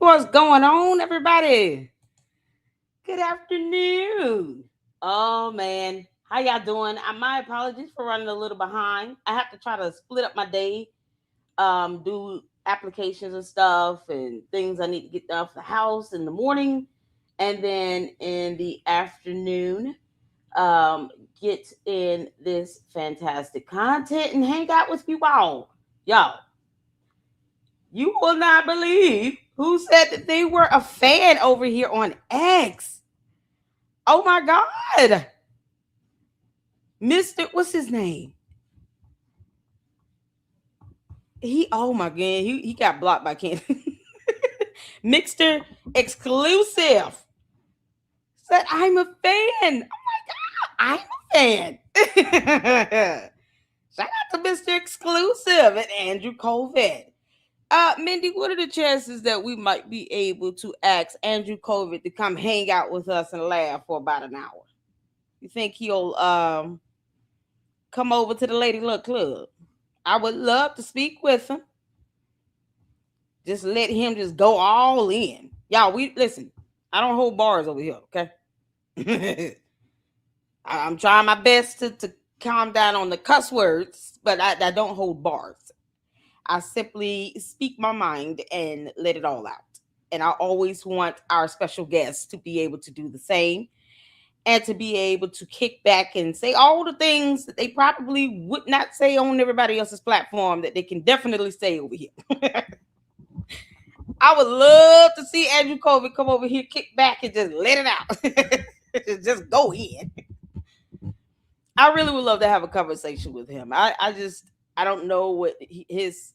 What's going on, everybody? Good afternoon. Oh man, how y'all doing? My apologies for running a little behind. I have to try to split up my day, do applications and stuff, and things I need to get done for the house in the morning, and then in the afternoon, um, get in this fantastic content and hang out with you all. Y'all, you will not believe who said that they were a fan over here on X. Oh my God. Mr. What's his name? Oh my God. He got blocked by Candace. Mixter Exclusive said, I'm a fan. Oh my God. I'm a fan. Shout out to Mr. Exclusive and Andrew Colvett. Mindy, what are the chances that we might be able to ask Andrew Colvett to come hang out with us and laugh for about an hour? You think he'll come over to the Lady Luck Club? I would love to speak with him. Just let him just go all in. Y'all, we listen. I don't hold bars over here, okay? I'm trying my best to calm down on the cuss words, but I don't hold bars. I simply speak my mind and let it all out. And I always want our special guests to be able to do the same and to be able to kick back and say all the things that they probably would not say on everybody else's platform that they can definitely say over here. I would love to see Andrew Colvett come over here, kick back, and just let it out. Just go in. I really would love to have a conversation with him. I don't know what his,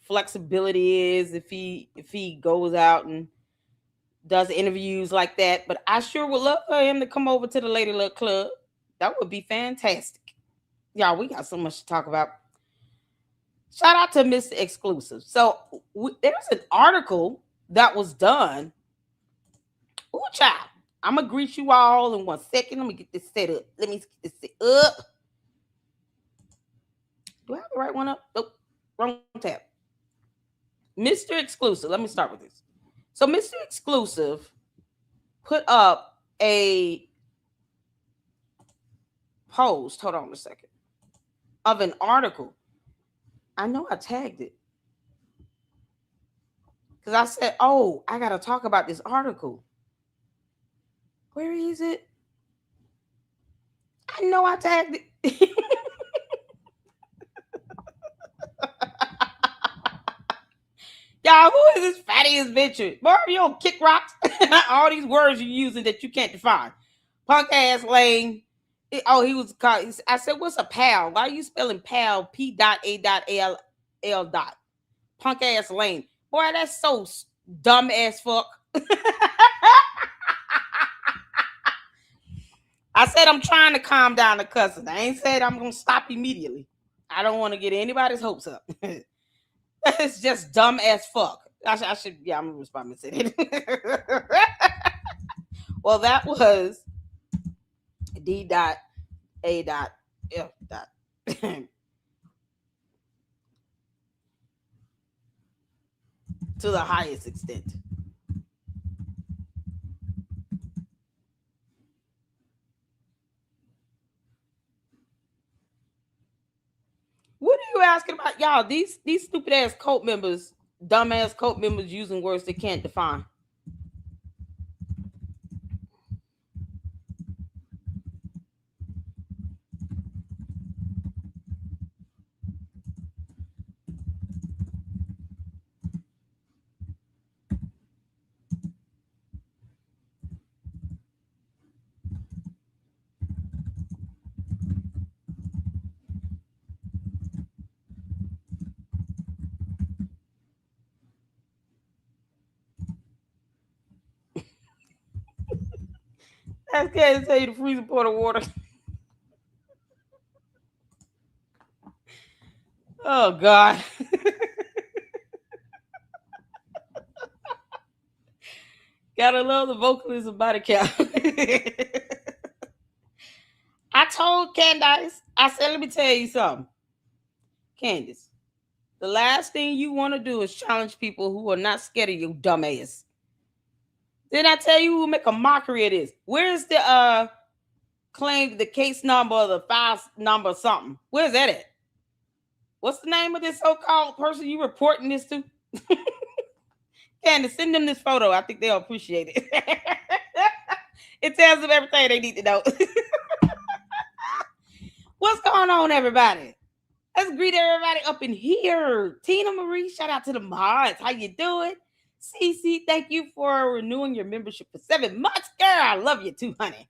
flexibility is if he goes out and does interviews like that. But I sure would love for him to come over to the Lady Luck Club. That would be fantastic. Y'all, we got so much to talk about. Shout out to Mr. Exclusive. So there's an article that was done. Ooh, child. I'm going to greet you all in 1 second. Let me get this set up. Let me get this set up. Do I have the right one up? Nope. Wrong tab. Mr. Exclusive. Let me start with this. So Mr. Exclusive put up a post. Hold on a second. Of an article. I know I tagged it. Because I said, oh, I got to talk about this article. Where is it? I know I tagged it. Y'all, who is this fatty adventure? Boy, you don't kick rocks. All these words you're using that you can't define. Punk ass lame. He was called. I said, what's a pal? Why are you spelling pal? P.A.L. Punk ass lame. Boy, that's so dumb as fuck. I said I'm trying to calm down the cussing. I ain't said I'm gonna stop immediately. I don't want to get anybody's hopes up. It's just dumb as fuck. I should, yeah, I'm gonna respond and say that. Well, that was D.A.F. To the highest extent. What are you asking about? Y'all, these stupid ass cult members, dumbass cult members using words they can't define. Ask Candace to tell you the freezing point of water. Oh God. Gotta love the vocalist of Body Count. I told Candace, I said, let me tell you something. Candace, The last thing you want to do is challenge people who are not scared of you, dumbass. Didn't I tell you who make a mockery of this? Where's the claim, the case number, the file number, something? Where's that at? What's the name of this so-called person you reporting this to? Candace, send them this photo. I think they'll appreciate it. It tells them everything they need to know. What's going on, everybody? Let's greet everybody up in here. Tina Marie, shout out to the mods. How you doing? Cece, thank you for renewing your membership for 7 months. Girl, I love you too, honey.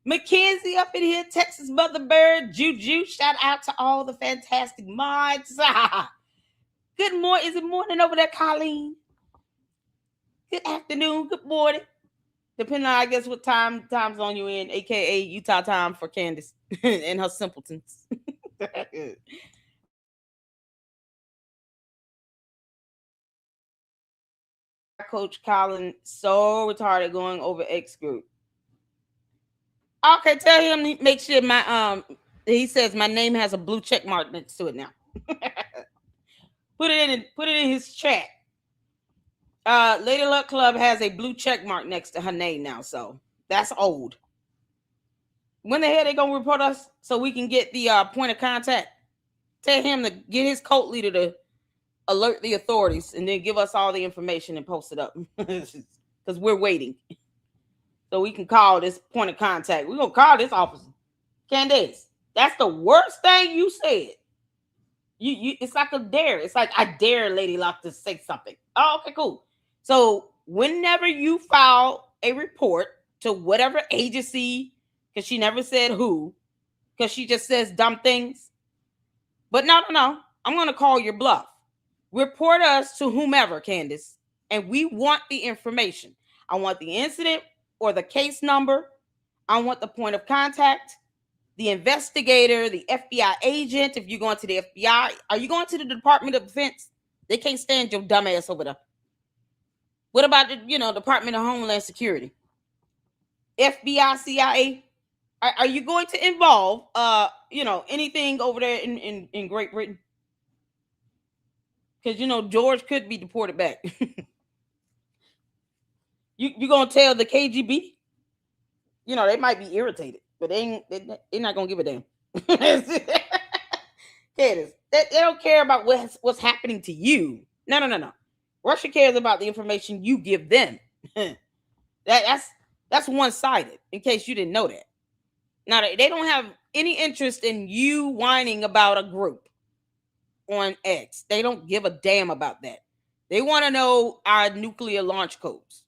Mackenzie up in here, Texas Mother Bird, Juju, shout out to all the fantastic mods. Good morning. Is it morning over there, Colleen? Good afternoon, good morning. Depending on, I guess, what time zone you're in, aka Utah time for Candace and her simpletons. Coach Colin so retarded going over X group. Okay, tell him to make sure my he says my name has a blue check mark next to it now. Put it in his chat. Lady Luck Club has a blue check mark next to her name now, so that's old. When the hell they gonna report us so we can get the point of contact? Tell him to get his cult leader to alert the authorities and then give us all the information and post it up because we're waiting so we can call this point of contact. We're gonna call this officer. Candace, that's the worst thing you said. You it's like a dare. It's like I dare Lady Luck to say something. Oh, okay, cool. So whenever you file a report to whatever agency, because she never said who, because she just says dumb things. But no. I'm gonna call your bluff. Report us to whomever, Candace, and we want the information. I want the incident or the case number. I want the point of contact, the investigator, the FBI agent. If you're going to the FBI, are you going to the Department of Defense? They can't stand your dumb ass over there. What about the, Department of Homeland Security? FBI, CIA? Are you going to involve, anything over there in Great Britain? Because, George could be deported back. You going to tell the KGB? They might be irritated, but they're not going to give a damn. Candace, they don't care about what's happening to you. No. Russia cares about the information you give them. That's one-sided, in case you didn't know that. Now, they don't have any interest in you whining about a group on X. They don't give a damn about that. They want to know our nuclear launch codes.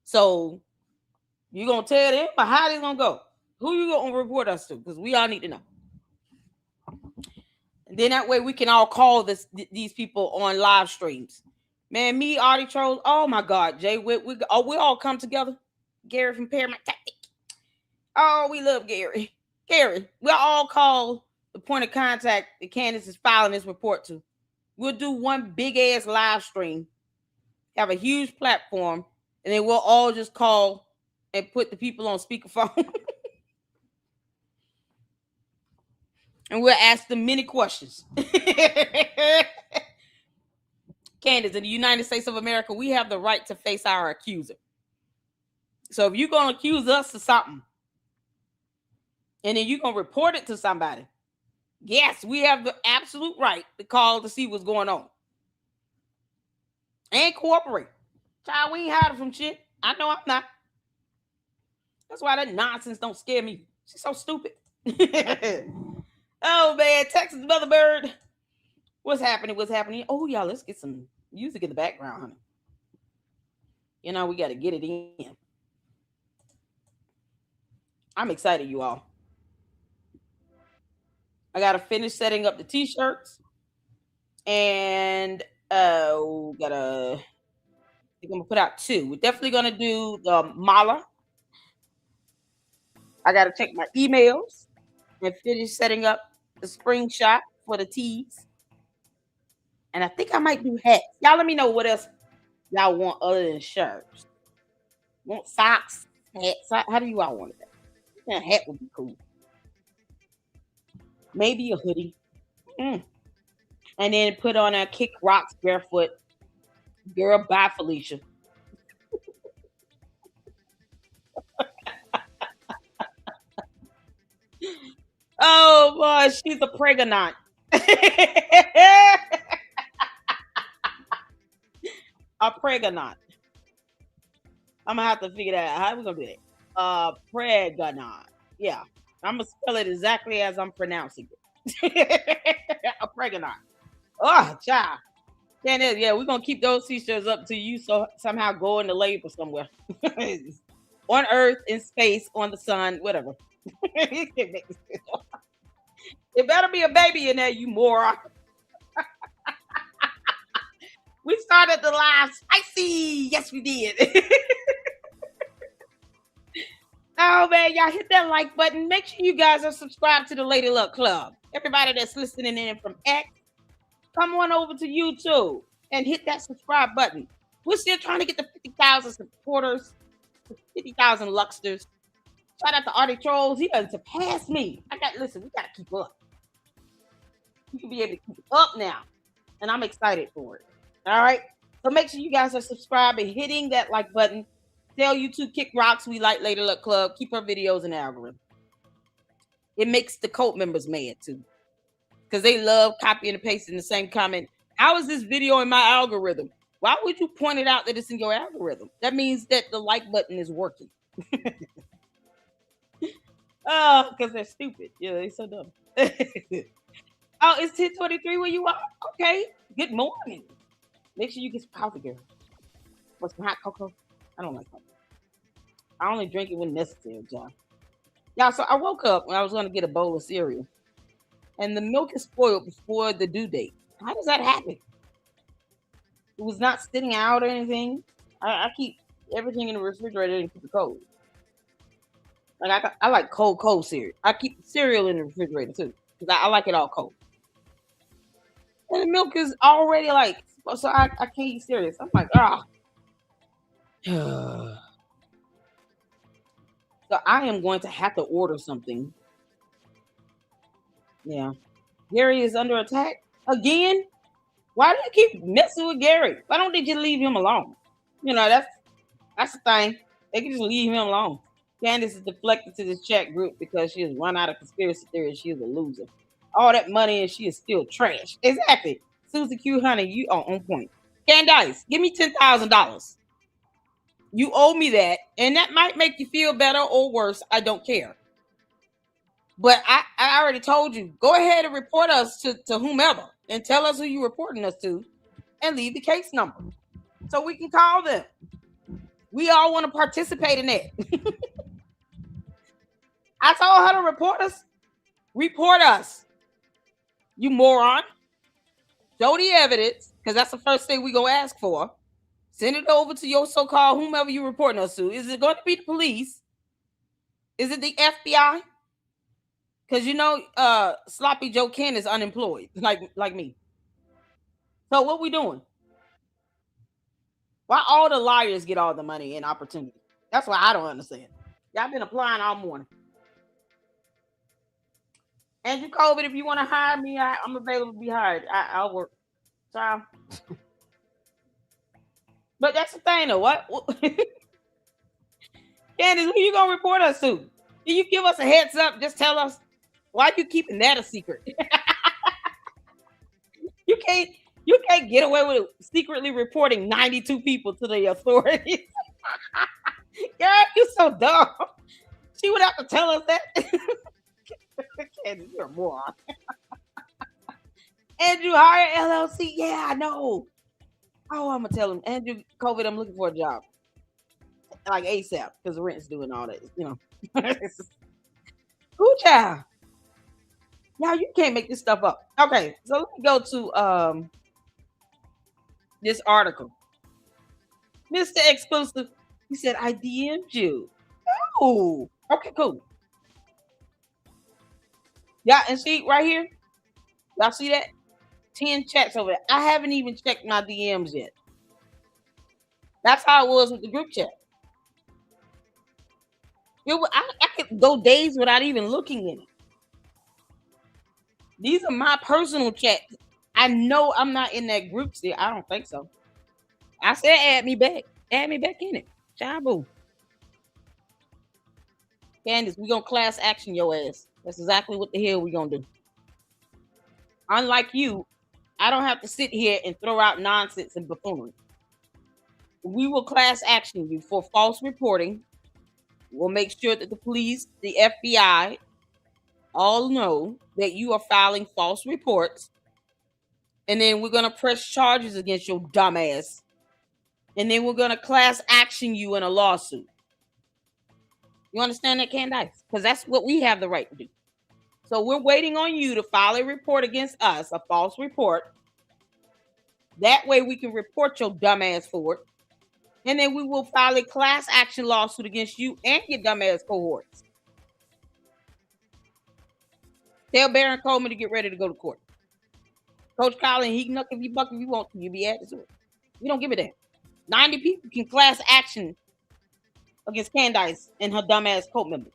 So, you going to tell them, but how they going to go? Who you going to report us to? Because we all need to know. And then that way we can all call these people on live streams. Man, me, Artie Trolls. Oh, my God, Jay. We all come together. Gary from Paramount Tactic. Oh, we love Gary. Gary, we'll all call the point of contact that Candace is filing this report to. We'll do one big-ass live stream, have a huge platform, and then we'll all just call and put the people on speakerphone. And we'll ask them many questions. Candace, in the United States of America, we have the right to face our accuser. So if you're going to accuse us of something, and then you're going to report it to somebody, yes, we have the absolute right to call to see what's going on. And cooperate. Child, we ain't hiding from shit. I know I'm not. That's why that nonsense don't scare me. She's so stupid. Oh, man. Texas Mother Bird. What's happening? Oh, y'all, let's get some music in the background, honey. We got to get it in. I'm excited, you all. I got to finish setting up the t-shirts. And I think I'm going to put out 2. We're definitely going to do the mala. I got to check my emails and finish setting up the spring shot for the tees. And I think I might do hats. Y'all let me know what else y'all want other than shirts. Want socks, hats? How do you all want it? A hat would be cool. Maybe a hoodie. And then put on a kick rocks barefoot. Girl, bye, Felicia. Oh boy, she's a pregnant. A pregnant. I'm gonna have to figure that out. How are we gonna do that? Pregnant. Yeah. I'm gonna spell it exactly as I'm pronouncing it. A pregnant. Oh, child. Candace, yeah, we're gonna keep those t-shirts up to you so somehow go into labor somewhere. On Earth, in space, on the sun, whatever. It better be a baby in there, you moron. We started the live spicy. Yes, we did. Oh man, y'all hit that like button. Make sure you guys are subscribed to the Lady Luck Club. Everybody that's listening in from X, come on over to YouTube and hit that subscribe button. We're still trying to get the 50,000 supporters, 50,000 Lucksters. Shout out to Artie Trolls. He doesn't surpass me. Listen, we gotta keep up. You can be able to keep up now. And I'm excited for it. All right. So make sure you guys are subscribed and hitting that like button. Tell YouTube Kick Rocks we like Lady Luck Club. Keep her videos in the algorithm. It makes the cult members mad too. Because they love copying and pasting the same comment. How is this video in my algorithm? Why would you point it out that it's in your algorithm? That means that the like button is working. Oh, because they're stupid. Yeah, they're so dumb. Oh, it's 10:23 where you are? Okay. Good morning. Make sure you get some coffee, girl. What's some hot cocoa? I don't like coffee. I only drink it when necessary, John. Yeah, so I woke up when I was going to get a bowl of cereal. And the milk is spoiled before the due date. How does that happen? It was not sitting out or anything. I keep everything in the refrigerator and keep it cold. Like I like cold cereal. I keep cereal in the refrigerator too because I like it all cold. And the milk is already like, so I can't eat cereal. I'm like, ah. So I am going to have to order something. Yeah. Gary is under attack again. Why do you keep messing with Gary? Why don't they just leave him alone? You know, that's the thing. They can just leave him alone. Candace is deflected to this chat group because she has run out of conspiracy theories. She is a loser. All that money and she is still trash. Exactly. Susie Q, honey, you are on point. Candace, give me $10,000. You owe me that, and that might make you feel better or worse. I don't care. But I already told you, go ahead and report us to whomever and tell us who you're reporting us to and leave the case number so we can call them. We all want to participate in that. I told her to report us. Report us. You moron. Show the evidence, because that's the first thing we're going to ask for. Send it over to your so-called whomever you're reporting us to. Is it going to be the police? Is it the FBI? Because you know, Sloppy Joe Ken is unemployed, like me. So what we doing? Why all the liars get all the money and opportunity? That's what I don't understand. Y'all been applying all morning. Andrew COVID, if you want to hire me, I'm available to be hired. I'll work. So, but that's the thing, though. What? Candace, who you gonna report us to? Can you give us a heads up? Just tell us. Why are you keeping that a secret? You can't get away with secretly reporting 92 people to the authorities. Yeah, you're so dumb. She would have to tell us that. Candace, you're a moron. Andrew Hire LLC. Yeah, I know. Oh, I'm gonna tell him, Andrew COVID, I'm looking for a job. Like ASAP, because the rent's doing all that, you know. Ooh, child. Y'all, you can't make this stuff up. Okay, so let me go to this article. Mr. Exclusive, he said, I DM'd you. Oh, okay, cool. Yeah, and see right here, y'all see that? 10 chats over there. I haven't even checked my DMs yet. That's how it was with the group chat. I could go days without even looking in it. These are my personal chats. I know I'm not in that group still. I don't think so. I said add me back. Add me back in it. Shabu. Candace, we gonna class action your ass. That's exactly what the hell we gonna do. Unlike you, I don't have to sit here and throw out nonsense and buffoonery. We will class action you for false reporting. We'll make sure that the police, the FBI, all know that you are filing false reports. And then we're gonna press charges against your dumb ass. And then we're gonna class action you in a lawsuit. You understand that, Candace? Because that's what we have the right to do. So we're waiting on you to file a report against us, a false report. That way we can report your dumb ass for it. And then we will file a class action lawsuit against you and your dumb ass cohorts. Tell Baron Coleman to get ready to go to court. Coach Colin, he can knock if you buck if you want to. You be added to it. We don't give a damn. 90 people can class action against Candace and her dumb ass cult member.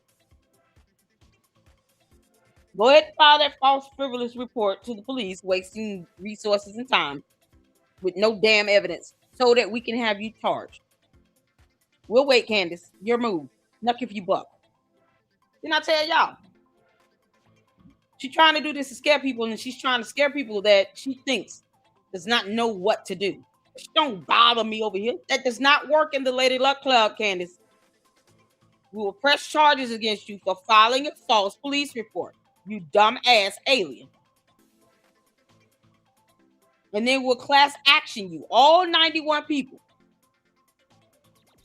Go ahead and file that false frivolous report to the police, wasting resources and time with no damn evidence so that we can have you charged. We'll wait, Candace. Your move. Knock if you buck. Didn't I tell y'all? She's trying to do this to scare people, and she's trying to scare people that she thinks does not know what to do. Don't bother me over here. That does not work in the Lady Luck Club, Candace. We will press charges against you for filing a false police report, you dumb ass alien. And then we'll class action you, all 91 people.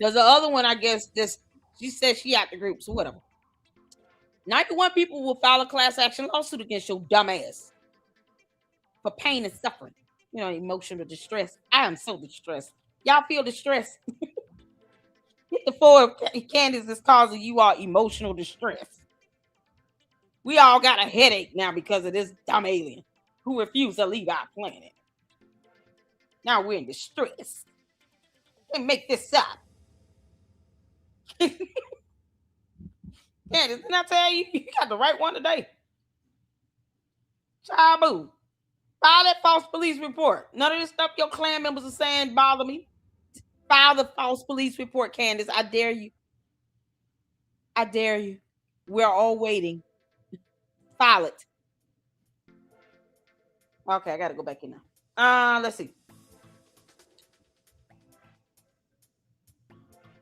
There's the other one, I guess, she said she out the group, so whatever. 91 people will file a class action lawsuit against your dumb ass for pain and suffering. You know, emotional distress. I am so distressed. Y'all feel distressed? Hit the 4 if Candace is causing you all emotional distress. We all got a headache now because of this dumb alien who refused to leave our planet. Now we're in distress. Can't make this up. Candace, didn't I tell you? You got the right one today. Chabu. File that false police report. None of this stuff your clan members are saying bother me. File the false police report, Candace. I dare you. I dare you. We're all waiting. File it. Okay, I gotta go back in now. Let's see.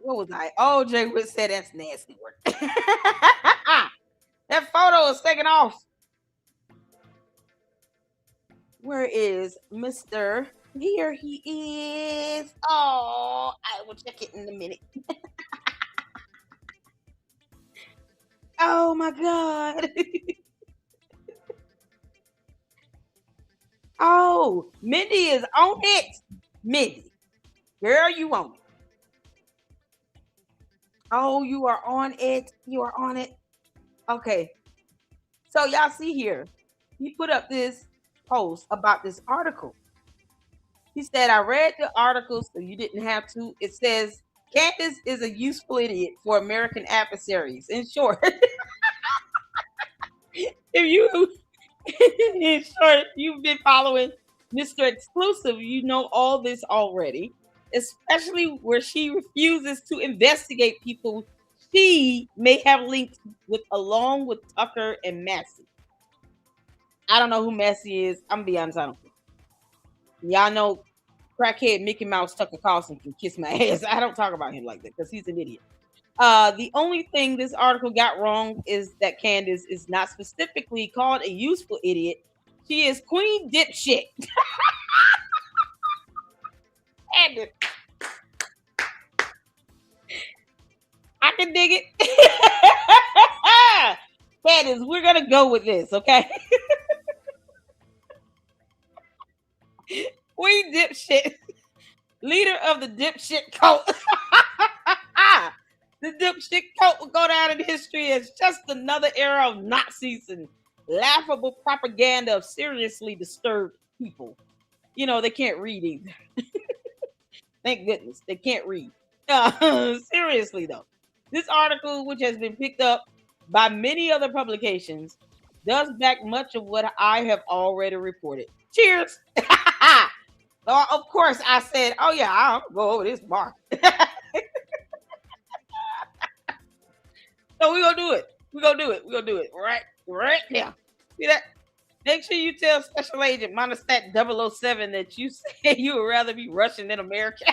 What was I? Oh, Jay Witt said that's nasty work. That photo is taken off. Where is Mr. Here he is. Oh, I will check it in a minute. Oh my God. Oh, Mindy is on it. Mindy, girl, you on it. Oh, you are on it. You are on it. Okay. So y'all see here, he put up this post about this article. He said, I read the article, so you didn't have to. It says, Candace is a useful idiot for American adversaries. In short, if you've been following Mr. Exclusive, you know all this already, especially where she refuses to investigate people she may have linked with, along with Tucker and Massey. I don't know who Massey is. I'm gonna be honest, I don't know. Y'all know crackhead Mickey Mouse Tucker Carlson can kiss my ass. I don't talk about him like that because he's an idiot. The only thing this article got wrong is that Candace is not specifically called a useful idiot. She is Queen Dipshit. Candace. I can dig it. Candace, we're gonna go with this, okay? Queen Dipshit, leader of the dipshit cult. The dipshit cult will go down in history as just another era of Nazis and laughable propaganda of seriously disturbed people. You know, they can't read either. Thank goodness they can't read. Seriously, though, this article, which has been picked up by many other publications, does back much of what I have already reported. Cheers. Of course, I said, oh, yeah, I'll go over this bar. So we're going to do it. We're going to do it. We're going to do it right now. See that? Make sure you tell Special Agent Monostat 007 that you say you would rather be Russian than American.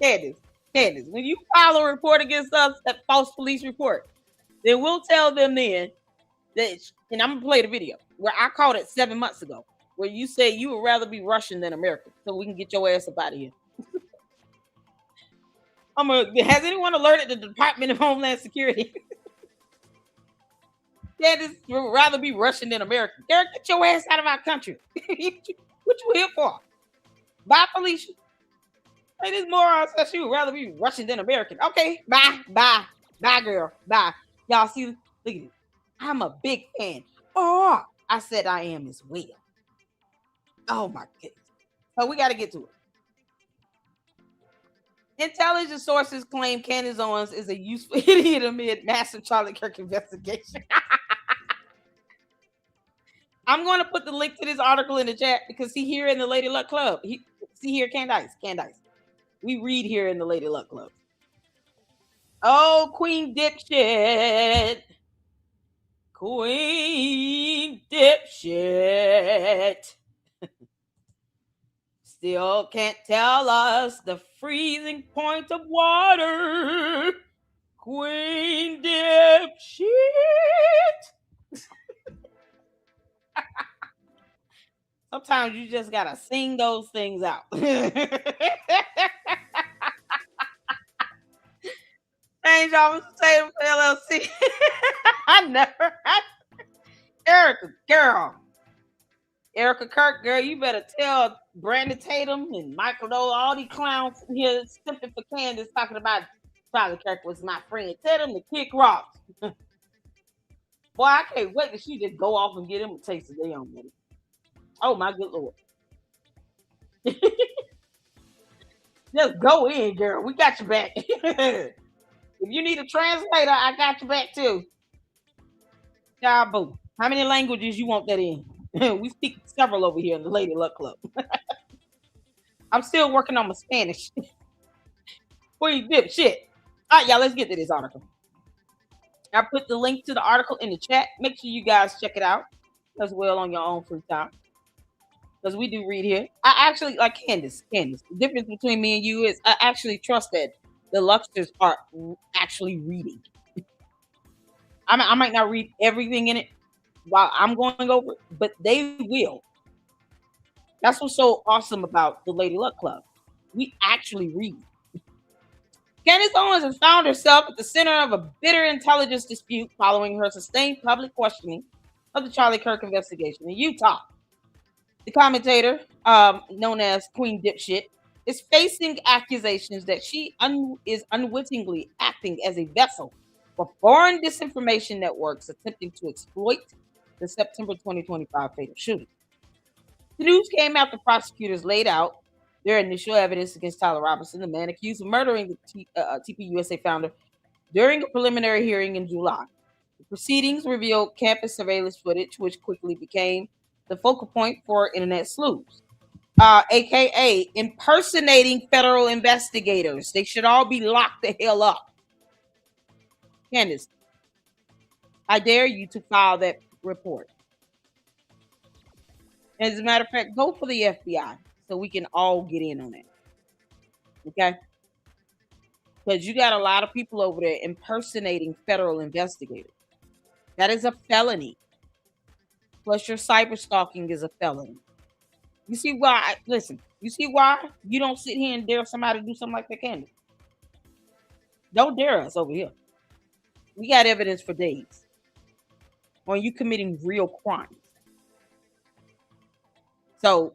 Candace, when you file a report against us, that false police report, then we'll tell them then that, and I'm going to play the video where I called it 7 months ago, where you say you would rather be Russian than American, so we can get your ass up out of here. Has anyone alerted the Department of Homeland Security? Candace would rather be Russian than American. Derek, get your ass out of our country. What you here for? Bye, Felicia. Hey, this moron said she would rather be Russian than American. Okay, bye, girl, bye. Y'all see, look at it. I'm a big fan. Oh, I said I am as well. Oh my goodness. So we got to get to it. Intelligence sources claim Candace Owens is a useful idiot amid massive Charlie Kirk investigation. I'm going to put the link to this article in the chat because see here in the Lady Luck Club. See here, Candace. We read here in the Lady Luck Club. Oh, Queen Dipshit. Still can't tell us the freezing point of water. Queen Dipshit. Sometimes you just gotta sing those things out. Change Officer Tatum LLC. I never. Erica Kirk, girl, you better tell Brandon Tatum and Michael Doe, all these clowns here simping for Candace talking about Charlie Kirk was my friend. Tell them to kick rocks. Boy, I can't wait till she just go off and get him a taste of their own money. Oh my good Lord. Just go in, girl. We got your back. If you need a translator, I got your back too. Boo. How many languages you want that in? We speak several over here in the Lady Luck Club. I'm still working on my Spanish. Queen Dipshit. All right, y'all, let's get to this article. I put the link to the article in the chat. Make sure you guys check it out as well on your own free time. Because we do read here. I actually, like Candace. The difference between me and you is I actually trust that the Lucksters are actually reading. I might not read everything in it while I'm going over it, but they will. That's what's so awesome about the Lady Luck Club. We actually read. Candace Owens has found herself at the center of a bitter intelligence dispute following her sustained public questioning of the Charlie Kirk investigation in Utah. The commentator, known as Queen Dipshit, is facing accusations that she is unwittingly acting as a vessel for foreign disinformation networks attempting to exploit the September 2025 fatal shooting. The news came after prosecutors laid out their initial evidence against Tyler Robinson, the man accused of murdering the TPUSA founder, during a preliminary hearing in July. The proceedings revealed campus surveillance footage, which quickly became the focal point for internet sleuths, aka impersonating federal investigators. They should all be locked the hell up. Candace, I dare you to file that report. As a matter of fact, go for the FBI so we can all get in on it. Okay? Because you got a lot of people over there impersonating federal investigators. That is a felony. Plus, your cyber stalking is a felony. You see why? Listen, you see why you don't sit here and dare somebody to do something like that, Candace? Don't dare us over here. We got evidence for days on you committing real crimes. So,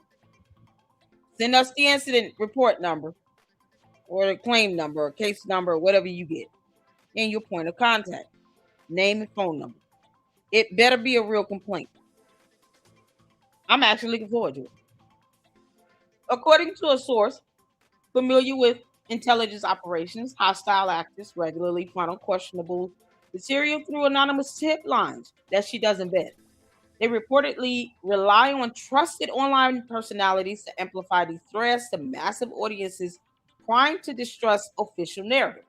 send us the incident report number or the claim number or case number or whatever you get and your point of contact, name and phone number. It better be a real complaint. I'm actually looking forward to it. According to a source familiar with intelligence operations, hostile actors regularly funnel questionable material through anonymous tip lines that she does embed. They reportedly rely on trusted online personalities to amplify these threats to massive audiences, trying to distrust official narratives.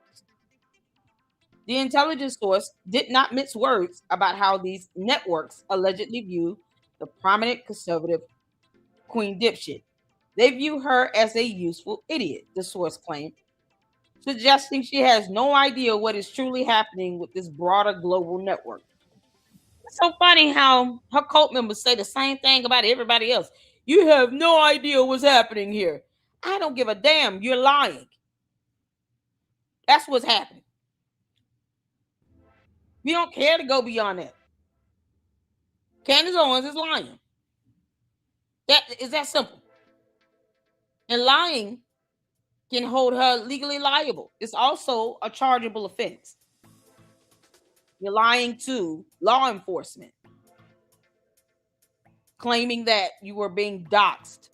The intelligence source did not mince words about how these networks allegedly view the prominent conservative Queen Dipshit. They view her as a useful idiot, the source claimed, suggesting she has no idea what is truly happening with this broader global network. It's so funny how her cult members say the same thing about everybody else. You have no idea what's happening here. I don't give a damn. You're lying. That's what's happening. We don't care to go beyond that. Candace Owens is lying. That is that simple. And lying can hold her legally liable. It's also a chargeable offense. You're lying to law enforcement, claiming that you were being doxxed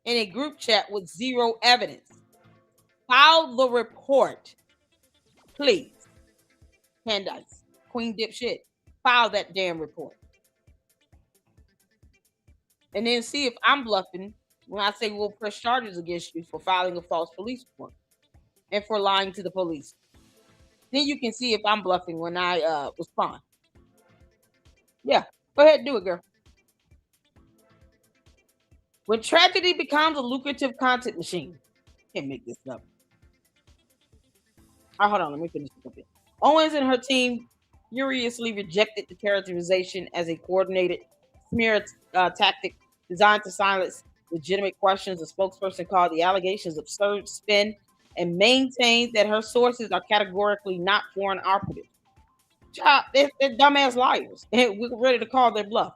in a group chat with zero evidence. File the report, please. Candace, Queen Dipshit, file that damn report. And then see if I'm bluffing when I say we'll press charges against you for filing a false police report and for lying to the police. Then you can see if I'm bluffing when I respond. Yeah, go ahead and do it, girl. When tragedy becomes a lucrative content machine, can't make this up. Oh, hold on, let me finish this up here. Owens and her team furiously rejected the characterization as a coordinated smear tactic designed to silence legitimate questions. A spokesperson called the allegations absurd spin and maintained that her sources are categorically not foreign operatives. Child, they're dumbass liars, and we're ready to call their bluff.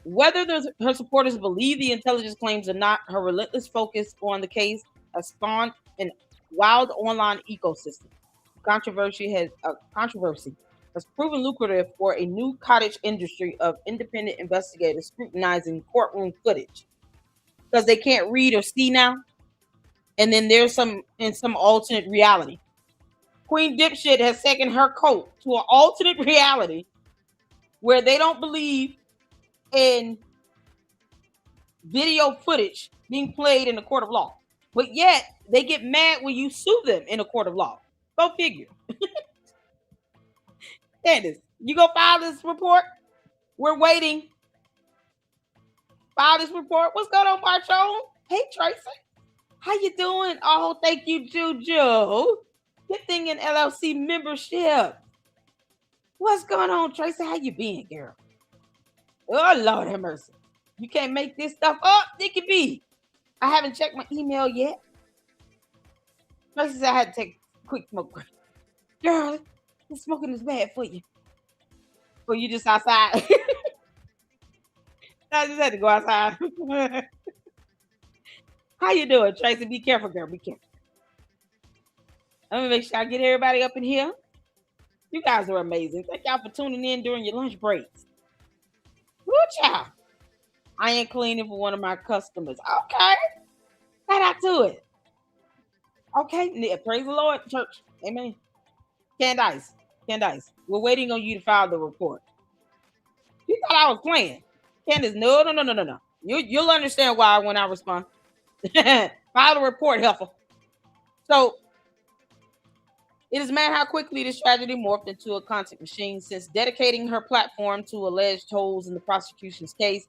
Whether her supporters believe the intelligence claims or not, her relentless focus on the case has spawned an wild online ecosystem. Controversy has proven lucrative for a new cottage industry of independent investigators scrutinizing courtroom footage because they can't read or see now. And then there's some alternate reality. Queen Dipshit has taken her cult to an alternate reality where they don't believe in video footage being played in a court of law. But yet they get mad when you sue them in a court of law. Go figure. Candace, you go file this report? We're waiting. File this report. What's going on, Marshall? Hey, Tracy. How you doing? Oh, thank you, Juju. Good thing in LLC membership. What's going on, Tracy? How you been, girl? Oh, Lord have mercy. You can't make this stuff up, Nikki B. I haven't checked my email yet. Tracy said I had to take a quick smoke break. Girl, the smoking is bad for you. Or you just outside? I just had to go outside. How you doing, Tracy? Be careful, girl. Be careful. Let me make sure I get everybody up in here. You guys are amazing. Thank y'all for tuning in during your lunch breaks. Good job. I ain't cleaning for one of my customers. Okay. Shout out to it. Okay. Praise the Lord, church. Amen. Candace. We're waiting on you to file the report. You thought I was playing. Candace, no. You'll understand why when I respond. File the report, Heifer. So, it is mad how quickly this tragedy morphed into a content machine. Since dedicating her platform to alleged holes in the prosecution's case,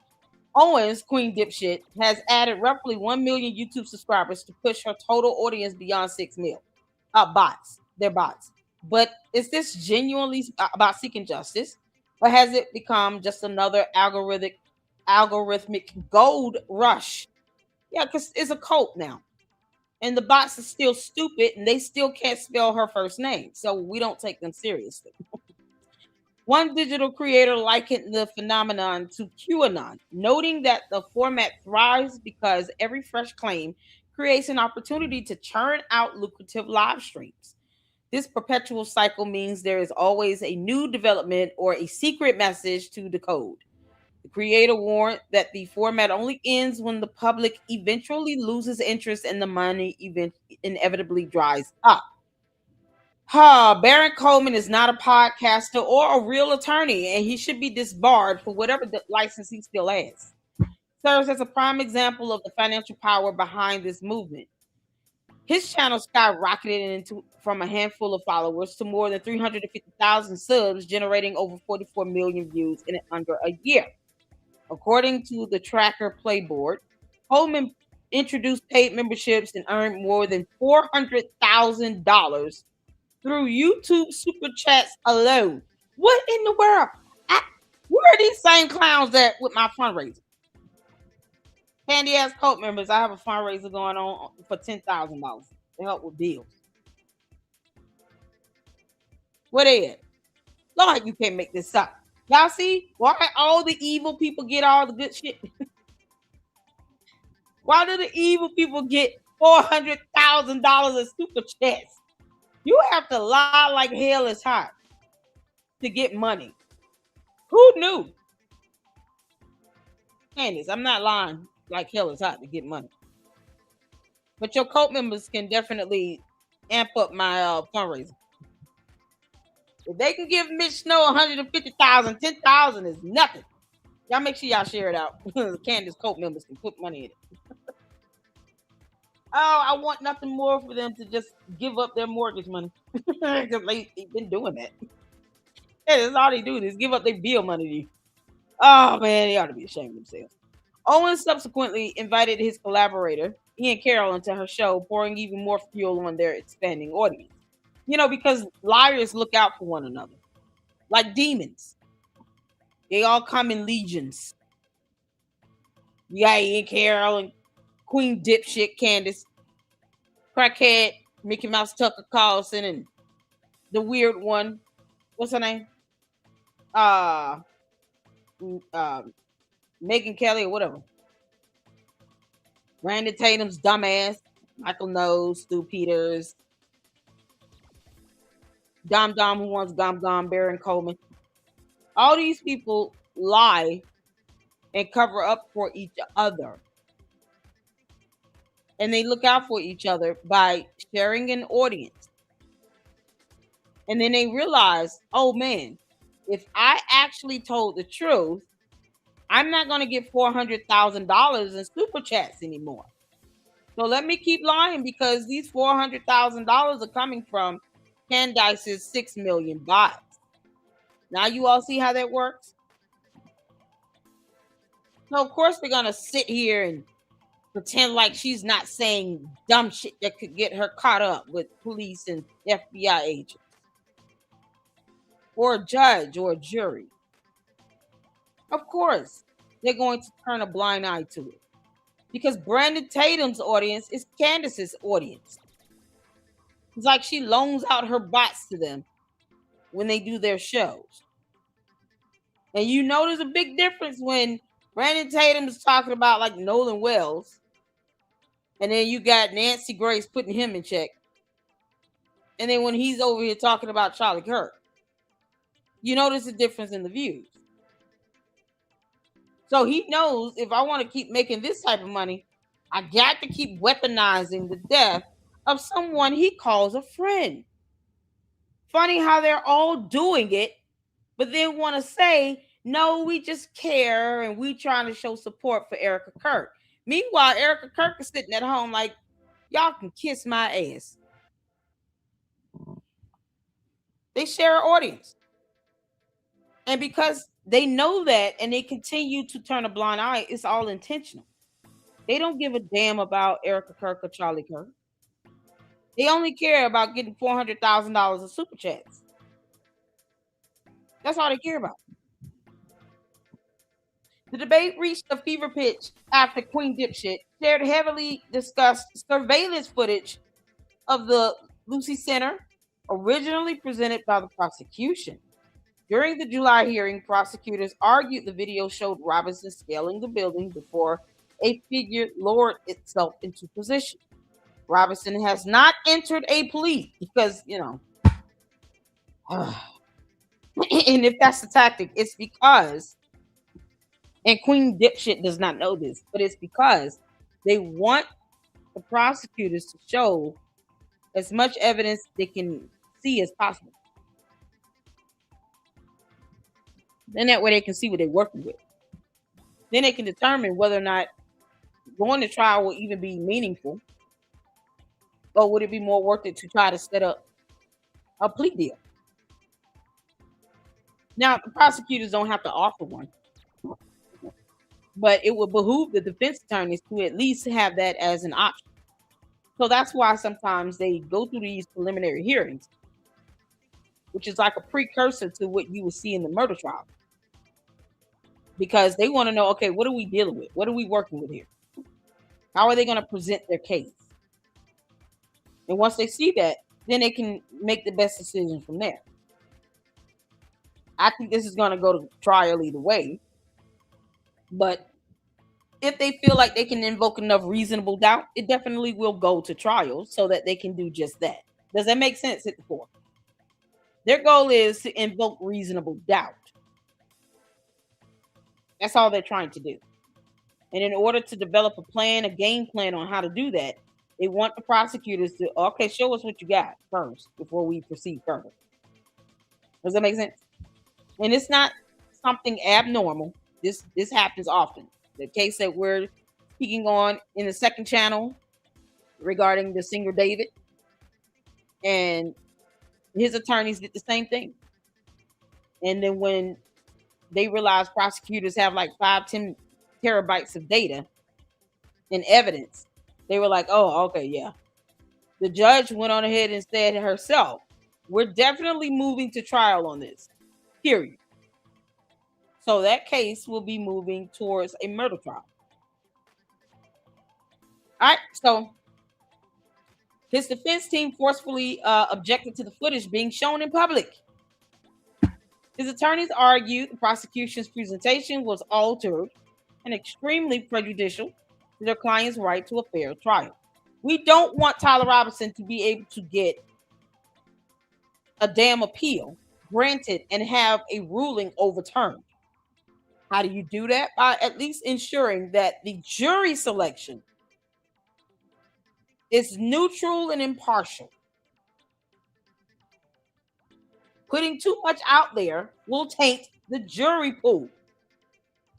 Owens, Queen Dipshit, has added roughly 1 million YouTube subscribers to push her total audience beyond 6 mil. Bots. They're bots. But is this genuinely about seeking justice? Or has it become just another algorithmic gold rush? Yeah, because it's a cult now. And the bots are still stupid and they still can't spell her first name. So we don't take them seriously. One digital creator likened the phenomenon to QAnon, noting that the format thrives because every fresh claim creates an opportunity to churn out lucrative live streams. This perpetual cycle means there is always a new development or a secret message to decode. The creator warned that the format only ends when the public eventually loses interest and the money inevitably dries up. Baron Coleman is not a podcaster or a real attorney, and he should be disbarred for whatever license he still has. Serves as a prime example of the financial power behind this movement. His channel skyrocketed from a handful of followers to more than 350,000 subs, generating over 44 million views in under a year. According to the tracker Playboard, Coleman introduced paid memberships and earned more than $400,000 through YouTube super chats alone. What in the world? Where are these same clowns at with my fundraiser? Candy ass cult members, I have a fundraiser going on for $10,000 to help with bills. Where they at? Lord, you can't make this up. Y'all see why all the evil people get all the good shit? Why do the evil people get $400,000 of super chats? You have to lie like hell is hot to get money. Who knew? Candace, I'm not lying like hell is hot to get money. But your cult members can definitely amp up my fundraiser. If they can give Mitch Snow 150,000, 10,000 is nothing. Y'all make sure y'all share it out. Candace cult members can put money in it. Oh, I want nothing more for them to just give up their mortgage money. Because they've been doing that. Yeah, that's all they do is give up their bill money to you. Oh, man, they ought to be ashamed of themselves. Owens subsequently invited his collaborator, Ian Carroll, into her show, pouring even more fuel on their expanding audience. You know, because liars look out for one another. Like demons. They all come in legions. You got Ian Carroll and Queen Dipshit Candace, Crackhead, Mickey Mouse Tucker Carlson, and the weird one. What's her name? Megan Kelly or whatever. Brandon Tatum's dumbass. Michael Knowles, Stu Peters. Dom Dom who wants Gom Gom, Baron Coleman. All these people lie and cover up for each other. And they look out for each other by sharing an audience. And then they realize, oh man, if I actually told the truth, I'm not going to get $400,000 in super chats anymore. So let me keep lying because these $400,000 are coming from Candace's 6 million bots. Now you all see how that works? So of course they're going to sit here and pretend like she's not saying dumb shit that could get her caught up with police and FBI agents. Or a judge or a jury. Of course, they're going to turn a blind eye to it. Because Brandon Tatum's audience is Candace's audience. It's like she loans out her bots to them when they do their shows. And you know there's a big difference when Brandon Tatum is talking about like Nolan Wells. And then you got Nancy Grace putting him in check. And then when he's over here talking about Charlie Kirk. You notice the difference in the views. So he knows if I want to keep making this type of money, I got to keep weaponizing the death of someone he calls a friend. Funny how they're all doing it, but then want to say, no, we just care and we trying to show support for Erica Kirk. Meanwhile, Erica Kirk is sitting at home like, y'all can kiss my ass. They share an audience. And because they know that and they continue to turn a blind eye, it's all intentional. They don't give a damn about Erica Kirk or Charlie Kirk. They only care about getting $400,000 of super chats. That's all they care about. The debate reached a fever pitch after Queen Dipshit shared heavily discussed surveillance footage of the Lucy Center, originally presented by the prosecution. During the July hearing, prosecutors argued the video showed Robinson scaling the building before a figure lowered itself into position. Robinson has not entered a plea because, and if that's the tactic, it's because, and Queen Dipshit does not know this, but it's because they want the prosecutors to show as much evidence they can see as possible. Then that way they can see what they're working with. Then they can determine whether or not going to trial will even be meaningful, or would it be more worth it to try to set up a plea deal. Now, the prosecutors don't have to offer one, but it would behoove the defense attorneys to at least have that as an option. So that's why sometimes they go through these preliminary hearings, which is like a precursor to what you will see in the murder trial. Because they want to know, okay, what are we dealing with? What are we working with here? How are they going to present their case? And once they see that, then they can make the best decision from there. I think this is going to go to trial either way. But if they feel like they can invoke enough reasonable doubt, it definitely will go to trial so that they can do just that. Does that make sense? Hit the floor. Their goal is to invoke reasonable doubt. That's all they're trying to do. And in order to develop a plan, a game plan on how to do that, they want the prosecutors to, okay, show us what you got first before we proceed further. Does that make sense? And it's not something abnormal. This happens often. The case that we're speaking on in the second channel regarding the singer David, and his attorneys did the same thing. And then when they realized prosecutors have like 5-10 terabytes of data and evidence, they were like, oh, okay, yeah. The judge went on ahead and said herself, we're definitely moving to trial on this, period. So that case will be moving towards a murder trial. All right, so his defense team forcefully objected to the footage being shown in public. His attorneys argued the prosecution's presentation was altered and extremely prejudicial to their client's right to a fair trial. We don't want Tyler Robinson to be able to get a damn appeal granted and have a ruling overturned. How do you do that? By at least ensuring that the jury selection is neutral and impartial. Putting too much out there will taint the jury pool,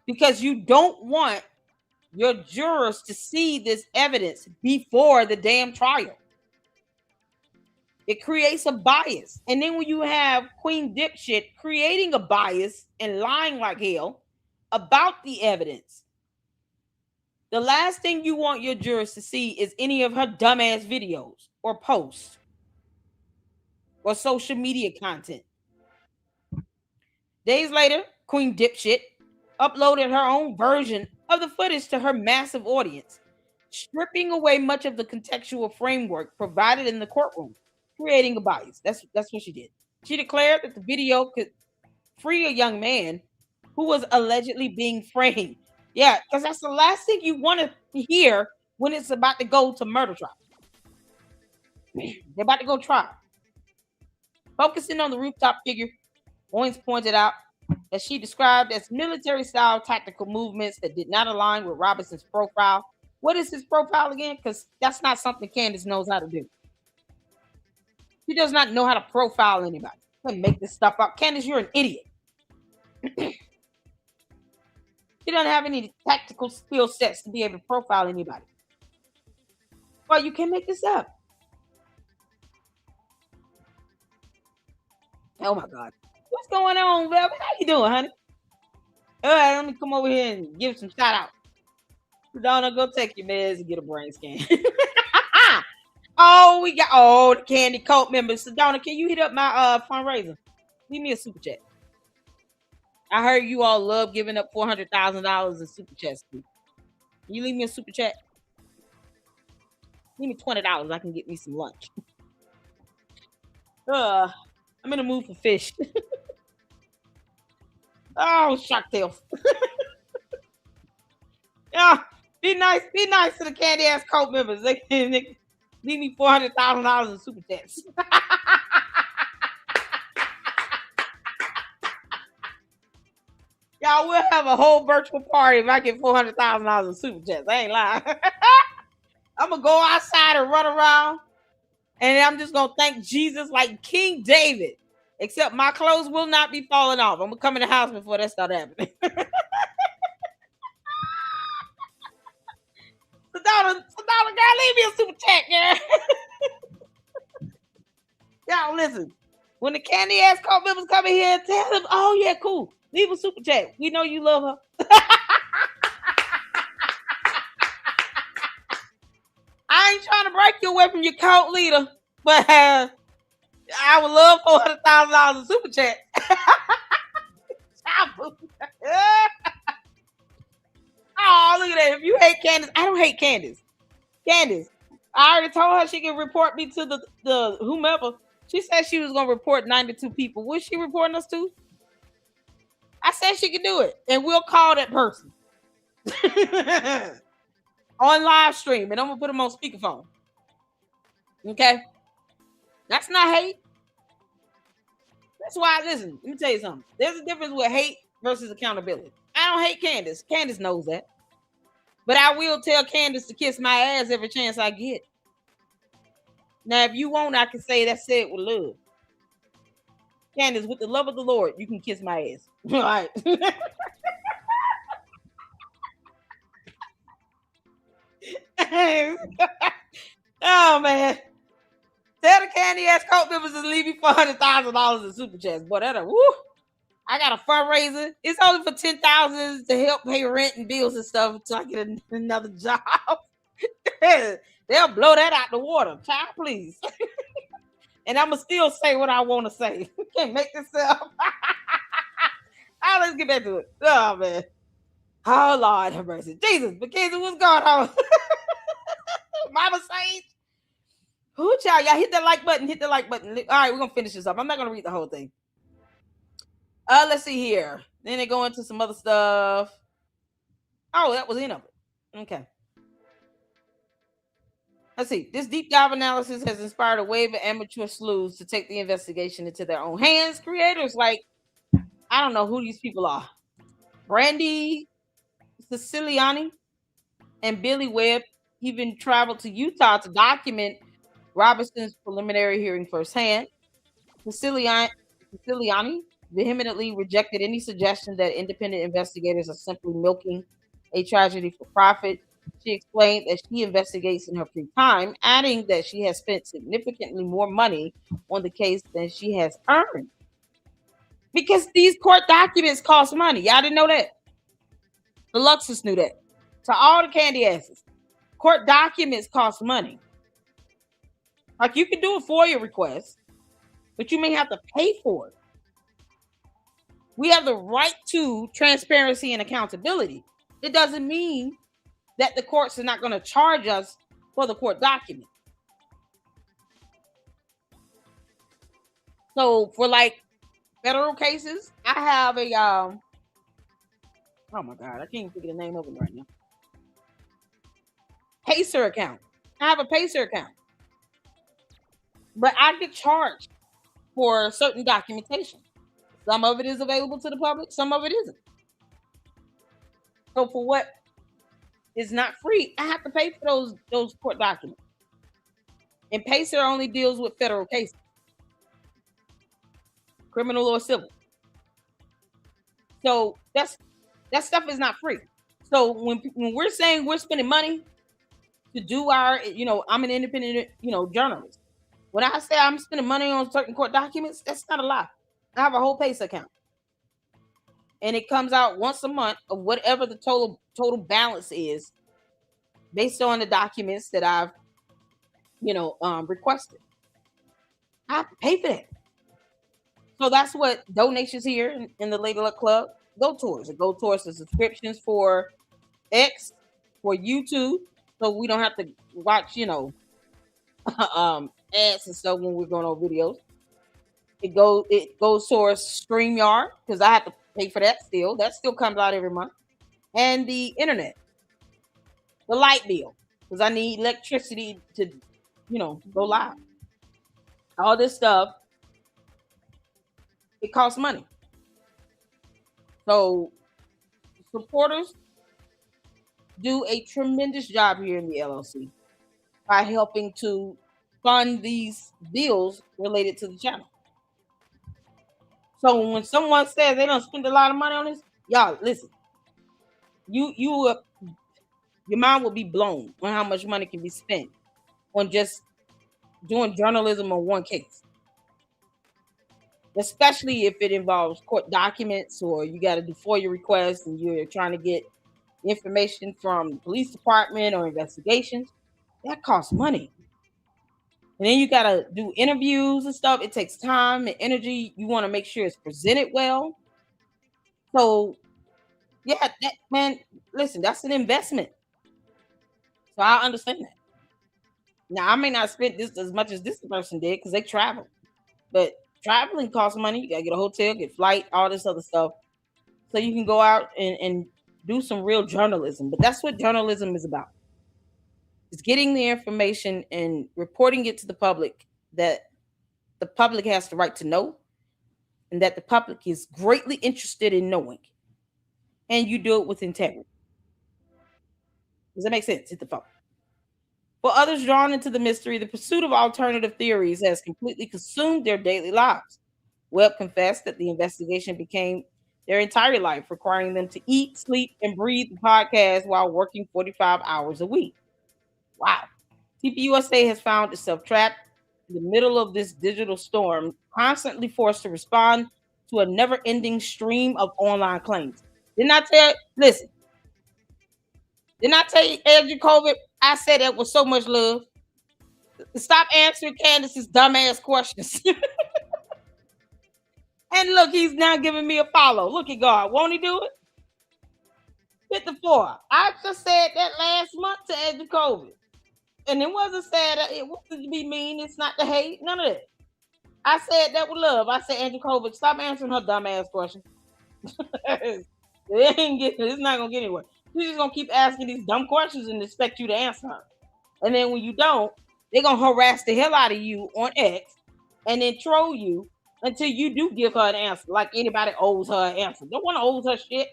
because you don't want your jurors to see this evidence before the damn trial. It creates a bias. And then when you have Queen Dipshit creating a bias and lying like hell about the evidence, the last thing you want your jurors to see is any of her dumbass videos or posts or social media content. Days later, Queen Dipshit uploaded her own version of the footage to her massive audience, stripping away much of the contextual framework provided in the courtroom, creating a bias. That's what she did. She declared that the video could free a young man who was allegedly being framed. Yeah, because that's the last thing you want to hear when it's about to go to murder trial. They're about to go trial. Focusing on the rooftop figure, Owens pointed out that she described as military-style tactical movements that did not align with Robinson's profile. What is his profile again? Because that's not something Candace knows how to do. She does not know how to profile anybody. Let me make this stuff up. Candace, you're an idiot. She doesn't have any tactical skill sets to be able to profile anybody. Well, you can make this up. Oh my God. What's going on, Velvet? How you doing, honey? All right, let me come over here and give some shout out. Donna, go take your meds and get a brain scan. Oh, we got the Candy Coat members. So Donna, can you hit up my fundraiser? Leave me a super chat. I heard you all love giving up $400,000 in super chats. Can you leave me a super chat? Give me $20. I can get me some lunch. I'm in the mood for fish. Oh, shark tails. Yeah, be nice to the Candy Ass Coat members. They leave me $400,000 in super chats. Y'all will have a whole virtual party if I get $400,000 in super chats. I ain't lying. I'm gonna go outside and run around And I'm just gonna thank Jesus like King David. Except my clothes will not be falling off. I'm gonna come in the house before that start happening. So dollar, girl, leave me a super chat, girl. Y'all listen. When the candy ass cult members come in here, tell them, oh yeah, cool. Leave a super chat. We know you love her. I ain't trying to break you away from your cult leader, but I would love $400,000 in super chat. Oh, look at that. If you hate Candace, I don't hate Candace. Candace, I already told her she can report me to the whomever. She said she was gonna report 92 people. What's she reporting us to? I said she could do it, and we'll call that person on live stream, and I'm gonna put them on speakerphone. Okay, that's not hate. That's why. Listen, let me tell you something. There's a difference with hate versus accountability. I don't hate Candace. Candace knows that, but I will tell Candace to kiss my ass every chance I get. Now, if you want, I can say that's said with love. Candace, with the love of the Lord, you can kiss my ass. All right. Oh man. Tell the candy ass cult members to leave me $400,000 in super chats. Boy, woo. I got a fundraiser. It's only for $10,000 to help pay rent and bills and stuff until I get another job. They'll blow that out the water. Child, please. And I'ma still say what I want to say. Can't make this up. All right, let's get back to it. Oh man. Oh Lord have mercy. Jesus, Mackenzie, what's going on? Mama Sage. Who child? Y'all hit that like button. Hit the like button. All right, we're gonna finish this up. I'm not gonna read the whole thing. Let's see here. Then they go into some other stuff. Oh, that was the end of it. Okay. Let's see. This deep dive analysis has inspired a wave of amateur sleuths to take the investigation into their own hands. Creators like, I don't know who these people are. Brandy Siciliani and Billy Webb even traveled to Utah to document Robinson's preliminary hearing firsthand. Siciliani vehemently rejected any suggestion that independent investigators are simply milking a tragedy for profit. She explained that she investigates in her free time, adding that she has spent significantly more money on the case than she has earned. Because these court documents cost money. Y'all didn't know that. The Luxus knew that. To all the candy asses, court documents cost money. Like you can do a FOIA request, but you may have to pay for it. We have the right to transparency and accountability. It doesn't mean that the courts are not going to charge us for the court document. So for like federal cases, I have a oh my god, I can't even think of the name of it right now. Pacer account. I have a Pacer account, but I get charged for certain documentation. Some of it is available to the public, some of it isn't. So for what is not free, I have to pay for those court documents. And Pacer only deals with federal cases, criminal or civil. So that stuff is not free. So when we're saying we're spending money to do our, I'm an independent, journalist. When I say I'm spending money on certain court documents, that's not a lie. I have a whole Pace account, and it comes out once a month of whatever the total balance is, based on the documents that I've, requested. I have to pay for that. So that's what donations here in the Lady Luck Club go towards. It goes towards the subscriptions for X, for YouTube, so we don't have to watch, ads and stuff when we're going over videos. It goes towards StreamYard because I have to pay for that still. That still comes out every month. And the internet, the light bill, because I need electricity to, go live. All this stuff, it costs money. So supporters do a tremendous job here in the LLC by helping to fund these bills related to the channel. So when someone says they don't spend a lot of money on this, y'all listen. Your mind will be blown on how much money can be spent on just doing journalism on one case, especially if it involves court documents or you got to do FOIA requests and you're trying to get information from the police department or investigations. That costs money. And then you got to do interviews and stuff. It takes time and energy. You want to make sure it's presented well. So, yeah, that, man, listen, that's an investment. So I understand that. Now, I may not spend this as much as this person did because they travel. But traveling costs money. You got to get a hotel, get flight, all this other stuff. So you can go out and do some real journalism. But that's what journalism is about. It's getting the information and reporting it to the public that the public has the right to know and that the public is greatly interested in knowing. And you do it with integrity. Does that make sense? Hit the phone. For others drawn into the mystery, the pursuit of alternative theories has completely consumed their daily lives. Webb confessed that the investigation became their entire life, requiring them to eat, sleep, and breathe the podcast while working 45 hours a week. Wow. TPUSA has found itself trapped in the middle of this digital storm, constantly forced to respond to a never-ending stream of online claims. Didn't I tell you? Listen. Didn't I tell you, Andrew COVID? I said that with so much love. Stop answering Candace's dumbass questions. And look, he's now giving me a follow. Look at God. Won't he do it? Hit the floor. I just said that last month to Andrew COVID. And it wasn't said, it wasn't to be mean. It's not to hate. None of that. I said that with love. I said, Andrew COVID, stop answering her dumbass question. It's not going to get anywhere. She's just going to keep asking these dumb questions and expect you to answer her. And then when you don't, they're going to harass the hell out of you on X and then troll you until you do give her an answer. Like anybody owes her an answer. No one owes her shit.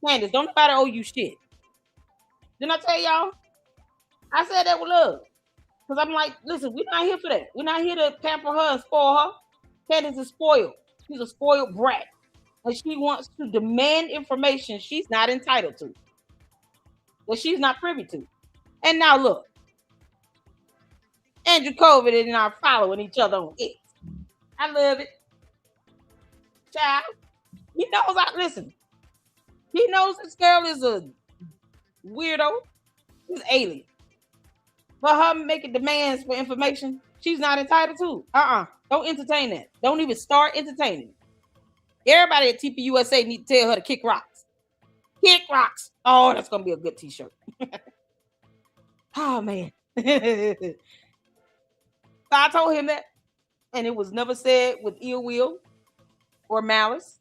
Candace, don't nobody owe you shit. Didn't I tell y'all? I said that with love. Because I'm like, listen, we're not here for that. We're not here to pamper her and spoil her. Candace is spoiled. She's a spoiled brat. And she wants to demand information she's not entitled to. That she's not privy to. And now look. Andrew COVID and I are following each other on X. I love it. Child. He knows listen. He knows this girl is a weirdo. She's alien. For her making demands for information she's not entitled to. Don't entertain that. Don't even start entertaining it. Everybody at TPUSA need to tell her to kick rocks. Kick rocks. Oh, that's going to be a good t-shirt. Oh, man. So I told him that. And it was never said with ill will or malice.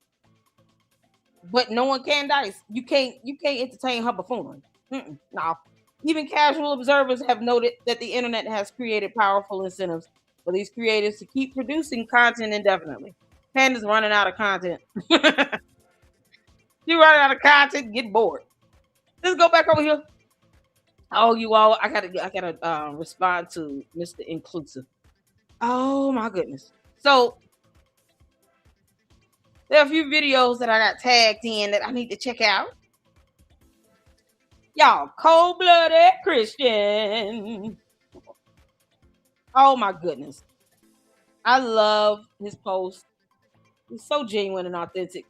But knowing Candace, you can't entertain her buffoonery. No. Even casual observers have noted that the internet has created powerful incentives for these creators to keep producing content indefinitely. Candace running out of content. You running out of content, get bored. Let's go back over here. Oh, you all, I gotta respond to Mr. Inclusive. Oh my goodness. So there are a few videos that I got tagged in that I need to check out. Y'all, cold-blooded Christian. Oh my goodness. I love his post. He's so genuine and authentic.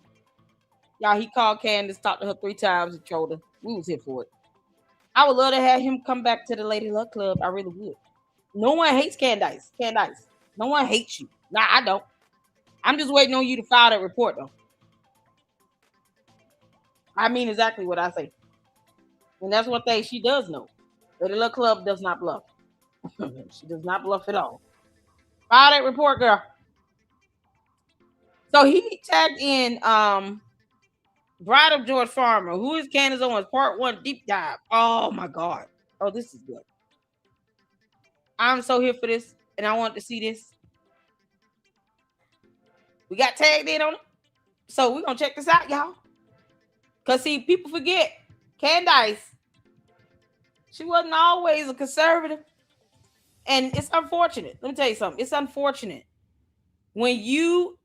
Y'all, he called Candace, talked to her 3 times and trolled her. We was here for it. I would love to have him come back to the Lady Luck Club. I really would. No one hates Candace. No one hates you. Nah, I don't. I'm just waiting on you to file that report, though. I mean exactly what I say. And that's one thing she does know. Lady Luck Club does not bluff. She does not bluff at all. File that report, girl. So he tagged in Bride of George Farmer. Who is Candace Owens? Part 1 deep dive. Oh my God. Oh, this is good. I'm so here for this, and I want to see this. We got tagged in on it. So we're gonna check this out, y'all. Cause see, people forget Candace. She wasn't always a conservative. And it's unfortunate. Let me tell you something. It's unfortunate when you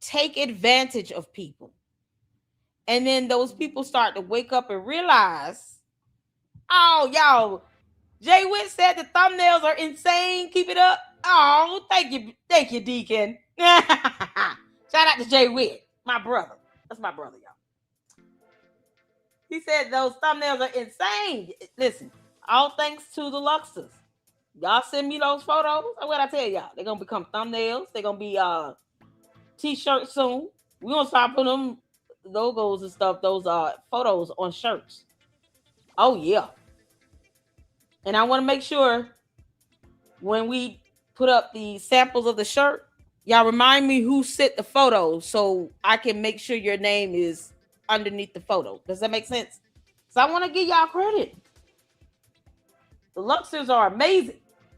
take advantage of people and then those people start to wake up and realize, oh, y'all, Jay Witt said the thumbnails are insane. Keep it up. Oh, thank you, Deacon. Shout out to Jay Witt, my brother. That's my brother, y'all. He said those thumbnails are insane. Listen, all thanks to the Luxers. Y'all send me those photos. What I tell y'all, they're gonna become thumbnails. They're gonna be t-shirts soon. We're gonna start putting them logos and stuff, those photos on shirts. Oh yeah. And I want to make sure when we put up the samples of the shirt, y'all remind me who sent the photo so I can make sure your name is underneath the photo. Does that make sense? So I want to give y'all credit. The Luxers are amazing.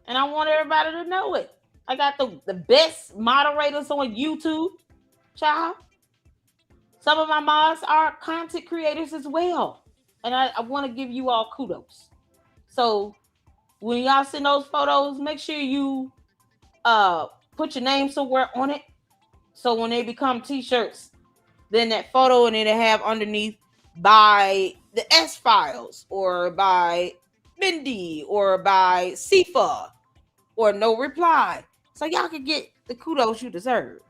And I want everybody to know it. I got the best moderators on YouTube, child. Some of my mods are content creators as well. And I want to give you all kudos. So when y'all send those photos, make sure you put your name somewhere on it. So when they become t-shirts, then that photo and it'll have underneath by the S-Files or by Mindy or by Sifa or No Reply. So y'all can get the kudos you deserve.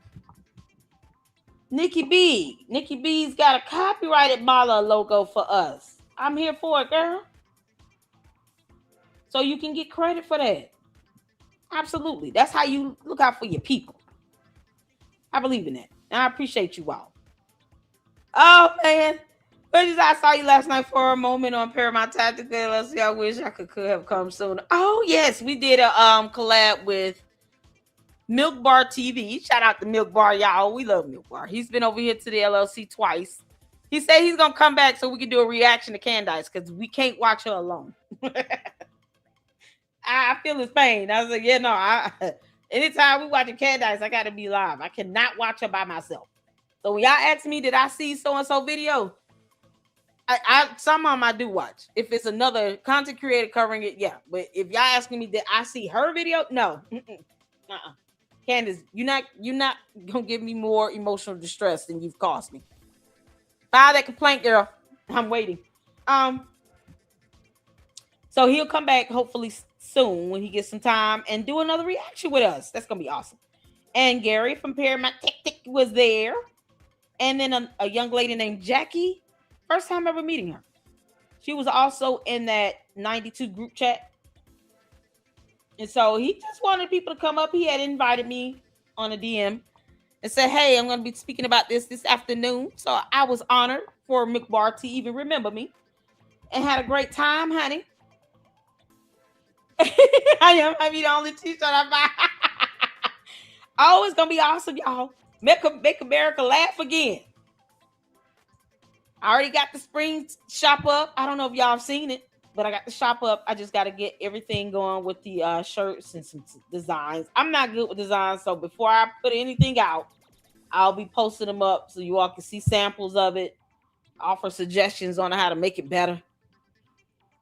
Nikki B. Nikki B's got a copyrighted Mala logo for us. I'm here for it, girl. So you can get credit for that. Absolutely. That's how you look out for your people. I believe in that. And I appreciate you all. Oh, man. I saw you last night for a moment on Paramount Tactical. Let's see. I wish I could have come sooner. Oh, yes. We did a collab with Milk Bar TV. Shout out to Milk Bar, y'all. We love Milk Bar. He's been over here to the LLC twice. He said he's going to come back so we can do a reaction to Candace because we can't watch her alone. I feel his pain. I was like, yeah, no. Anytime we watch a Candace, I got to be live. I cannot watch her by myself. So when y'all ask me, did I see so-and-so video? Some of them I do watch. If it's another content creator covering it, yeah. But if y'all asking me, did I see her video? No. Candace, you're not gonna give me more emotional distress than you've caused me. File that complaint, girl. I'm waiting. So he'll come back hopefully soon when he gets some time and do another reaction with us. That's gonna be awesome. And Gary from Paramount Tactic was there, and then a young lady named Jackie. First time ever meeting her. She was also in that 92 group chat. And so he just wanted people to come up. He had invited me on a DM and said, hey, I'm going to be speaking about this afternoon. So I was honored for McBar to even remember me and had a great time, honey. I am the only t-shirt I buy. Oh, it's going to be awesome, y'all. Make America laugh again. I already got the spring shop up. I don't know if y'all have seen it, but I got the shop up. I just got to get everything going with the shirts and some designs. I'm not good with designs, so before I put anything out, I'll be posting them up so you all can see samples of it, offer suggestions on how to make it better.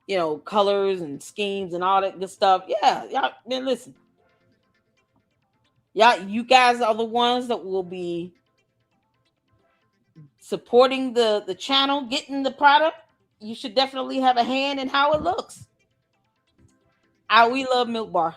You know, colors and schemes and all that good stuff. Yeah, y'all, man, listen. Yeah, you guys are the ones that will be supporting the channel, getting the product. You should definitely have a hand in how it looks. We love Milk Bar.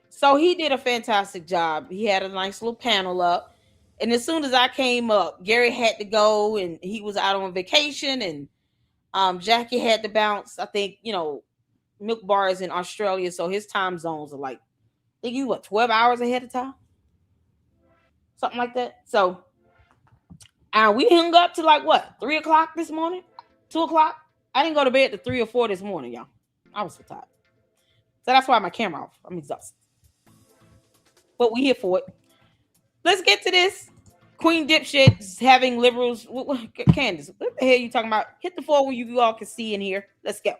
So he did a fantastic job. He had a nice little panel up. And as soon as I came up, Gary had to go and he was out on vacation and Jackie had to bounce. I think, Milk Bar is in Australia, so his time zones are like, I think he's 12 hours ahead of time? Something like that. So and we hung up to 3 o'clock this morning? 2 o'clock? I didn't go to bed to 3 or 4 this morning, y'all. I was so tired. So that's why my camera off. I'm exhausted. But we here for it. Let's get to this. Queen Dipshit is having liberals. Candace, what the hell are you talking about? Hit the floor where you all can see in here. Let's go.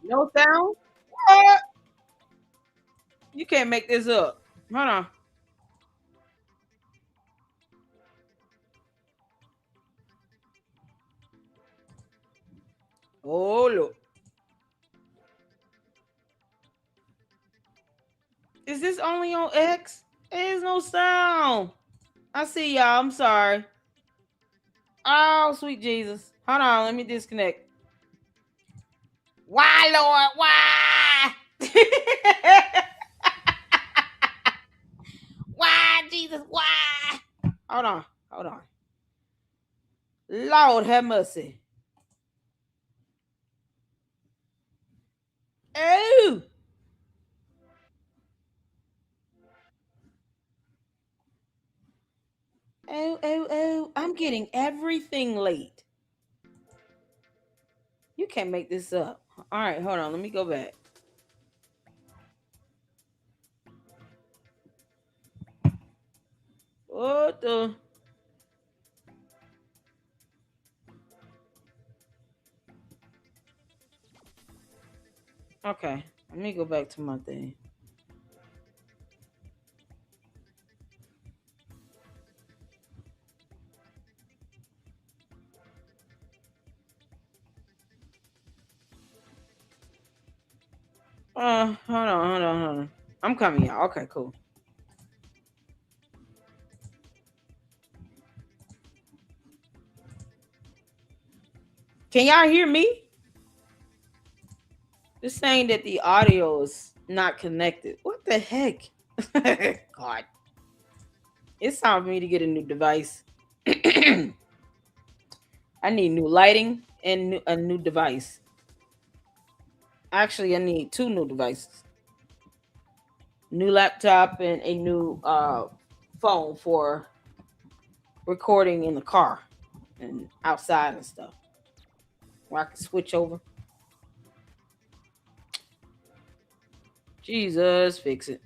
No sound? What? You can't make this up. Hold on. Oh, look. Is this only on X? There's no sound. I see y'all. I'm sorry. Oh, sweet Jesus. Hold on. Let me disconnect. Why, Lord? Why? Why, Jesus? Why? Hold on. Hold on. Lord have mercy. Oh. Oh. I'm getting everything late. You can't make this up. All right, hold on. Let me go back. What the? Okay, let me go back to my thing. Hold on. I'm coming out. Okay, cool. Can y'all hear me? It's saying that the audio is not connected. What the heck? God. It's time for me to get a new device. I need new lighting and a new device. Actually, I need 2 new devices. New laptop and a new phone for recording in the car and outside and stuff. Where I can switch over. Jesus, fix it.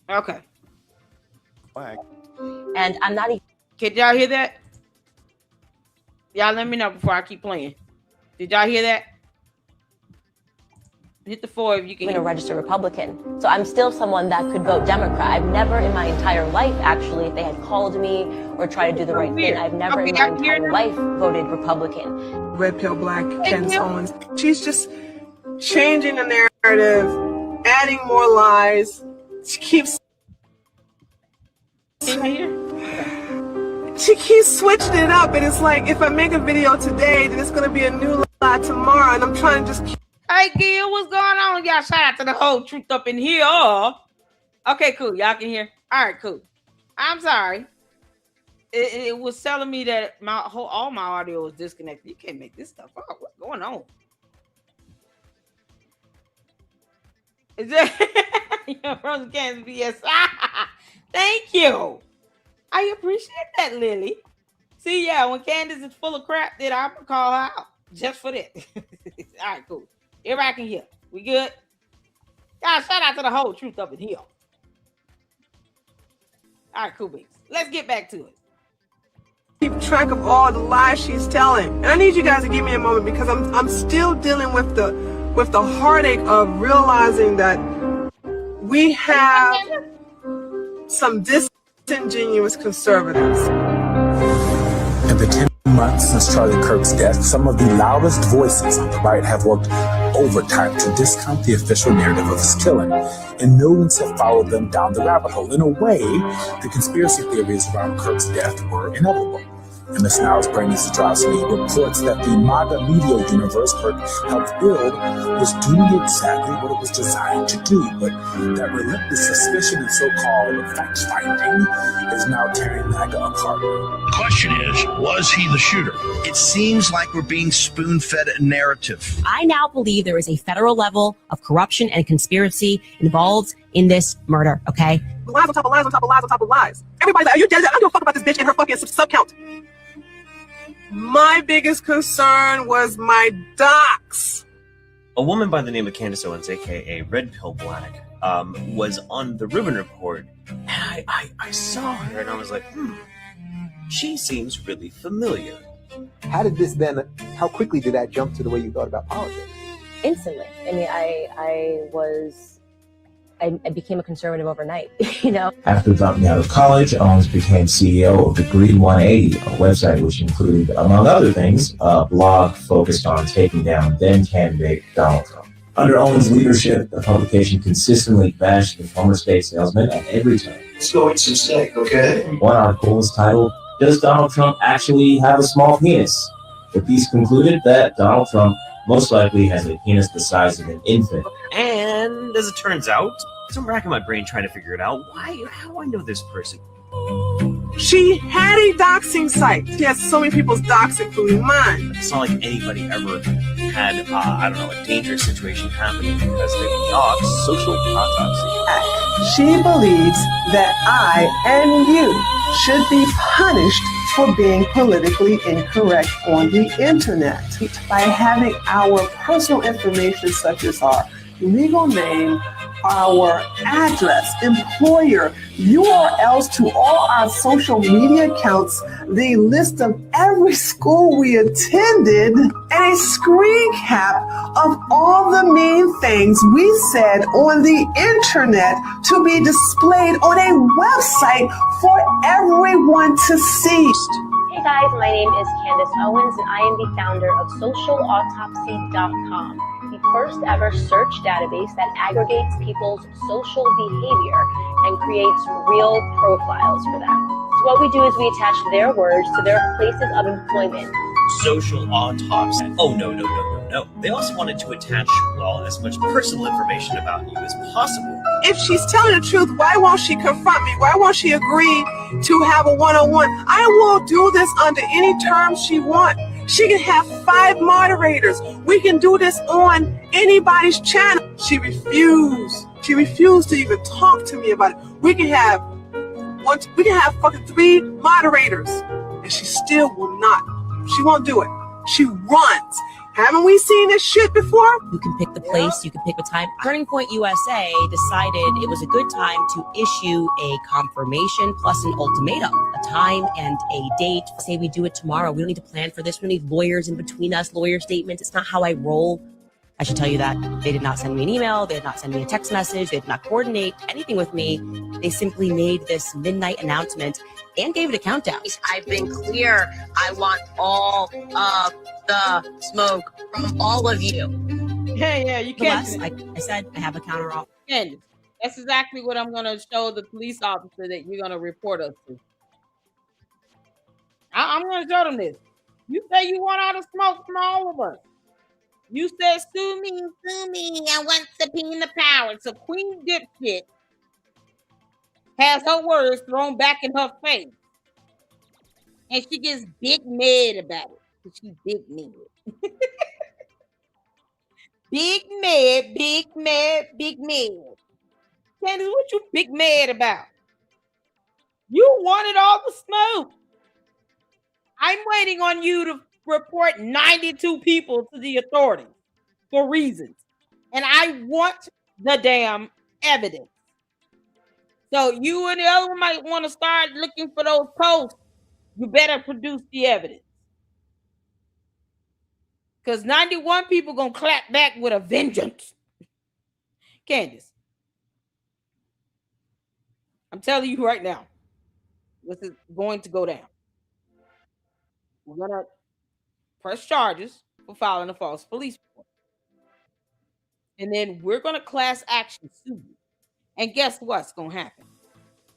Okay. And I'm not even. Can y'all hear that? Y'all let me know before I keep playing. Did y'all hear that? Hit the 4 if you can. I'm a registered Republican, so I'm still someone that could vote Democrat. I've never in my entire life, actually, if they had called me or tried to do the right thing, I've never in my entire life voted Republican. Red Pill Black, Candace Owens. She's just changing the narrative, adding more lies. She keeps. Can you hear? She keeps switching it up, and it's like if I make a video today, then it's gonna be a new lie tomorrow, and I'm trying to just. Hey, Gil, what's going on? Y'all shout out to the whole truth up in here. Okay, cool. Y'all can hear. All right, cool. I'm sorry. It was telling me that all my audio was disconnected. You can't make this stuff up. What's going on? Is that Frozen Candace BS? Thank you. I appreciate that, Lily. See, yeah, when Candace is full of crap, then I'm gonna call her out just for that. All right, cool. Everybody can hear. We good? Y'all shout out to the whole truth up in here. All right, cool, beats. Let's get back to it. Keep track of all the lies she's telling, and I need you guys to give me a moment because I'm still dealing with the heartache of realizing that we have some disingenuous conservatives. In the 10 months since Charlie Kirk's death, some of the loudest voices on the right have worked overtime to discount the official narrative of his killing, and millions have followed them down the rabbit hole. In a way, the conspiracy theories around Kirk's death were inevitable. And Ms. Now's brain atrocity reports that the MAGA media universe Kirk helped build was doing exactly what it was designed to do, but that relentless suspicion and so-called fact-finding is now tearing MAGA apart. The question is, was he the shooter? It seems like we're being spoon-fed a narrative. I now believe there is a federal level of corruption and conspiracy involved in this murder, okay? Lies on top of lies on top of lies on top of lies. Everybody's like, are you dead? I don't give a fuck about this bitch and her fucking sub-count. My biggest concern was my docs. A woman by the name of Candace Owens, aka Red Pill Black, was on the Rubin Report, and I saw her and I was like, she seems really familiar. How did this then How quickly did that jump to the way you thought about politics? Instantly. I mean, I became a conservative overnight, you know? After dropping out of college, Owens became CEO of Degree 180, a website which included, among other things, a blog focused on taking down then candidate Donald Trump. Under Owens' leadership, the publication consistently bashed the former state salesman at every turn. Let's go eat some steak, okay? One article was titled, "Does Donald Trump Actually Have a Small Penis?" The piece concluded that Donald Trump most likely has a penis the size of an infant. And as it turns out, I'm racking my brain trying to figure it out. How do I know this person? She had a doxing site. She has so many people's docs, including mine. It's not like anybody ever had, a dangerous situation happening because they were dogs. Social autopsy. She believes that I and you should be punished for being politically incorrect on the internet by having our personal information such as our legal name, our address, employer, URLs to all our social media accounts, the list of every school we attended, and a screen cap of all the mean things we said on the internet to be displayed on a website for everyone to see. Hey guys, my name is Candace Owens and I am the founder of socialautopsy.com, the first ever search database that aggregates people's social behavior and creates real profiles for them. So what we do is we attach their words to their places of employment. Social autopsy. Oh, no. They also wanted to attach, as much personal information about you as possible. If she's telling the truth, why won't she confront me? Why won't she agree to have a one-on-one? I will do this under any terms she wants. She can have 5 moderators. We can do this on anybody's channel. She refused. She refused to even talk to me about it. We can have fucking 3 moderators, and she still will not. She won't do it. She runs. Haven't we seen this shit before? You can pick the place, you can pick the time. Turning Point USA decided it was a good time to issue a confirmation plus an ultimatum, a time and a date. Say we do it tomorrow. We don't need to plan for this. We don't need lawyers in between us, lawyer statements. It's not how I roll. I should tell you that they did not send me an email. They did not send me a text message. They did not coordinate anything with me. They simply made this midnight announcement and gave it a countdown. I've been clear. I want all of the smoke from all of you. Yeah, you can't. I said I have a counter offer. Candace, that's exactly what I'm going to show the police officer that you're going to report us to. I'm going to show them this. You say you want all the smoke from all of us. You said, sue me, I want subpoena power. So Queen Dipshit has her words thrown back in her face. And she gets big mad about it. She's big mad. Big mad. Candace, what you big mad about? You wanted all the smoke. I'm waiting on you to report 92 people to the authorities for reasons. And I want the damn evidence. So you and the other one might want to start looking for those posts. You better produce the evidence. Because 91 people going to clap back with a vengeance. Candace, I'm telling you right now, this is going to go down. We're going to press charges for filing a false police report. And then we're going to class action sue you. And guess what's going to happen?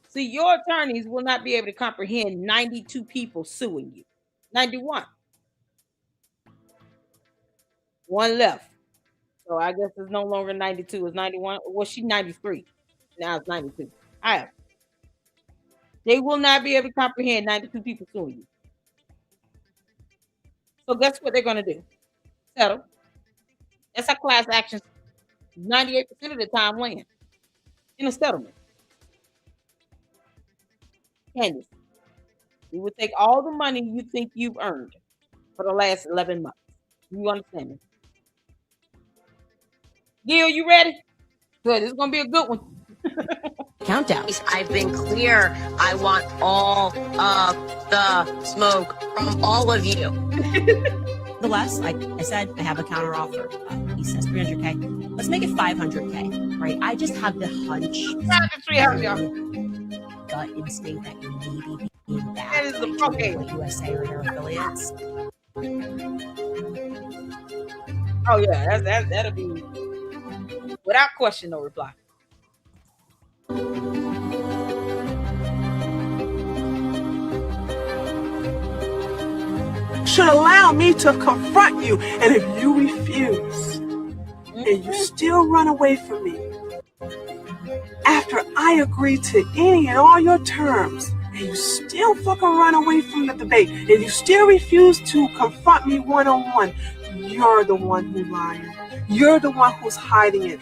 See, your attorneys will not be able to comprehend 92 people suing you. 91. One left. So I guess it's no longer 92. It's 91. Well, she's 93. Now it's 92. All right. They will not be able to comprehend 92 people suing you. So guess what they're going to do? Settle. That's how class actions 98% of the time land in a settlement. Candace, we will take all the money you think you've earned for the last 11 months. You understand me? Gil, you ready? Good. This is going to be a good one. Countdown. I've been clear. I want all of the smoke from all of you. Nevertheless, like I said, I have a counter offer. He says 300K. Let's make it 500K, right? I just have the hunch, 300. gut instinct that you're maybe being backed That is by the fucking USA or their affiliates. Oh yeah, that'll be without question, no reply. Should allow me to confront you, and if you refuse and you still run away from me after I agree to any and all your terms, and you still fucking run away from the debate, and you still refuse to confront me one-on-one, you're the one who's lying. You're the one who's hiding it.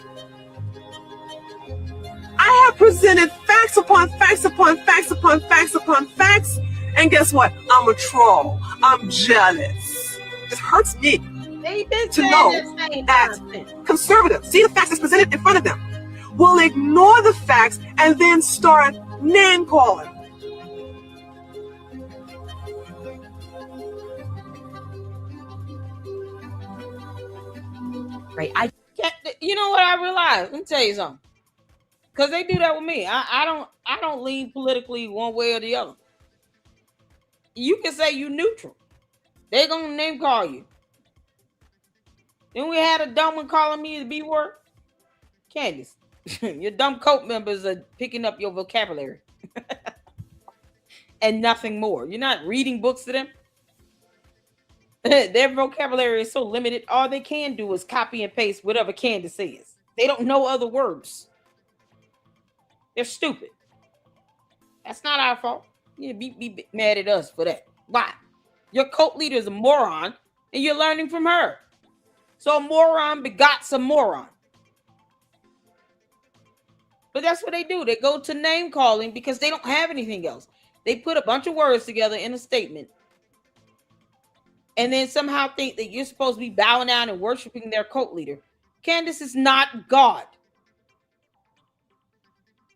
I have presented facts upon facts upon facts upon facts upon facts, and guess what? I'm a troll. I'm jealous. It hurts me to know that conservatives, see the facts that's presented in front of them, will ignore the facts and then start name-calling. Right. You know what I realized? Let me tell you something. Because they do that with me. I don't lean politically one way or the other. You can say you neutral. They're gonna name call you. Then we had a dumb one calling me the B word. Candace, your dumb cult members are picking up your vocabulary. And nothing more. You're not reading books to them. Their vocabulary is so limited. All they can do is copy and paste whatever Candace says. They don't know other words. They're stupid. That's not our fault. You be mad at us for that. Why? Your cult leader is a moron, and you're learning from her. So a moron begots a moron. But that's what they do. They go to name calling because they don't have anything else. They put a bunch of words together in a statement, and then somehow think that you're supposed to be bowing down and worshiping their cult leader. Candace is not God.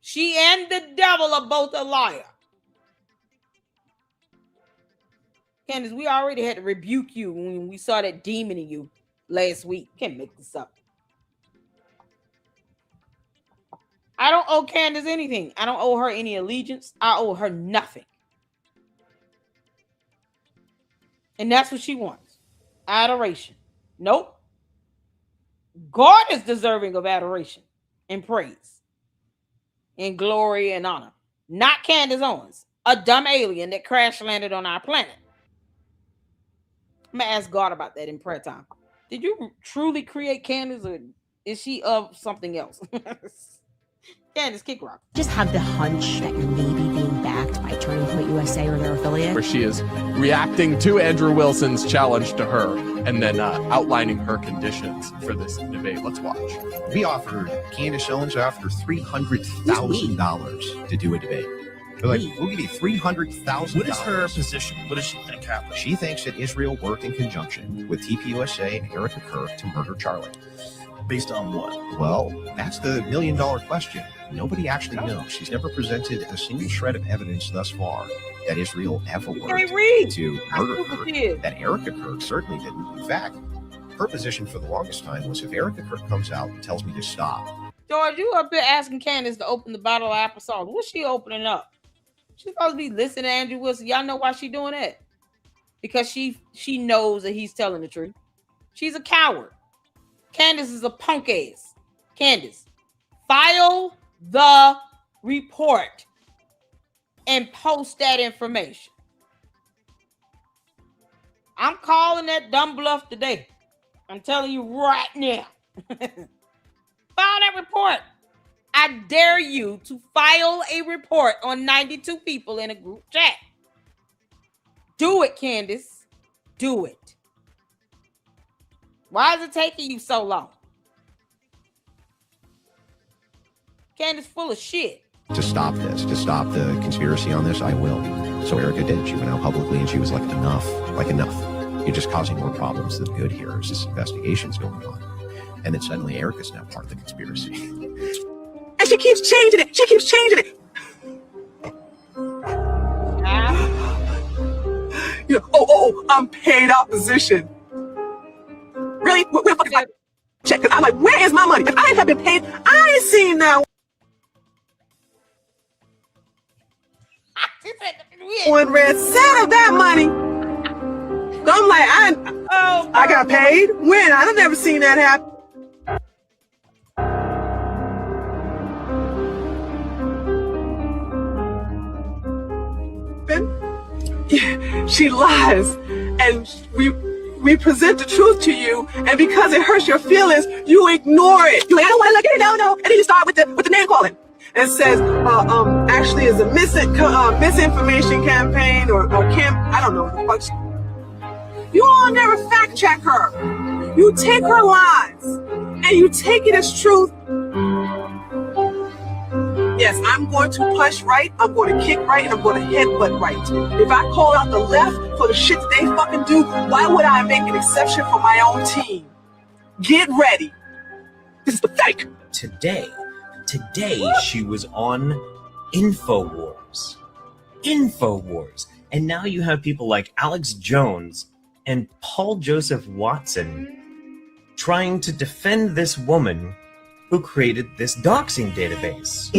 She and the devil are both a liar. Candace, we already had to rebuke you when we saw that demon in you last week. Can't make this up. I don't owe Candace anything. I don't owe her any allegiance. I owe her nothing. And that's what she wants. Adoration. Nope. God is deserving of adoration and praise and glory and honor. Not Candace Owens, a dumb alien that crash landed on our planet. I'm going to ask God about that in prayer time. Did you truly create Candace, or is she of something else? Candace, kick rock. Just have the hunch that you're maybe being backed by Turning Point USA or their affiliate. Where she is reacting to Andrew Wilson's challenge to her and then outlining her conditions for this debate. Let's watch. We offered Candace Owens after $300,000 to do a debate. We're like, we'll give you $300,000. What is her position? What does she think happened? She thinks that Israel worked in conjunction with TPUSA and Erica Kirk to murder Charlie. Based on what? Well, that's the million-dollar question. Nobody actually knows. She's never presented a single shred of evidence thus far that Israel ever worked to murder her. That Erica Kirk certainly didn't. In fact, her position for the longest time was, if Erica Kirk comes out and tells me to stop. George, you up there asking Candace to open the bottle of applesauce. What's she opening up? She's supposed to be listening to Andrew Wilson. Y'all know why she doing that? Because she knows that he's telling the truth. She's a coward. Candace is a punk ass. Candace, file the report and post that information. I'm calling that dumb bluff today. I'm telling you right now. File that report. I dare you to file a report on 92 people in a group chat. Do it, Candace. Do it. Why is it taking you so long? Candace full of shit. To stop this, to stop the conspiracy on this, I will. So Erica did. She went out publicly and she was like, enough, You're just causing more problems than good here as this investigation's going on. And then suddenly Erica's now part of the conspiracy. And she keeps changing it. I'm paid opposition. money? Where the fuck is my check? Because I'm like, where is my money? If I have been paid, I ain't seen that one red cent of that money. So I'm like, I got paid? When? I've never seen that happen. She lies, and we present the truth to you, and because it hurts your feelings, you ignore it. You're like, I don't want to look at it, no. And then you start with the name calling. And says, actually is a misinformation campaign or I don't know what the fuck. You all never fact check her. You take her lies and you take it as truth. Yes, I'm going to punch right, I'm going to kick right, and I'm going to headbutt right. If I call out the left for the shit that they fucking do, why would I make an exception for my own team? Get ready. This is pathetic. Today, she was on InfoWars. And now you have people like Alex Jones and Paul Joseph Watson trying to defend this woman who created this doxing database.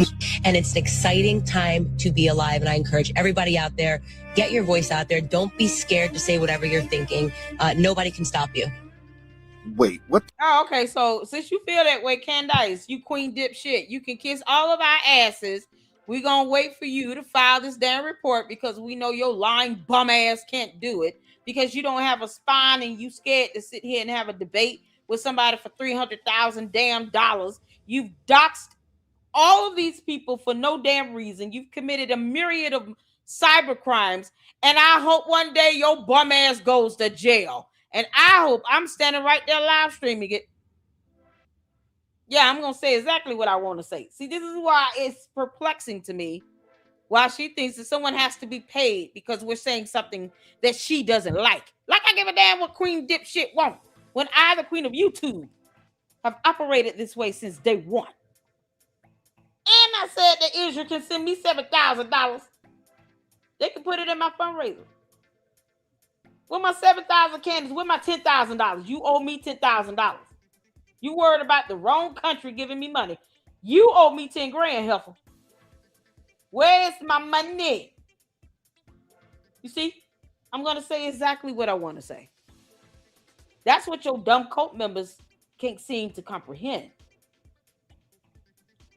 And it's an exciting time to be alive. And I encourage everybody out there, get your voice out there. Don't be scared to say whatever you're thinking. Nobody can stop you. Wait, what? Oh, okay. So since you feel that way, Candace, you queen dipshit, you can kiss all of our asses. We're going to wait for you to file this damn report because we know your lying bum ass can't do it because you don't have a spine and you scared to sit here and have a debate with somebody for $300,000 damn dollars. You've doxed all of these people for no damn reason. You've committed a myriad of cyber crimes, and I hope one day your bum ass goes to jail. And I hope I'm standing right there live streaming it. Yeah, I'm gonna say exactly what I want to say. See, this is why it's perplexing to me why she thinks that someone has to be paid because we're saying something that she doesn't like. Like I give a damn what queen dipshit wants. When I, the queen of YouTube, have operated this way since day one. And I said that Israel can send me $7,000. They can put it in my fundraiser. With my $7,000 Candace, with my $10,000. You owe me $10,000. You worried about the wrong country giving me money. You owe me 10 grand, heifer. Where's my money? You see, I'm going to say exactly what I want to say. That's what your dumb cult members can't seem to comprehend.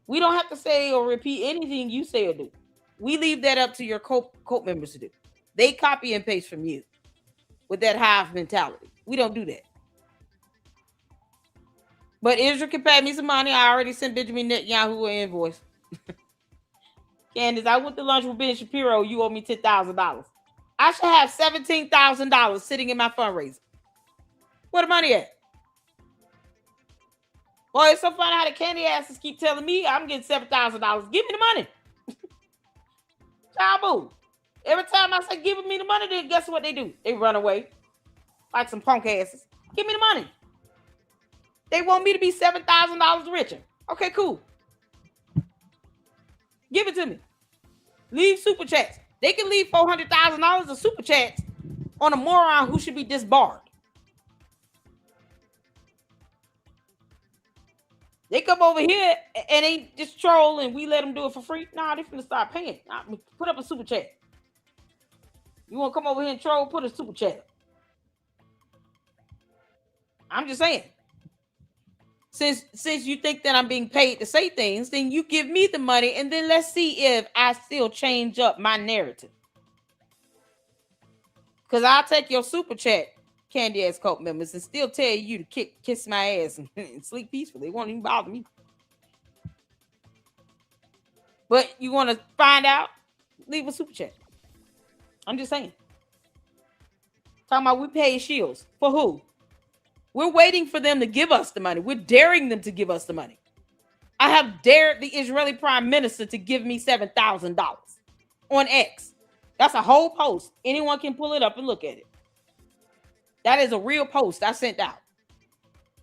We don't have to say or repeat anything you say or do. We leave that up to your cult members to do. They copy and paste from you with that hive mentality. We don't do that. But Israel can pay me some money. I already sent Benjamin Netanyahu an invoice. Candace, I went to lunch with Ben Shapiro. You owe me $10,000. I should have $17,000 sitting in my fundraiser. Where the money at? Boy, it's so funny how the candy asses keep telling me I'm getting $7,000. Give me the money. Child, every time I say give me the money, then guess what they do? They run away like some punk asses. Give me the money. They want me to be $7,000 richer. Okay, cool. Give it to me. Leave super chats. They can leave $400,000 of super chats on a moron who should be disbarred. They come over here and they just troll and we let them do it for free. Nah, they finna start paying. Put up a super chat. You want to come over here and troll? Put a super chat. I'm just saying. Since you think that I'm being paid to say things, then you give me the money and then let's see if I still change up my narrative. Because I'll take your super chat, candy ass cult members, and still tell you to kiss my ass and sleep peacefully. It won't even bother me. But you want to find out? Leave a super chat. I'm just saying. Talking about we pay shields. For who? We're waiting for them to give us the money. We're daring them to give us the money. I have dared the Israeli prime minister to give me $7,000 on X. That's a whole post. Anyone can pull it up and look at it. That is a real post I sent out.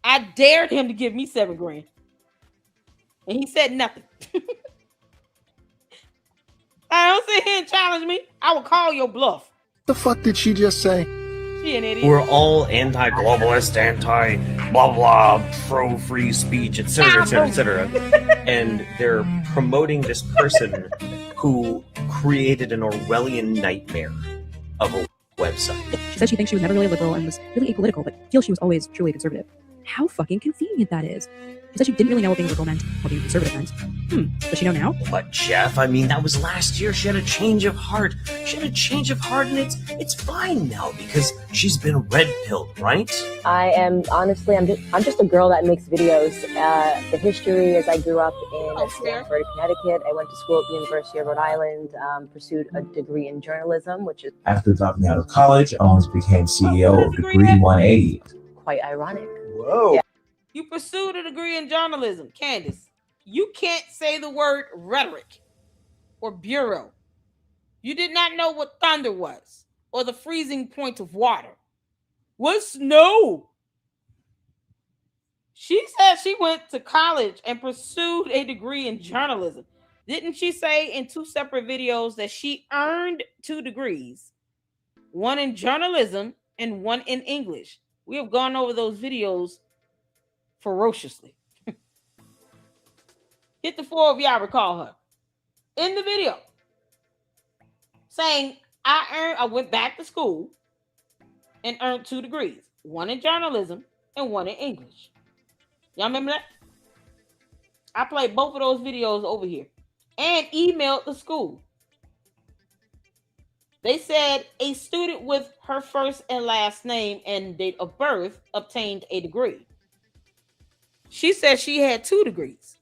I dared him to give me $7 grand. And he said nothing. I don't sit here and challenge me. I will call your bluff. The fuck did she just say? She She an idiot. who are all anti-globalist, anti-blah blah, pro-free speech, etc., etc., etc., and they're promoting this person who created an Orwellian nightmare of a website. She said she thinks she was never really liberal and was really apolitical, but feels she was always truly conservative. How fucking convenient that is. She said she didn't really know what being liberal meant, what being conservative meant. Does she know now? But Jeff, I mean, that was last year. She had a change of heart. And it's fine now because she's been red-pilled, right? I am honestly, I'm just a girl that makes videos. The history is I grew up in Stamford, Connecticut. I went to school at the University of Rhode Island, pursued a degree in journalism, which is After dropping out of college, Owens became CEO of Degree 180. quite ironic. Whoa. Yeah. You pursued a degree in journalism, Candace. You can't say the word rhetoric or bureau. You did not know what thunder was or the freezing point of water. What's snow? She said she went to college and pursued a degree in journalism. Didn't she say in 2 separate videos that she earned 2 degrees, one in journalism and one in English? We have gone over those videos ferociously. Hit the 4 of y'all recall her in the video saying, I went back to school and earned 2 degrees, one in journalism and one in English. Y'all remember that? I played both of those videos over here and emailed the school. They said a student with her first and last name and date of birth obtained a degree. She said she had 2 degrees.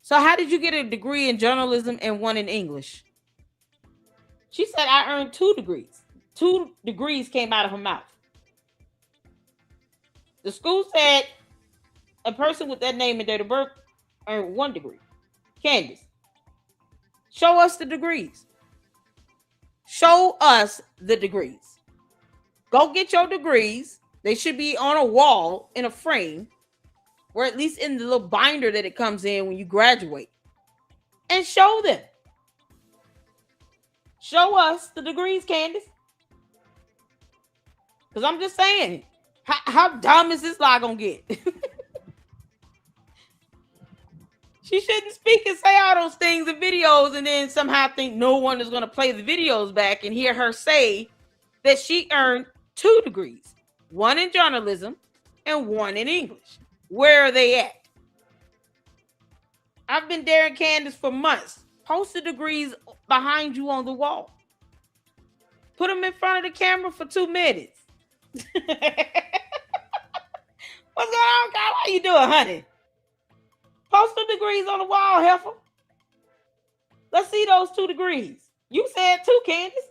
So how did you get a degree in journalism and one in English? She said I earned 2 degrees. 2 degrees came out of her mouth. The school said a person with that name and date of birth earned 1 degree. Candace, show us the degrees. Show us the degrees. Go get your degrees. They should be on a wall in a frame, or at least in the little binder that it comes in when you graduate. And show them. Show us the degrees, Candace. Because I'm just saying, how dumb is this lie gonna get? She shouldn't speak and say all those things in videos and then somehow think no one is going to play the videos back and hear her say that she earned 2 degrees, one in journalism and one in English. Where are they at? I've been daring Candace for months. Post the degrees behind you on the wall. Put them in front of the camera for 2 minutes. What's going on, God? How you doing, honey? Post the degrees on the wall, heifer. Let's see those 2 degrees. You said 2, Candace.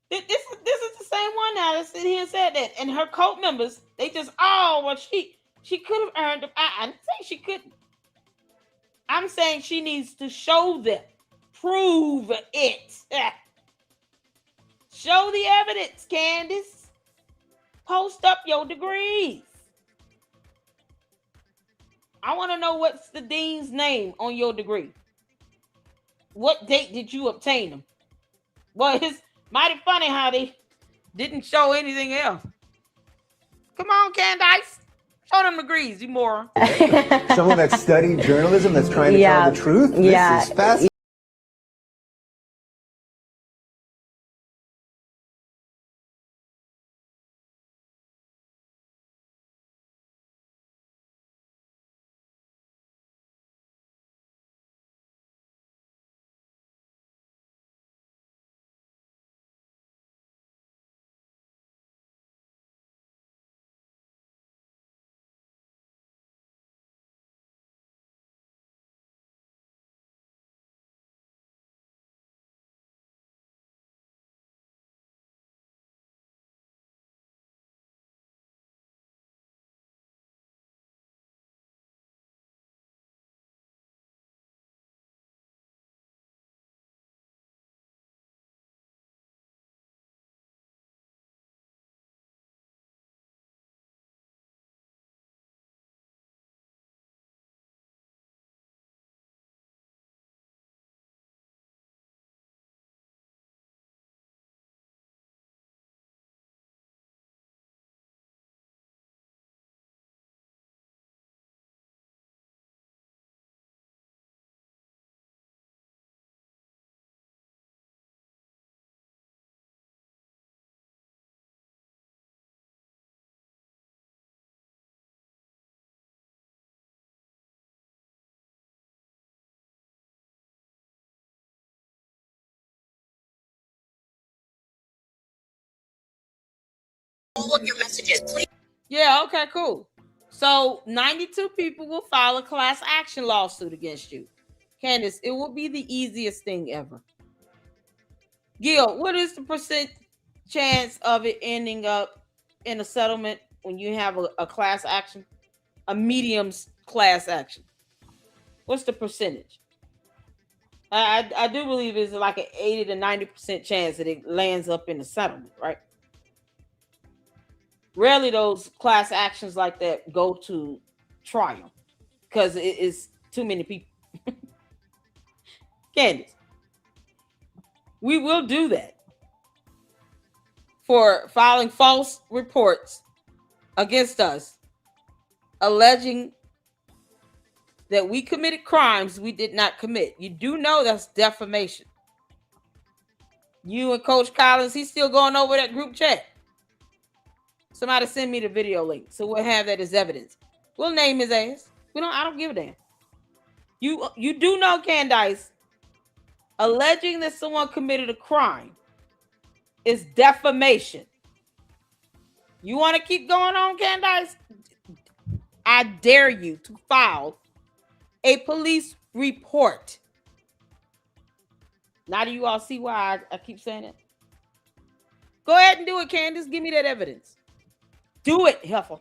This is the same one now that sit here and said that. And her cult members, they just, she could have earned them. I didn't say she couldn't. I'm saying she needs to show them. Prove it. Show the evidence, Candace. Post up your degrees. I want to know what's the dean's name on your degree. What date did you obtain them? Well, it's mighty funny how they didn't show anything else. Come on, Candace. Show them degrees, you moron. Someone that studied journalism that's trying to tell the truth? This is fascinating. all of your messages. Please. Yeah, okay, cool. So 92 people will file a class action lawsuit against you. Candace, it will be the easiest thing ever. Gil, what is the percent chance of it ending up in a settlement when you have a class action? A medium class action. What's the percentage? I do believe it's like an 80 to 90% chance that it lands up in a settlement, right? Rarely those class actions like that go to trial because it is too many people. Candace, we will do that for filing false reports against us, alleging that we committed crimes we did not commit. You do know that's defamation. You and Coach Collins, he's still going over that group chat. Somebody send me the video link so we'll have that as evidence. We'll name his ass. I don't give a damn. You do know, Candace, alleging that someone committed a crime is defamation. You want to keep going on, Candace? I dare you to file a police report. Now do you all see why I keep saying it? Go ahead and do it, Candace. Give me that evidence. Do it, Heifer.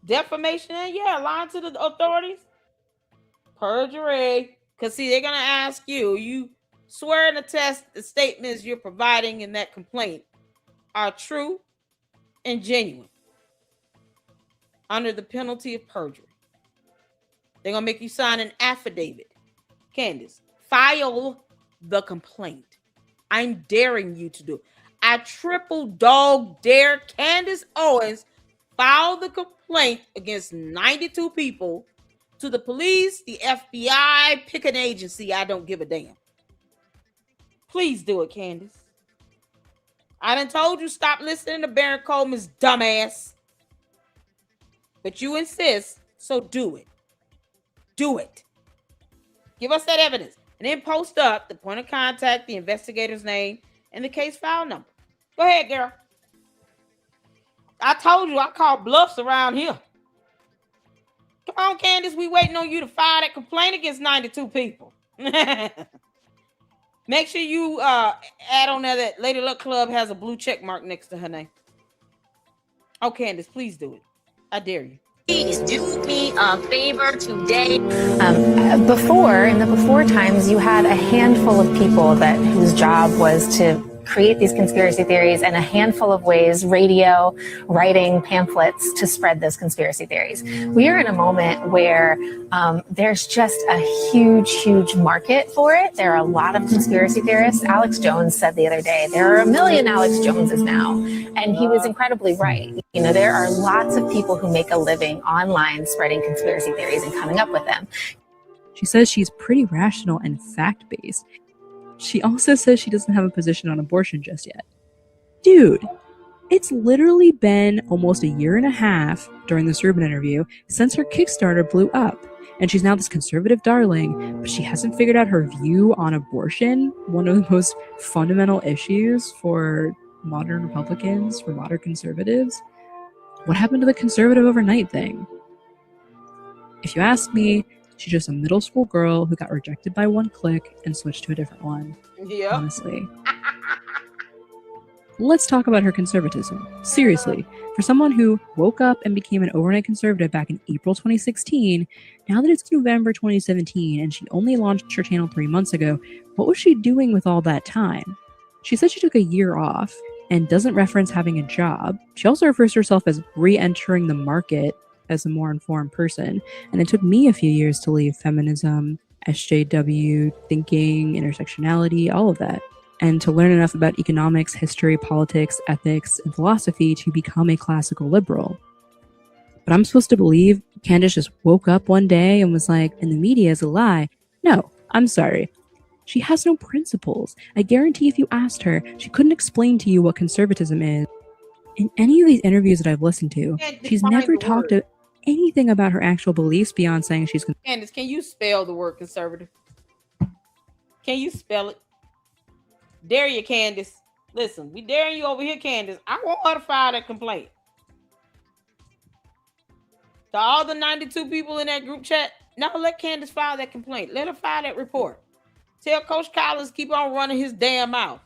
Defamation, and lying to the authorities. Perjury. Because, see, they're going to ask you swear and attest the statements you're providing in that complaint are true and genuine under the penalty of perjury. They're going to make you sign an affidavit. Candace, file the complaint. I'm daring you to do it. I triple dog dare Candace Owens file the complaint against 92 people to the police, the FBI, pick an agency. I don't give a damn. Please do it, Candace. I done told you stop listening to Baron Coleman's dumbass. But you insist, so do it. Do it. Give us that evidence. And then post up the point of contact, the investigator's name, and the case file number. Go ahead, girl. I told you I call bluffs around here. Come on, Candace. We waiting on you to file that complaint against 92 people. Make sure you add on there that Lady Luck Club has a blue check mark next to her name. Oh, Candace, please do it. I dare you. Please do me a favor today. In the before times, you had a handful of people whose job was to create these conspiracy theories, and a handful of ways, radio, writing pamphlets to spread those conspiracy theories. We are in a moment where there's just a huge market for it. There are a lot of conspiracy theorists. Alex Jones said the other day, there are 1 million Alex Joneses now. And he was incredibly right. You know, there are lots of people who make a living online spreading conspiracy theories and coming up with them. She says she's pretty rational and fact-based. She also says she doesn't have a position on abortion just yet. Dude, it's literally been almost 1.5 years during this Rubin interview since her Kickstarter blew up. And she's now this conservative darling, but she hasn't figured out her view on abortion, one of the most fundamental issues for modern Republicans, for modern conservatives. What happened to the conservative overnight thing? If you ask me, she's just a middle school girl who got rejected by one click and switched to a different one. Yeah. Honestly. Let's talk about her conservatism. Seriously, for someone who woke up and became an overnight conservative back in April 2016, now that it's November 2017 and she only launched her channel 3 months ago, what was she doing with all that time? She said she took a year off and doesn't reference having a job. She also refers to herself as re-entering the market as a more informed person. And it took me a few years to leave feminism, SJW, thinking, intersectionality, all of that. And to learn enough about economics, history, politics, ethics, and philosophy to become a classical liberal. But I'm supposed to believe Candace just woke up one day and was like, and the media is a lie. No, I'm sorry. She has no principles. I guarantee if you asked her, she couldn't explain to you what conservatism is. In any of these interviews that I've listened to, she's never talked anything about her actual beliefs beyond saying she's... Candace, can you spell the word conservative? Can you spell it? Dare you, Candace. Listen, we daring you over here, Candace. I want her to file that complaint. To all the 92 people in that group chat, now let Candace file that complaint. Let her file that report. Tell Coach Collins keep on running his damn mouth.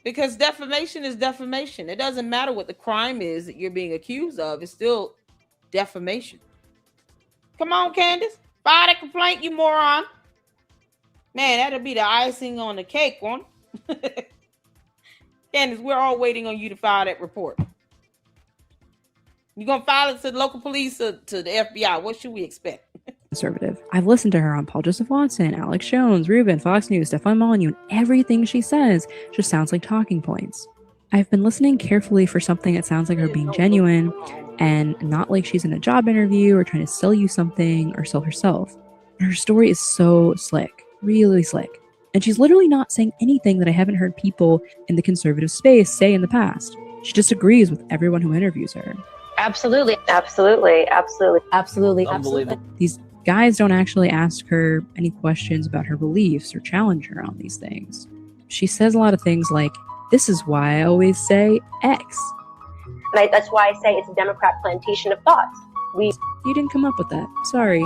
Because defamation is defamation. It doesn't matter what the crime is that you're being accused of. It's still defamation. Come on, Candace. File that complaint, you moron. Man, that'll be the icing on the cake, won't it? Candace, we're all waiting on you to file that report. You gonna file it to the local police or to the FBI? What should we expect? Conservative. I've listened to her on Paul Joseph Watson, Alex Jones, Rubin, Fox News, Stefan Molyneux, and everything she says just sounds like talking points. I've been listening carefully for something that sounds like her being genuine and not like she's in a job interview or trying to sell you something or sell herself. Her story is so slick, really slick. And she's literally not saying anything that I haven't heard people in the conservative space say in the past. She just agrees with everyone who interviews her. Absolutely, absolutely, absolutely, absolutely, absolutely. These guys don't actually ask her any questions about her beliefs or challenge her on these things. She says a lot of things like, "This is why I always say X." And that's why I say it's a Democrat plantation of thoughts. You didn't come up with that. Sorry.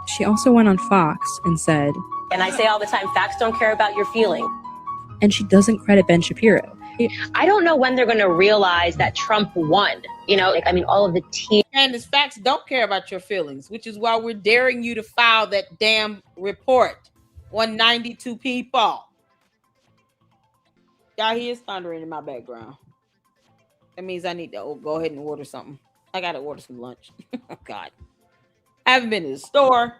She also went on Fox and said, and I say all the time, facts don't care about your feeling. And she doesn't credit Ben Shapiro. I don't know when they're going to realize that Trump won. You know, like, I mean, all of the tea. And his facts don't care about your feelings, which is why we're daring you to file that damn report. 192 people. Y'all hear thundering in my background. That means I need to go ahead and order something. I got to order some lunch. Oh, God. I haven't been to the store.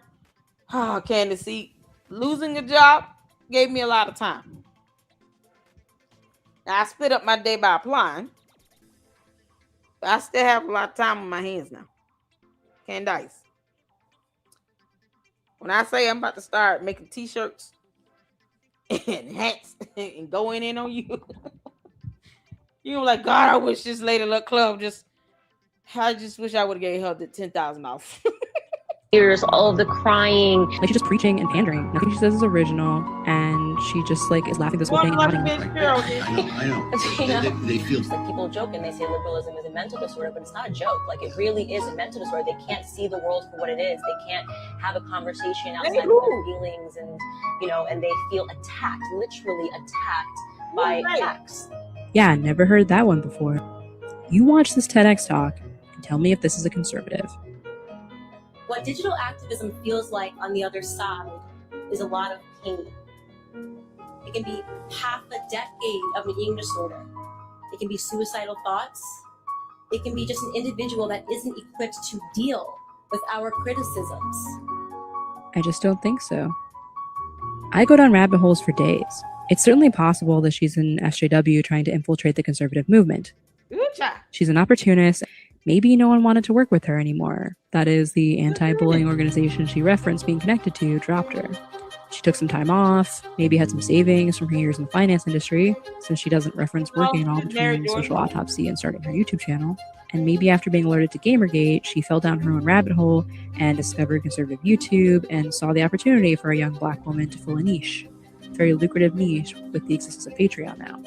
Oh, Candace, see, losing a job gave me a lot of time. Now, I split up my day by applying. But I still have a lot of time on my hands now. Candace. When I say I'm about to start making t-shirts and hats and going in on you, you're like, God, I wish this Lady Luck Club I just wish I would have gave her the $10,000. Here's all of the crying. Like, she's just preaching and pandering. Nothing she says is original, and she just like is laughing this whole thing and nodding. I know. They feel it's like people joke and they say liberalism is a mental disorder, but it's not a joke. Like, it really is a mental disorder. They can't see the world for what it is. They can't have a conversation outside of their feelings, and and they feel attacked, literally attacked by facts. Yeah, never heard that one before. You watch this TEDx talk and tell me if this is a conservative. What digital activism feels like on the other side is a lot of pain. It can be half a decade of an eating disorder. It can be suicidal thoughts. It can be just an individual that isn't equipped to deal with our criticisms. I just don't think so. I go down rabbit holes for days. It's certainly possible that she's an SJW trying to infiltrate the conservative movement. She's an opportunist. Maybe no one wanted to work with her anymore. That is, the anti-bullying organization she referenced being connected to dropped her. She took some time off, maybe had some savings from her years in the finance industry, since she doesn't reference working at all between Social Autopsy and starting her YouTube channel. And maybe after being alerted to Gamergate, she fell down her own rabbit hole and discovered conservative YouTube and saw the opportunity for a young Black woman to fill a niche. A very lucrative niche with the existence of Patreon now.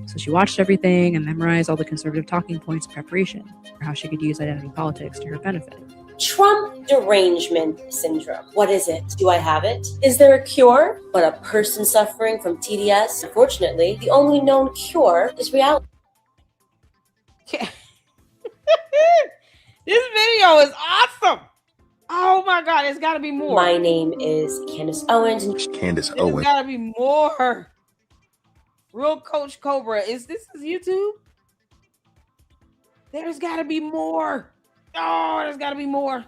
So she watched everything and memorized all the conservative talking points in preparation for how she could use identity politics to her benefit. Trump derangement syndrome. What is it? Do I have it? Is there a cure? But a person suffering from TDS? Unfortunately, the only known cure is reality. This video is awesome. Oh my God, there's got to be more. My name is Candace Owens. Candace There's Owens. got to be more. Real Coach Cobra. Is this YouTube? There's got to be more. Oh, there's got to be more.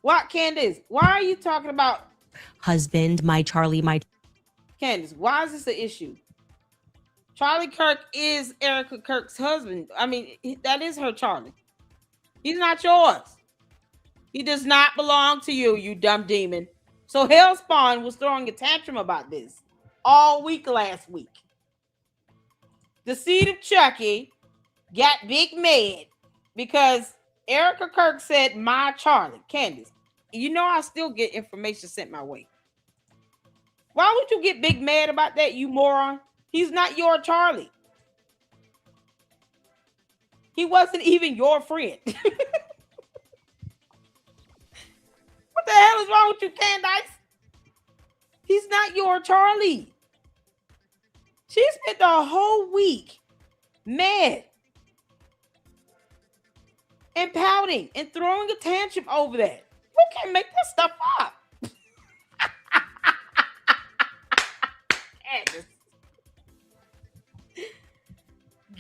What, Candace? Why are you talking about Husband, my Charlie, my... Candace? Why is this an issue? Charlie Kirk is Erica Kirk's husband. I mean, that is her Charlie. He's not yours. He does not belong to you, you dumb demon. So Hellspawn was throwing a tantrum about this all week last week. The seed of Chucky got big mad because Erica Kirk said, my Charlie. Candace, you know I still get information sent my way. Why would you get big mad about that, you moron? He's not your Charlie. He wasn't even your friend. What the hell is wrong with you, Candace? He's not your Charlie. She spent the whole week mad and pouting and throwing a tantrum over that. You can't make that stuff up.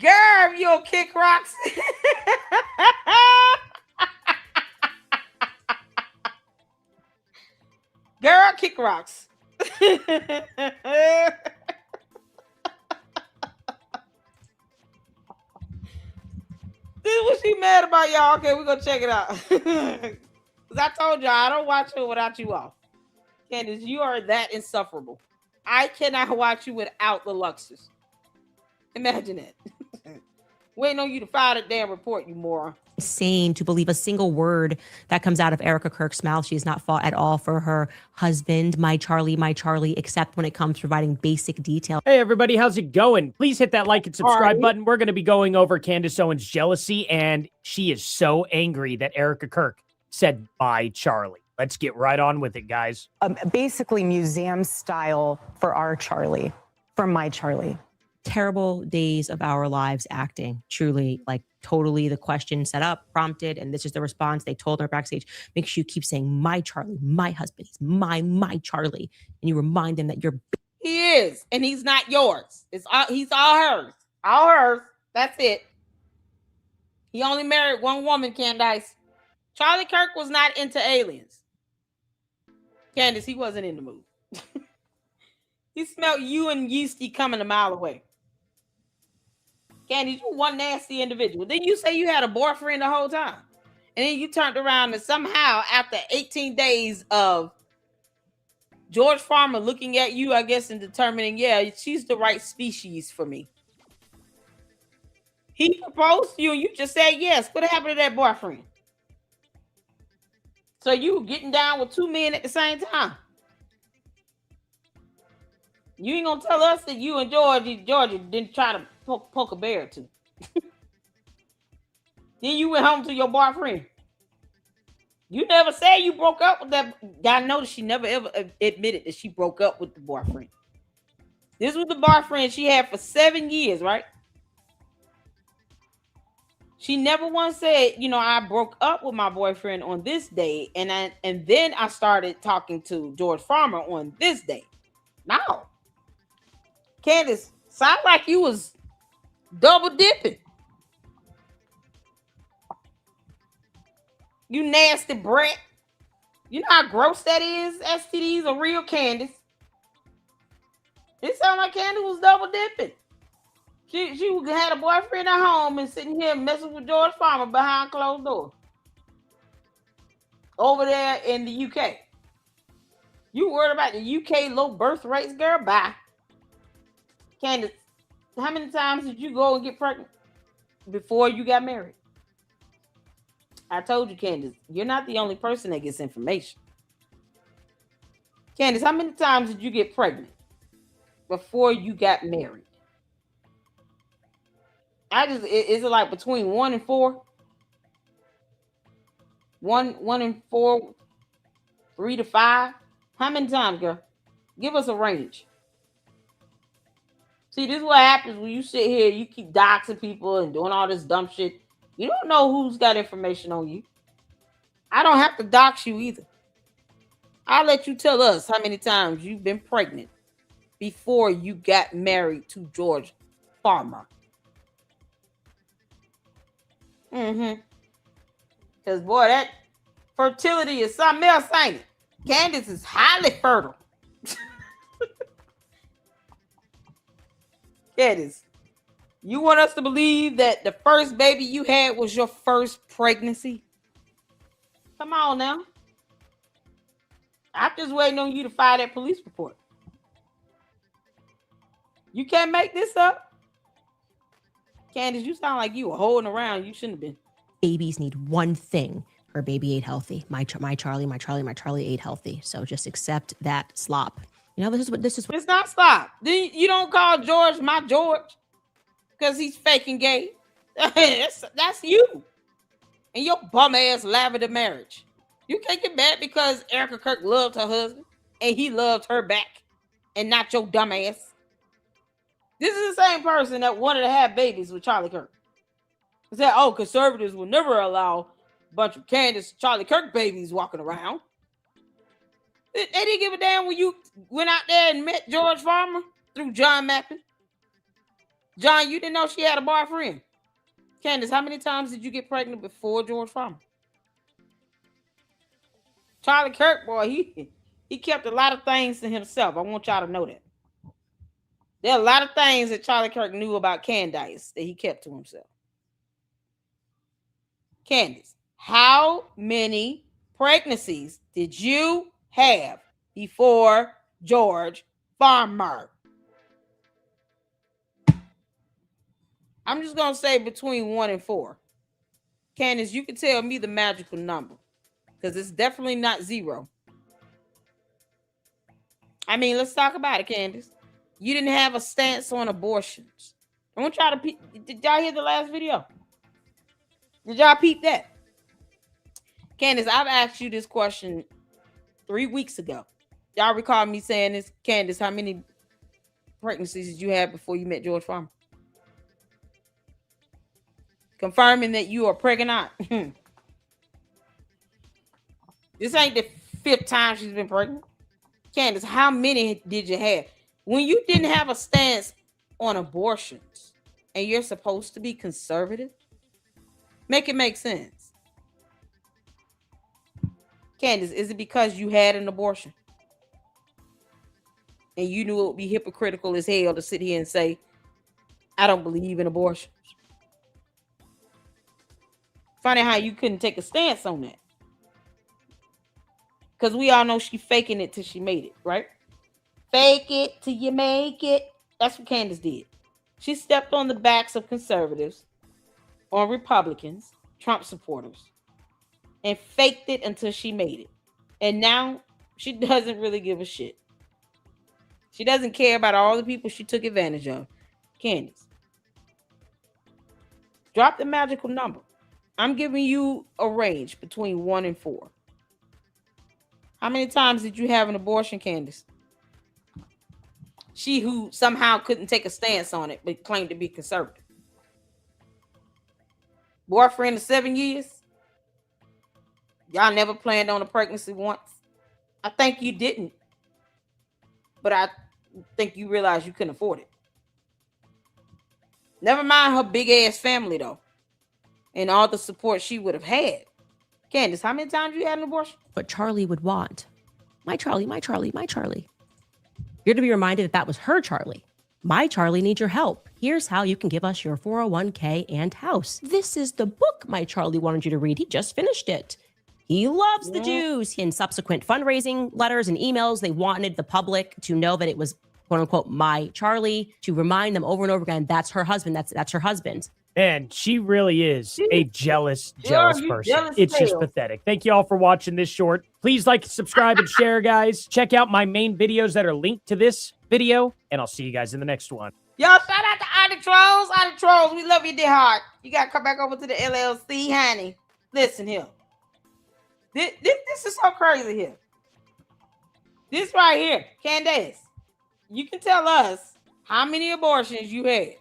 Girl, you'll kick rocks. Girl, kick rocks. This is what she mad about, y'all. Okay, we're gonna check it out. Because I told y'all I don't watch her without you off. Candace, you are that insufferable. I cannot watch you without the Luxers. Imagine it. Waiting on you to file that damn report, you moron. Insane to believe a single word that comes out of Erica Kirk's mouth. She has not fought at all for her husband, my Charlie, except when it comes to providing basic detail. Hey everybody, how's it going? Please hit that like and subscribe button. We're going to be going over Candace Owens' jealousy, and she is so angry that Erica Kirk said bye Charlie. Let's get right on with it, guys. Basically museum style for our Charlie, for my Charlie. Terrible days of our lives acting. Truly, like totally the question set up, prompted, and this is the response. They told her backstage, make sure you keep saying my Charlie, my husband. He's my Charlie. And you remind them that you're... He is, and he's not yours. He's all hers. All hers. That's it. He only married one woman, Candace. Charlie Kirk was not into aliens. Candace, he wasn't in the mood. He smelled you and Yeasty coming a mile away. Candace, you one nasty individual. Then you say you had a boyfriend the whole time. And then you turned around and somehow, after 18 days of George Farmer looking at you, I guess, and determining, yeah, she's the right species for me. He proposed to you and you just said yes. What happened to that boyfriend? So you were getting down with two men at the same time. You ain't gonna tell us that you and Georgia didn't try to poke a bear or two. Then you went home to your boyfriend. You never said you broke up with that. I noticed she never ever admitted that she broke up with the boyfriend. This was the boyfriend she had for 7 years, right? She never once said, you know, I broke up with my boyfriend on this day, and then I started talking to George Farmer on this day. No. Candace, sound like you was double dipping. You nasty brat. You know how gross that is? STDs are real, Candace. It sounded like Candace was double dipping. She had a boyfriend at home and sitting here messing with George Farmer behind closed doors. Over there in the UK. You worried about the UK low birth rates, girl? Bye. Candace, how many times did you go and get pregnant before you got married? I told you, Candace, you're not the only person that gets information. Candace, how many times did you get pregnant before you got married? Is it like between 1 and 4? 1 and 4, 3 to 5? How many times, girl? Give us a range. See, this is what happens when you sit here, you keep doxing people and doing all this dumb shit. You don't know who's got information on you. I don't have to dox you either. I'll let you tell us how many times you've been pregnant before you got married to George Farmer. Because, boy, that fertility is something else, ain't it? Candace is highly fertile. Candace, you want us to believe that the first baby you had was your first pregnancy? Come on now. I'm just waiting on you to file that police report. You can't make this up. Candace, you sound like you were holding around. You shouldn't have been. Babies need one thing. Her baby ate healthy. My Charlie ate healthy. So just accept that slop. Now this is what It's not stop. Then you don't call George my George because he's faking gay. That's you and your bum ass lavender marriage. You can't get mad because Erica Kirk loved her husband and he loved her back, and not your dumb ass. This is the same person that wanted to have babies with Charlie Kirk. Said, "Oh, conservatives will never allow a bunch of Candace Charlie Kirk babies walking around." They didn't give a damn when you went out there and met George Farmer through John Mappin. John, you didn't know she had a boyfriend. Candace, how many times did you get pregnant before George Farmer? Charlie Kirk, boy, he kept a lot of things to himself. I want y'all to know that. There are a lot of things that Charlie Kirk knew about Candace that he kept to himself. Candace, how many pregnancies did you have before George Farmer? I'm just going to say between 1 and 4. Candace, you can tell me the magical number because it's definitely not 0. I mean, let's talk about it, Candace. You didn't have a stance on abortions. I want y'all to did y'all hear the last video? Did y'all peep that? Candace, I've asked you this question 3 weeks ago. Y'all recall me saying this? Candace, how many pregnancies did you have before you met George Farmer? Confirming that you are pregnant. This ain't the 5th time she's been pregnant. Candace, how many did you have? When you didn't have a stance on abortions and you're supposed to be conservative, make it make sense. Candace, is it because you had an abortion and you knew it would be hypocritical as hell to sit here and say, I don't believe in abortions? Funny how you couldn't take a stance on that. Because we all know she faking it till she made it, right? Fake it till you make it. That's what Candace did. She stepped on the backs of conservatives, on Republicans, Trump supporters, and faked it until she made it. And now she doesn't really give a shit. She doesn't care about all the people she took advantage of. Candace, drop the magical number. I'm giving you a range between 1 and 4. How many times did you have an abortion, Candace? She who somehow couldn't take a stance on it, but claimed to be conservative. Boyfriend of 7 years? Y'all never planned on a pregnancy once? I think you didn't. But I think you realized you couldn't afford it. Never mind her big ass family though. And all the support she would have had. Candace, how many times you had an abortion? What Charlie would want. My Charlie, my Charlie, my Charlie. You're to be reminded that was her Charlie. My Charlie needs your help. Here's how you can give us your 401k and house. This is the book my Charlie wanted you to read. He just finished it. He loves the Jews. In subsequent fundraising letters and emails, they wanted the public to know that it was, quote unquote, my Charlie, to remind them over and over again, that's her husband. That's her husband. Man, she really is a jealous person. It's just pathetic. Thank you all for watching this short. Please like, subscribe, and share, guys. Check out my main videos that are linked to this video, and I'll see you guys in the next one. Y'all, shout out to Adi Trolls. Adi Trolls, we love you, dear heart. You got to come back over to the LLC, honey. Listen here. This is so crazy here. This right here, Candace, you can tell us how many abortions you had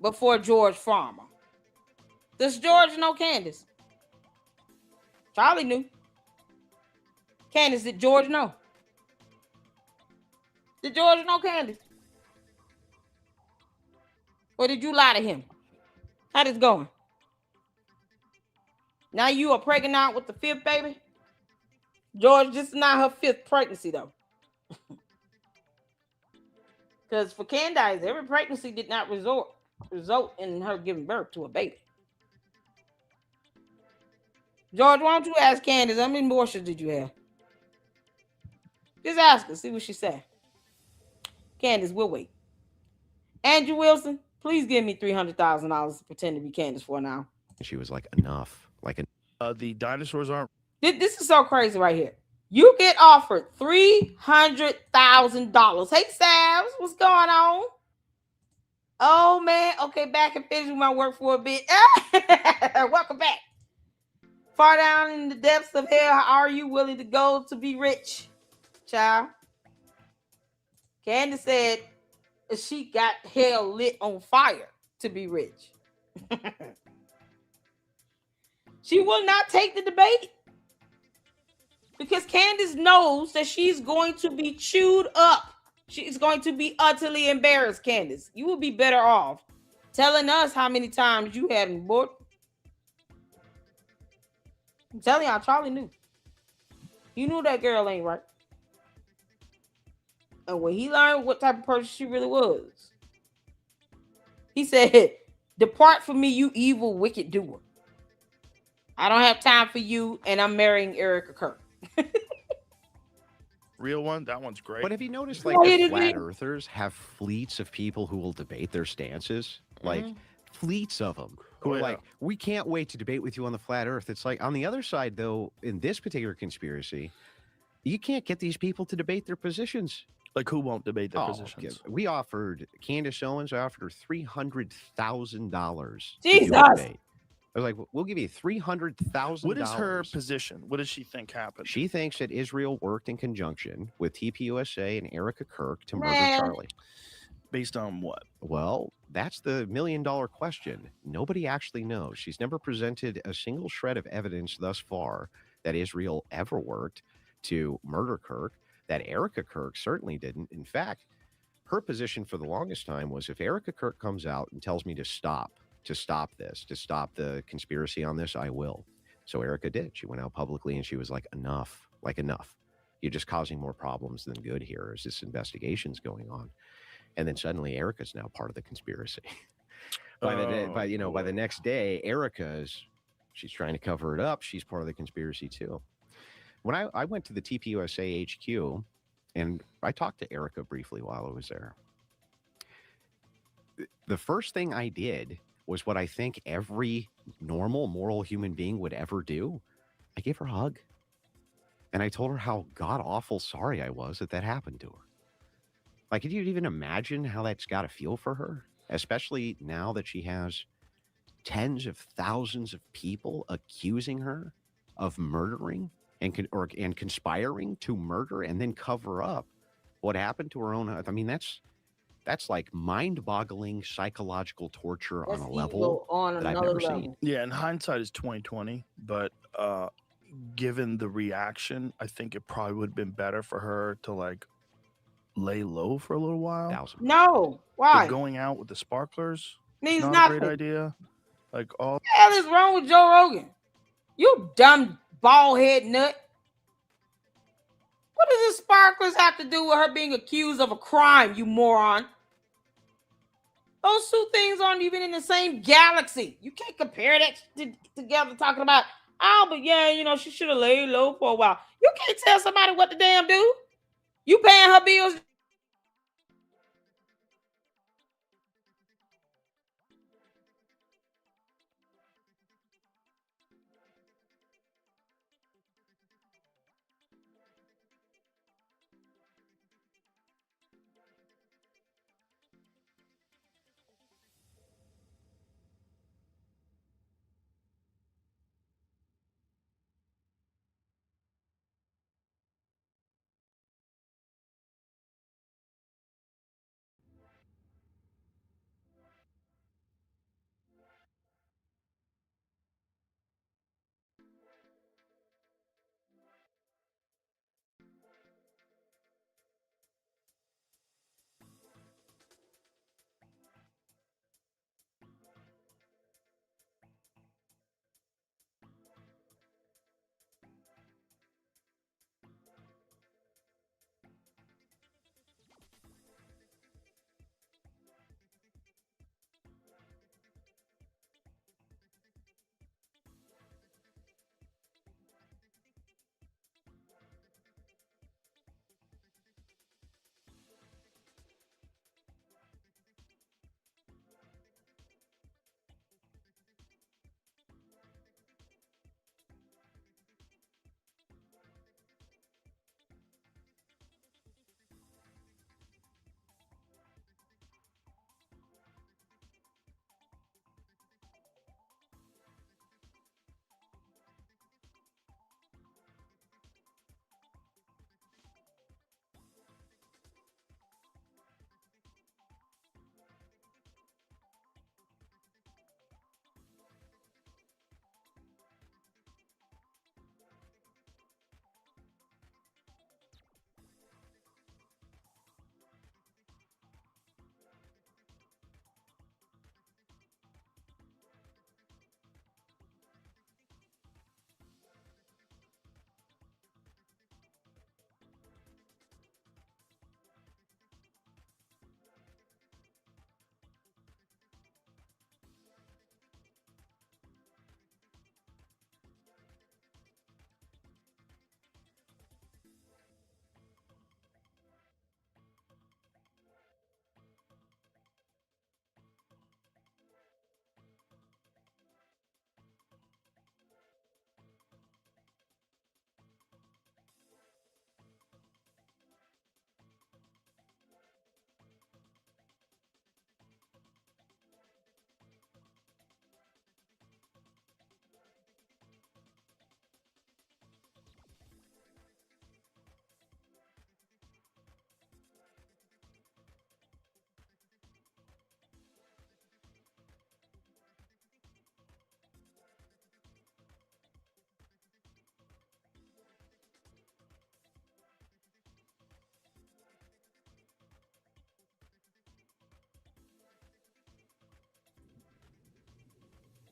before George Farmer. Does George know Candace? Charlie knew. Candace, did George know? Did George know Candace? Or did you lie to him? How's it going? Now you are pregnant with the 5th baby? George, this is not her 5th pregnancy though. Because for Candace, every pregnancy did not result in her giving birth to a baby. George, why don't you ask Candace, how many abortions did you have? Just ask her, see what she said. Candace, we'll wait. Andrew Wilson, please give me $300,000 to pretend to be Candace for now. She was like, enough. Like, the dinosaurs aren't. This is so crazy right here. You get offered $300,000. Hey, Savs, what's going on? Oh, man. Okay, back and finish my work for a bit. Welcome back. Far down in the depths of hell, are you willing to go to be rich, child? Candace said she got hell lit on fire to be rich. She will not take the debate because Candace knows that she's going to be chewed up. She's going to be utterly embarrassed, Candace. You will be better off telling us how many times you had an abort. I'm telling y'all, Charlie knew. He knew that girl ain't right. And when he learned what type of person she really was, he said, "Depart from me, you evil, wicked doer. I don't have time for you, and I'm marrying Erica Kirk." Real one, that one's great. But have you noticed, like, the flat earthers have fleets of people who will debate their stances? Like, fleets of them who are like, we can't wait to debate with you on the flat earth. It's like, on the other side, though, in this particular conspiracy, you can't get these people to debate their positions. Like, who won't debate their positions? We offered Candace Owens, I offered her $300,000. Jesus. I was like, we'll give you $300,000. What is her position? What does she think happened? She thinks that Israel worked in conjunction with TPUSA and Erica Kirk to murder Charlie. Based on what? Well, that's the million-dollar question. Nobody actually knows. She's never presented a single shred of evidence thus far that Israel ever worked to murder Kirk, that Erica Kirk certainly didn't. In fact, her position for the longest time was, if Erica Kirk comes out and tells me to stop this, to stop the conspiracy on this, I will. So Erica did. She went out publicly and she was like, enough. You're just causing more problems than good here as this investigation's going on. And then suddenly Erica's now part of the conspiracy. By the next day, she's trying to cover it up. She's part of the conspiracy too. When I went to the TPUSA HQ and I talked to Erica briefly while I was there, the first thing I did was what I think every normal, moral human being would ever do. I gave her a hug. And I told her how god-awful sorry I was that happened to her. Like, could you even imagine how that's got to feel for her? Especially now that she has tens of thousands of people accusing her of murdering and conspiring to murder and then cover up what happened to her own. I mean, that's like mind-boggling psychological torture on a level that I've never seen. Yeah, and hindsight is 2020, but given the reaction, I think it probably would have been better for her to like lay low for a little while. No, why? But going out with the sparklers Means not nothing. a great idea. Like, all What the hell is wrong with Joe Rogan? You dumb bald head nut. What does the sparklers have to do with her being accused of a crime, you moron? Those two things aren't even in the same galaxy. You can't compare that together talking about, oh, but yeah, she should have laid low for a while. You can't tell somebody what to damn do. You paying her bills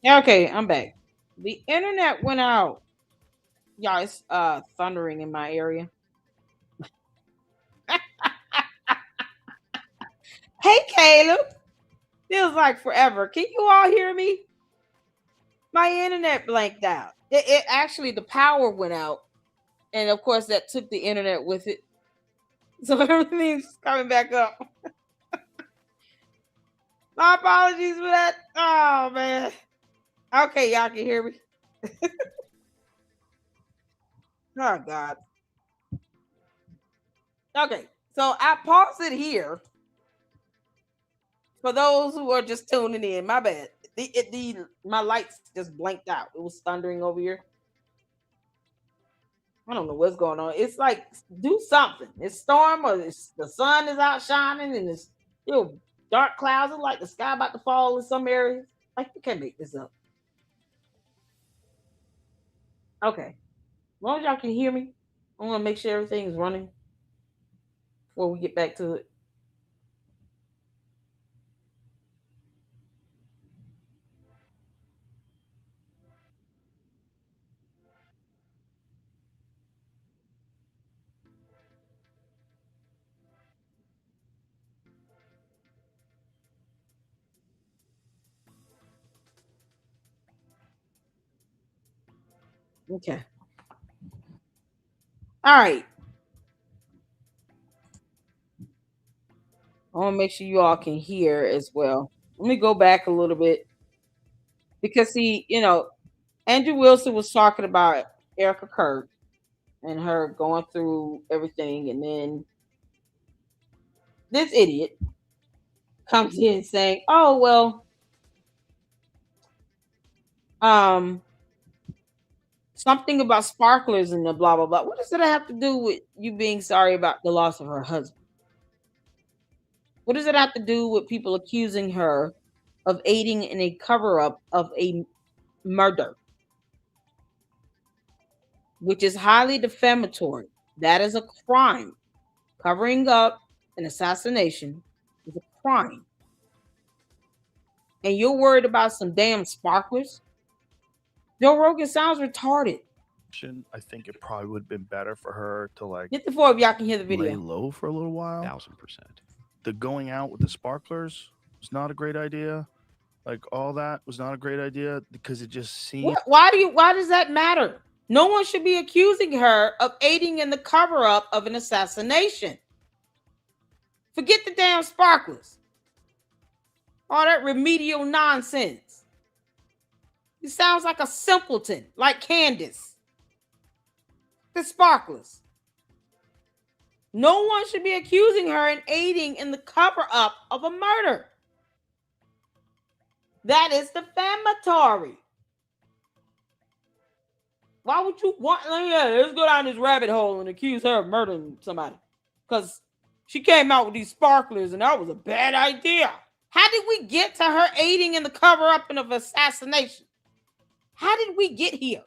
Okay, I'm back. The internet went out. Y'all, it's thundering in my area. Hey, Caleb. Feels like forever. Can you all hear me? My internet blanked out. It actually, the power went out, and of course that took the internet with it. So everything's coming back up. My apologies for that. Oh man. Okay, y'all can hear me. Oh God. Okay, so I paused it here for those who are just tuning in. My bad. My lights just blanked out. It was thundering over here. I don't know what's going on. It's like do something. It's storm or the sun is out shining and it's dark clouds. It's like the sky about to fall in some areas. Like you can't make this up. Okay, as long as y'all can hear me, I want to make sure everything's running before we get back to it. Okay. All right. I want to make sure you all can hear as well. Let me go back a little bit because see, Andrew Wilson was talking about Erica Kirk and her going through everything, and then this idiot comes in saying, "Oh well, something about sparklers and the blah blah blah." What does that have to do with you being sorry about the loss of her husband? What does it have to do with people accusing her of aiding in a cover up of a murder, which is highly defamatory? That is a crime. Covering up an assassination is a crime. And you're worried about some damn sparklers? Joe Rogan sounds retarded. I think it probably would have been better for her to like Get the floor if y'all can hear the lay video. low for a little while. 1000%. The going out with the sparklers was not a great idea. Like all that was not a great idea because it just seemed. Why does that matter? No one should be accusing her of aiding in the cover up of an assassination. Forget the damn sparklers. All that remedial nonsense. He sounds like a simpleton, like Candace. The sparklers. No one should be accusing her and aiding in the cover up of a murder. That is defamatory. Why would you want? Let's go down this rabbit hole and accuse her of murdering somebody because she came out with these sparklers and that was a bad idea. How did we get to her aiding in the cover up of assassination? How did we get here?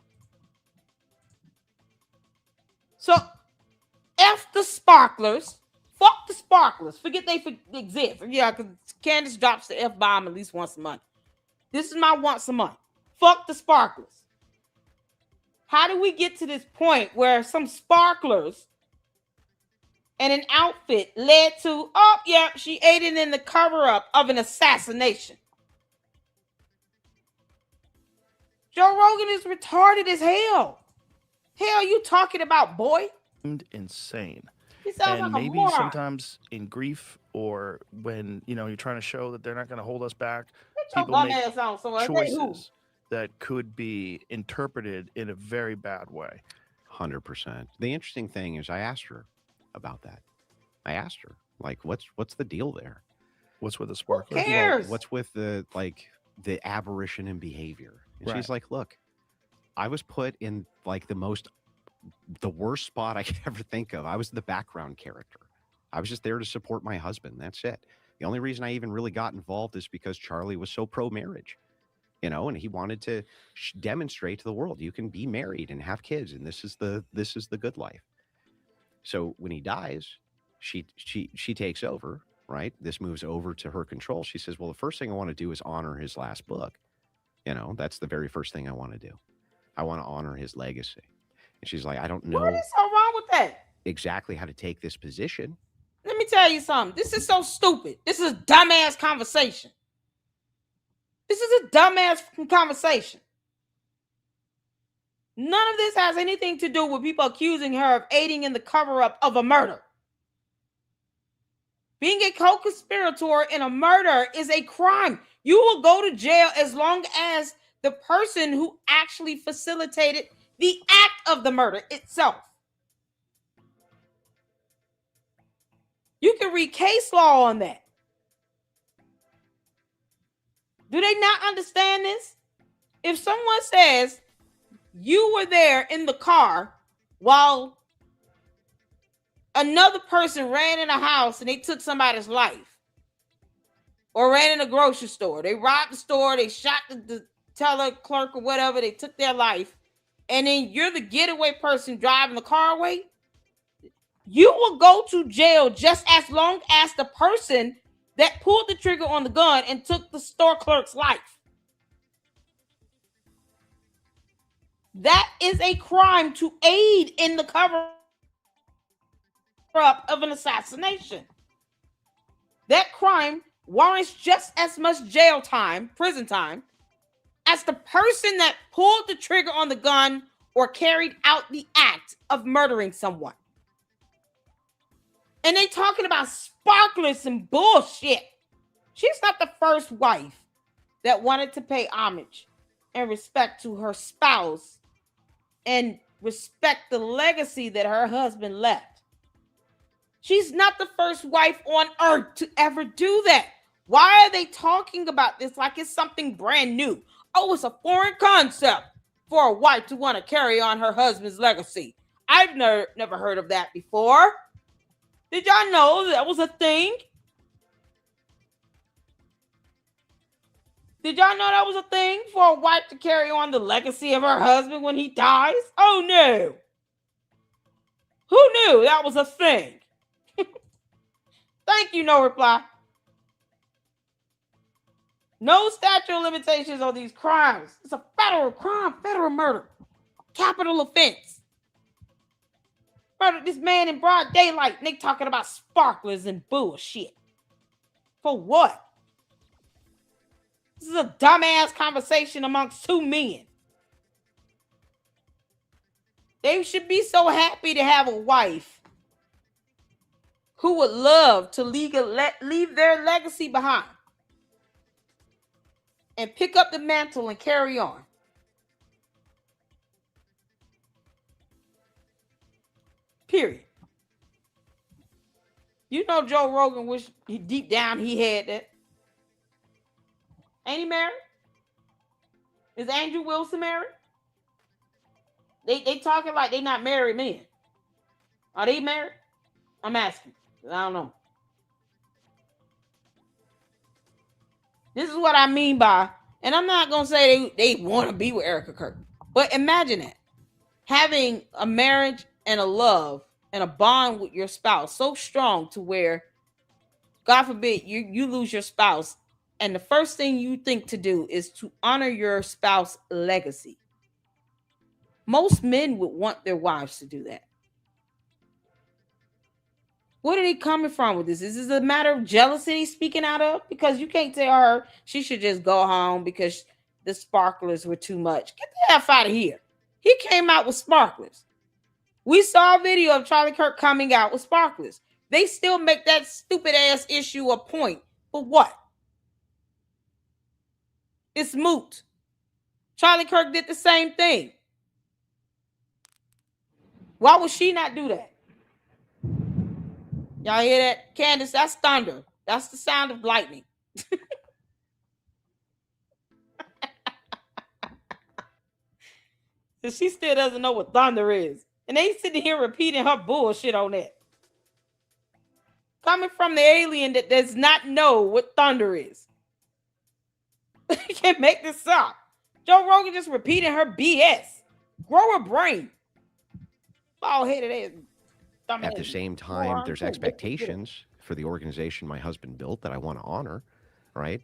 So, F the sparklers. Fuck the sparklers. Forget they exist. Yeah, because Candace drops the F-bomb at least once a month. This is my once a month. Fuck the sparklers. How did we get to this point where some sparklers and an outfit led to, she aided in the cover-up of an assassination? Joe Rogan is retarded as hell. Hell, you talking about, boy? Insane. He sounds and like a maybe moron. sometimes in grief or when you're trying to show that they're not going to hold us back, people Bum make ass on somewhere. choices that could be interpreted in a very bad way. 100%. The interesting thing is I asked her about that. I asked her, like, what's the deal there? What's with the sparklers? Who cares? What's with the aberration in behavior? And Right. she's like, look, I was put in like the worst spot I could ever think of. I was the background character. I was just there to support my husband. That's it. The only reason I even really got involved is because Charlie was so pro-marriage, and he wanted to demonstrate to the world you can be married and have kids, and this is the good life. So when he dies, she takes over, right? This moves over to her control. She says, well, the first thing I want to do is honor his last book. You know, that's the very first thing I want to do. I want to honor his legacy. And she's like, I don't know What is so wrong with that? exactly how to take this position. Let me tell you something. This is so stupid. This is a dumbass conversation. This is a dumbass conversation. None of this has anything to do with people accusing her of aiding in the cover-up of a murder. Being a co-conspirator in a murder is a crime. You will go to jail as long as the person who actually facilitated the act of the murder itself. You can read case law on that. Do they not understand this? If someone says you were there in the car while another person ran in a house and they took somebody's life, or ran in a grocery store, they robbed the store, they shot the teller clerk or whatever, they took their life, and then you're the getaway person driving the car away, you will go to jail just as long as the person that pulled the trigger on the gun and took the store clerk's life. That is a crime to aid in the cover-up of an assassination. That crime warrants just as much jail time, prison time, as the person that pulled the trigger on the gun or carried out the act of murdering someone. And they talking about sparklers and bullshit. She's not the first wife that wanted to pay homage and respect to her spouse and respect the legacy that her husband left. She's not the first wife on earth to ever do that. Why are they talking about this like it's something brand new? Oh, it's a foreign concept for a wife to want to carry on her husband's legacy. I've never heard of that before. Did y'all know that was a thing? Did y'all know that was a thing for a wife to carry on the legacy of her husband when he dies? Oh, no. Who knew that was a thing? Thank you, no reply. No statute of limitations on these crimes. It's a federal crime, federal murder, capital offense. Murdered this man in broad daylight, and they talking about sparklers and bullshit. For what? This is a dumbass conversation amongst two men. They should be so happy to have a wife who would love to leave their legacy behind and pick up the mantle and carry on. Period. You know Joe Rogan wish deep down he had that. Ain't he married? Is Andrew Wilson married? They talking like they not married men. Are they married? I'm asking. I don't know. This is what I mean by, and I'm not going to say they want to be with Erica Kirk, but imagine that. Having a marriage and a love and a bond with your spouse so strong to where, God forbid, you lose your spouse, and the first thing you think to do is to honor your spouse's legacy. Most men would want their wives to do that. What are they coming from with this? Is this a matter of jealousy he's speaking out of? Because you can't tell her she should just go home because the sparklers were too much. Get the F out of here. He came out with sparklers. We saw a video of Charlie Kirk coming out with sparklers. They still make that stupid ass issue a point. For what? It's moot. Charlie Kirk did the same thing. Why would she not do that? Y'all hear that? Candace, that's thunder. That's the sound of lightning. So she still doesn't know what thunder is. And they sitting here repeating her bullshit on that. Coming from the alien that does not know what thunder is. You can't make this up. Joe Rogan just repeating her BS. Grow a brain. Bald-headed ass. At the same time, there's expectations for the organization my husband built that I want to honor, right?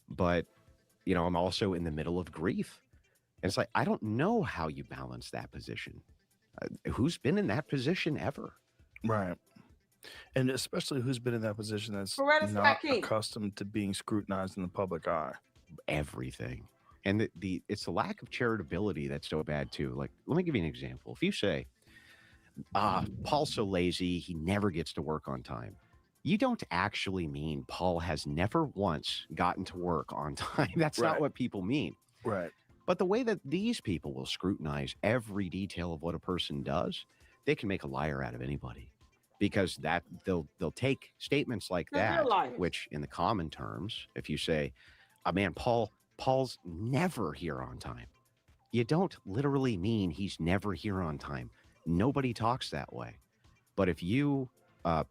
But I'm also in the middle of grief. And it's like, I don't know how you balance that position. Who's been in that position ever? Right. And especially who's been in that position that's Coretta Scott not King. accustomed to being scrutinized in the public eye. Everything. And it's the lack of charitability that's so bad too. Like, let me give you an example. If you say, Paul's so lazy, he never gets to work on time. You don't actually mean Paul has never once gotten to work on time. That's not what people mean. Right. But the way that these people will scrutinize every detail of what a person does, they can make a liar out of anybody. Because that they'll take statements like that, which in the common terms, if you say, man, Paul's never here on time. You don't literally mean he's never here on time. Nobody talks that way. But if you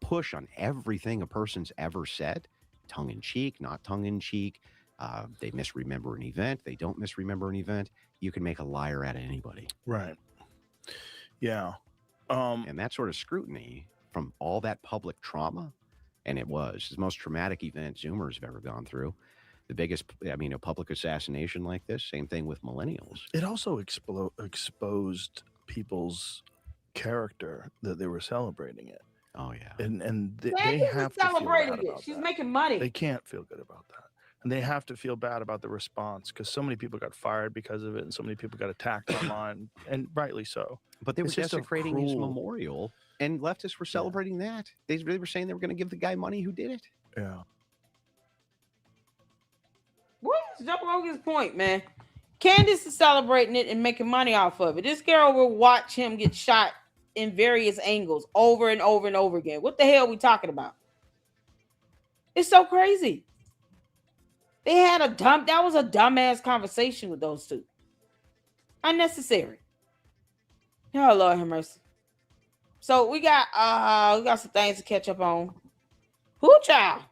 push on everything a person's ever said, tongue in cheek, not tongue in cheek, they misremember an event, they don't misremember an event, you can make a liar out of anybody. Right. Yeah. And that sort of scrutiny from all that public trauma, and it was the most traumatic event Zoomers have ever gone through. The biggest, a public assassination like this, same thing with millennials. It also exposed people's character that they were celebrating it. Oh, yeah. And they have to feel bad about She's that. making money. They can't feel good about that. And they have to feel bad about the response because so many people got fired because of it and so many people got attacked online, and rightly so. But they were It's just a desecrating his cruel- memorial, and leftists were celebrating that. They were saying they were going to give the guy money who did it. Yeah. What is Joe Rogan's point, man? Candace is celebrating it and making money off of it. This girl will watch him get shot in various angles over and over and over again. What the hell are we talking about? It's so crazy. They had that was a dumbass conversation with those two. Unnecessary. Oh, Lord have mercy. So we got some things to catch up on. Who child?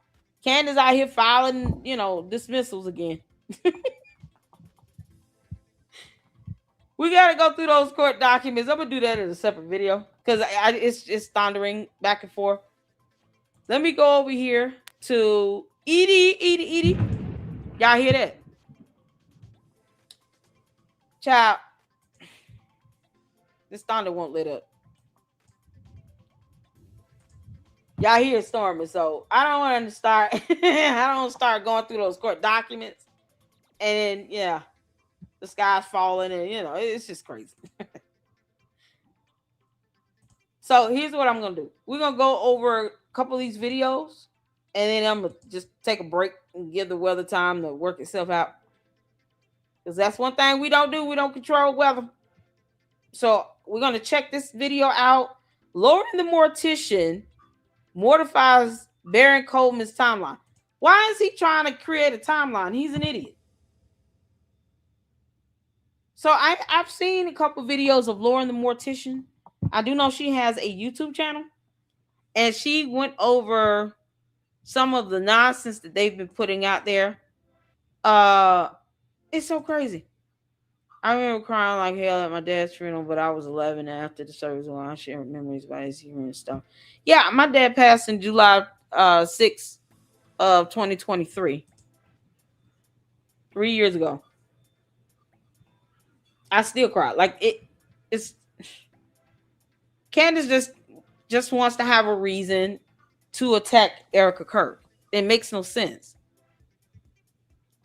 Candace out here filing, dismissals again. We got to go through those court documents. I'm going to do that in a separate video because it's thundering back and forth. Let me go over here to Edie. Y'all hear that? Child, this thunder won't lit up. Y'all hear it storming, so I don't want to start. I don't start going through those court documents, and then the sky's falling, and it's just crazy. So here's what I'm gonna do. We're gonna go over a couple of these videos, and then I'm gonna just take a break and give the weather time to work itself out. Because that's one thing we don't do. We don't control weather. So we're gonna check this video out. Lauren the Mortician mortifies Baron Coleman's timeline. Why is he trying to create a timeline? He's an idiot. So I've seen a couple videos of Lauren the Mortician. I do know she has a YouTube channel, and she went over some of the nonsense that they've been putting out there. It's so crazy. I remember crying like hell at my dad's funeral, but I was 11 after the service when I shared memories about his humor and stuff. Yeah, my dad passed in July 6th of 2023. 3 years ago. I still cry. Like it's Candace just wants to have a reason to attack Erica Kirk. It makes no sense.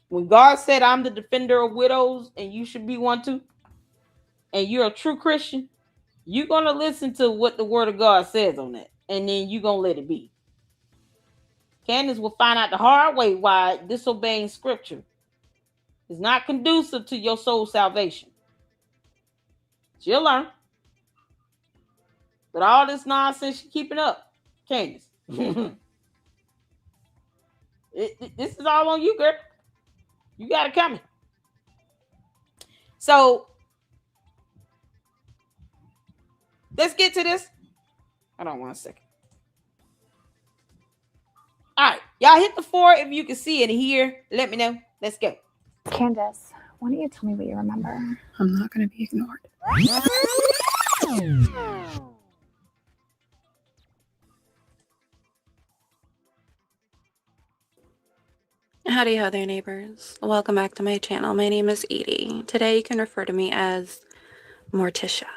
When God said, I'm the defender of widows and you should be one too, and you're a true Christian, you're going to listen to what the word of God says on that, and then you're going to let it be. Candace will find out the hard way why disobeying scripture is not conducive to your soul's salvation. She'll learn. But all this nonsense she's keeping up, Candace. This is all on you, girl. You got it coming. So let's get to this. Hold on 1 second. All right. Y'all hit the 4 if you can see it here. Let me know. Let's go. Candace, why don't you tell me what you remember? I'm not going to be ignored. Howdy ho there, neighbors. Welcome back to my channel. My name is Edie. Today you can refer to me as Morticia.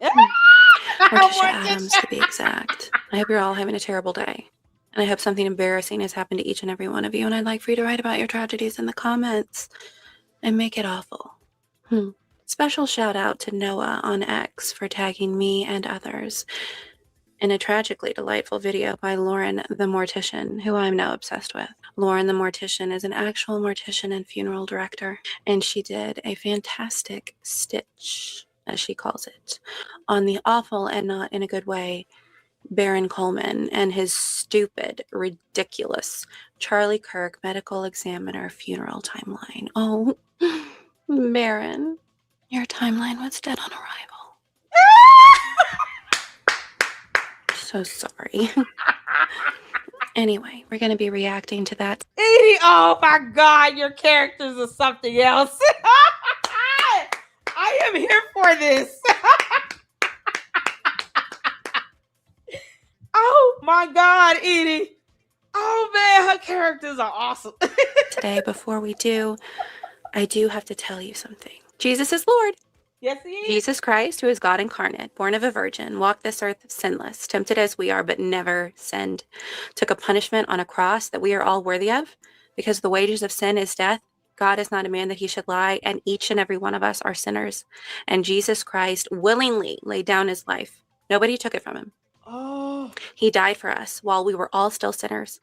Morticia Adams, to be exact. I hope you're all having a terrible day. And I hope something embarrassing has happened to each and every one of you, and I'd like for you to write about your tragedies in the comments and make it awful. Special shout out to Noah on X for tagging me and others in a tragically delightful video by Lauren the Mortician, who I'm now obsessed with. Lauren the Mortician is an actual mortician and funeral director, and she did a fantastic stitch, as she calls it, on the awful and not in a good way Baron Coleman and his stupid, ridiculous Charlie Kirk medical examiner funeral timeline. Oh, Baron, your timeline was dead on arrival. So sorry. Anyway, we're going to be reacting to that. Edie, oh my God, your characters are something else. I am here for this. Oh my God, Edie. Oh man, her characters are awesome. Today, before we do, I do have to tell you something. Jesus is Lord. Yes, he is. Jesus Christ, who is God incarnate, born of a virgin, walked this earth sinless, tempted as we are, but never sinned, took a punishment on a cross that we are all worthy of, because the wages of sin is death. God is not a man that he should lie, and each and every one of us are sinners. And Jesus Christ willingly laid down his life. Nobody took it from him. Oh. He died for us while we were all still sinners.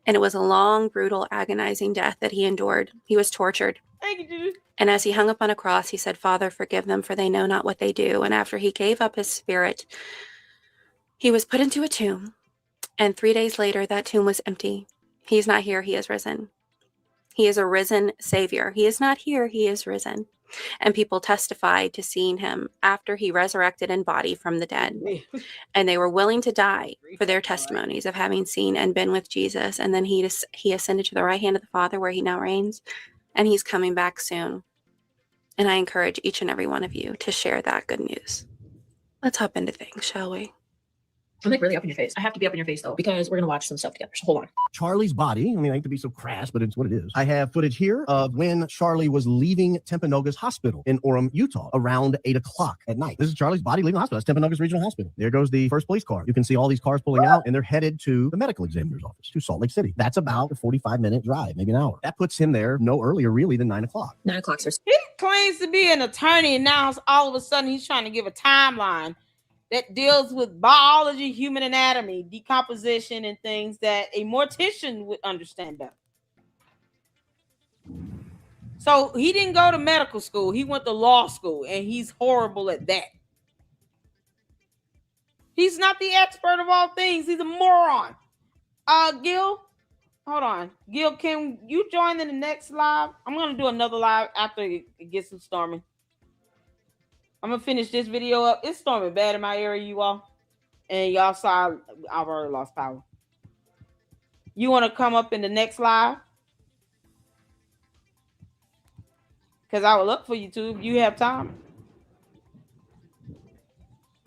And it was a long, brutal, agonizing death that he endured. He was tortured. Thank you, dude. And as he hung up on a cross, he said, Father, forgive them, for they know not what they do. And after he gave up his spirit, he was put into a tomb. And 3 days later, that tomb was empty. He's not here. He is risen. He is a risen Savior. He is not here. He is risen. And people testified to seeing him after he resurrected in body from the dead. And they were willing to die for their testimonies of having seen and been with Jesus. And then he ascended to the right hand of the Father, where he now reigns. And he's coming back soon. And I encourage each and every one of you to share that good news. Let's hop into things, shall we? I'm like really up in your face. I have to be up in your face though, because we're going to watch some stuff together. So hold on. Charlie's body. I mean, I hate to be so crass, but it's what it is. I have footage here of when Charlie was leaving Timpanogos Hospital in Orem, Utah, around 8 o'clock at night. This is Charlie's body leaving the hospital. That's Timpanogos Regional Hospital. There goes the first police car. You can see all these cars pulling out, and they're headed to the medical examiner's office, to Salt Lake City. That's about a 45-minute drive, maybe an hour. That puts him there no earlier, really, than 9 o'clock. 9 o'clock, sir. He claims to be an attorney, and now all of a sudden he's trying to give a timeline that deals with biology, human anatomy, decomposition, and things that a mortician would understand better. So he didn't go to medical school. He went to law school, and he's horrible at that. He's not the expert of all things. He's a moron. Gil, hold on. Gil, can you join in the next live? I'm going to do another live after it gets some storming. I'm going to finish this video up. It's storming bad in my area, you all. And y'all saw I've already lost power. You want to come up in the next live? Because I will look for you too if you have time.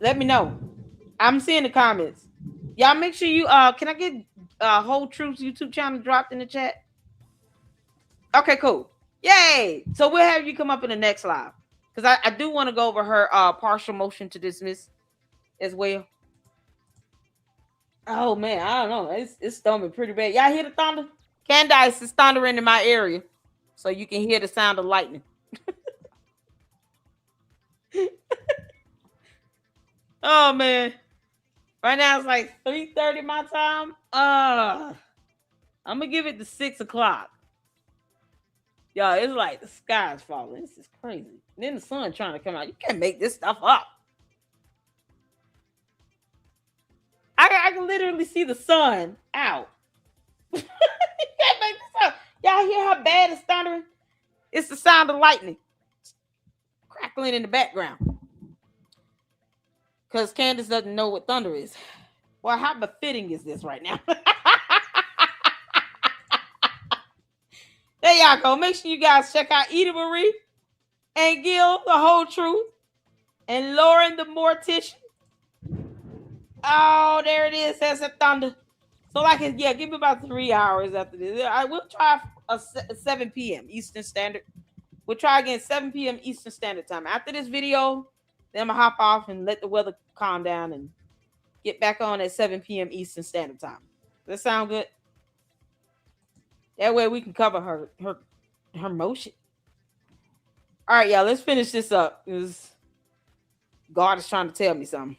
Let me know. I'm seeing the comments. Y'all make sure you, can I get Whole Truth's YouTube channel dropped in the chat? Okay, cool. Yay. So we'll have you come up in the next live. Because I do want to go over her partial motion to dismiss as well. Oh, man, I don't know. It's storming pretty bad. Y'all hear the thunder? Candace is thundering in my area. So you can hear the sound of lightning. Oh, man. Right now it's like 3:30 my time. I'm going to give it to 6 o'clock. Y'all, it's like the sky's falling. This is crazy. And then the sun trying to come out. You can't make this stuff up. I can literally see the sun out. You can't make this up. Y'all hear how bad it's thundering? It's the sound of lightning crackling in the background. Because Candace doesn't know what thunder is. Well, how befitting is this right now? There y'all go. Make sure you guys check out Edie Marie and Gil, the Whole Truth, and Lauren, the Mortician. Oh, there it is. That's a thunder. So, like, yeah, give me about 3 hours after this. I will try 7 p.m. Eastern Standard. We'll try again 7 p.m. Eastern Standard Time. After this video, then I'm going to hop off and let the weather calm down and get back on at 7 p.m. Eastern Standard Time. Does that sound good? That way we can cover her motion. All right, y'all, let's finish this up because God is trying to tell me something.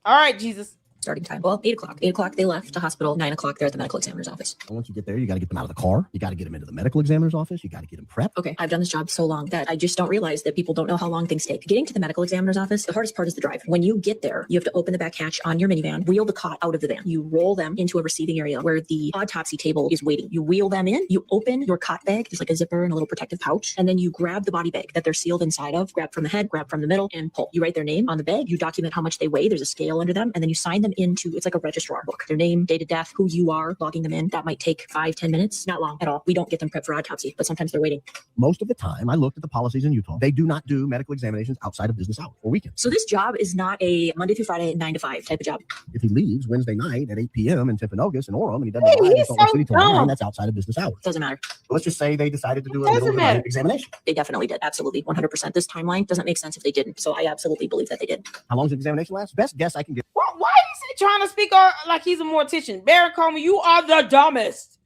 All right, Jesus. Starting time. Well, 8 o'clock. 8 o'clock, they left the hospital. 9 o'clock, they're at the medical examiner's office. And once you get there, you got to get them out of the car. You got to get them into the medical examiner's office. You got to get them prepped. Okay, I've done this job so long that I just don't realize that people don't know how long things take. Getting to the medical examiner's office, the hardest part is the drive. When you get there, you have to open the back hatch on your minivan, wheel the cot out of the van. You roll them into a receiving area where the autopsy table is waiting. You wheel them in, you open your cot bag. There's like a zipper and a little protective pouch. And then you grab the body bag that they're sealed inside of, grab from the head, grab from the middle, and pull. You write their name on the bag. You document how much they weigh. There's a scale under them. And then you sign them into, it's like a registrar book. Their name, date of death, who you are, logging them in. That might take 5-10 minutes. Not long at all. We don't get them prepped for autopsy, but sometimes they're waiting. Most of the time, I looked at the policies in Utah. They do not do medical examinations outside of business hours or weekends. So this job is not a Monday through Friday 9 to 5 type of job. If he leaves Wednesday night at 8 p.m. in Timpanogos and Orem and he doesn't arrive in Salt Lake City till 9, that's outside of business hours. Doesn't matter. Let's just say they decided to do a middle of the night examination. They definitely did. Absolutely. 100%. This timeline doesn't make sense if they didn't. So I absolutely believe that they did. How long does the examination last? Best guess I can get. Why is he trying to speak like he's a mortician? Baron Coleman, you are the dumbest.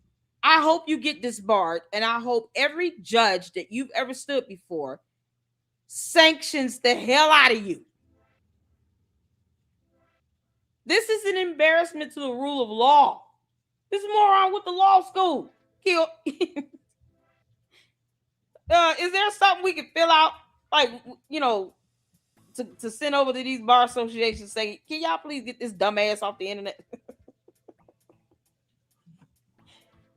I hope you get disbarred, and I hope every judge that you've ever stood before sanctions the hell out of you. This is an embarrassment to the rule of law. This moron with the law school. Kill. Is there something we can fill out, like, you know, to send over to these bar associations, say, can y'all please get this dumbass off the internet?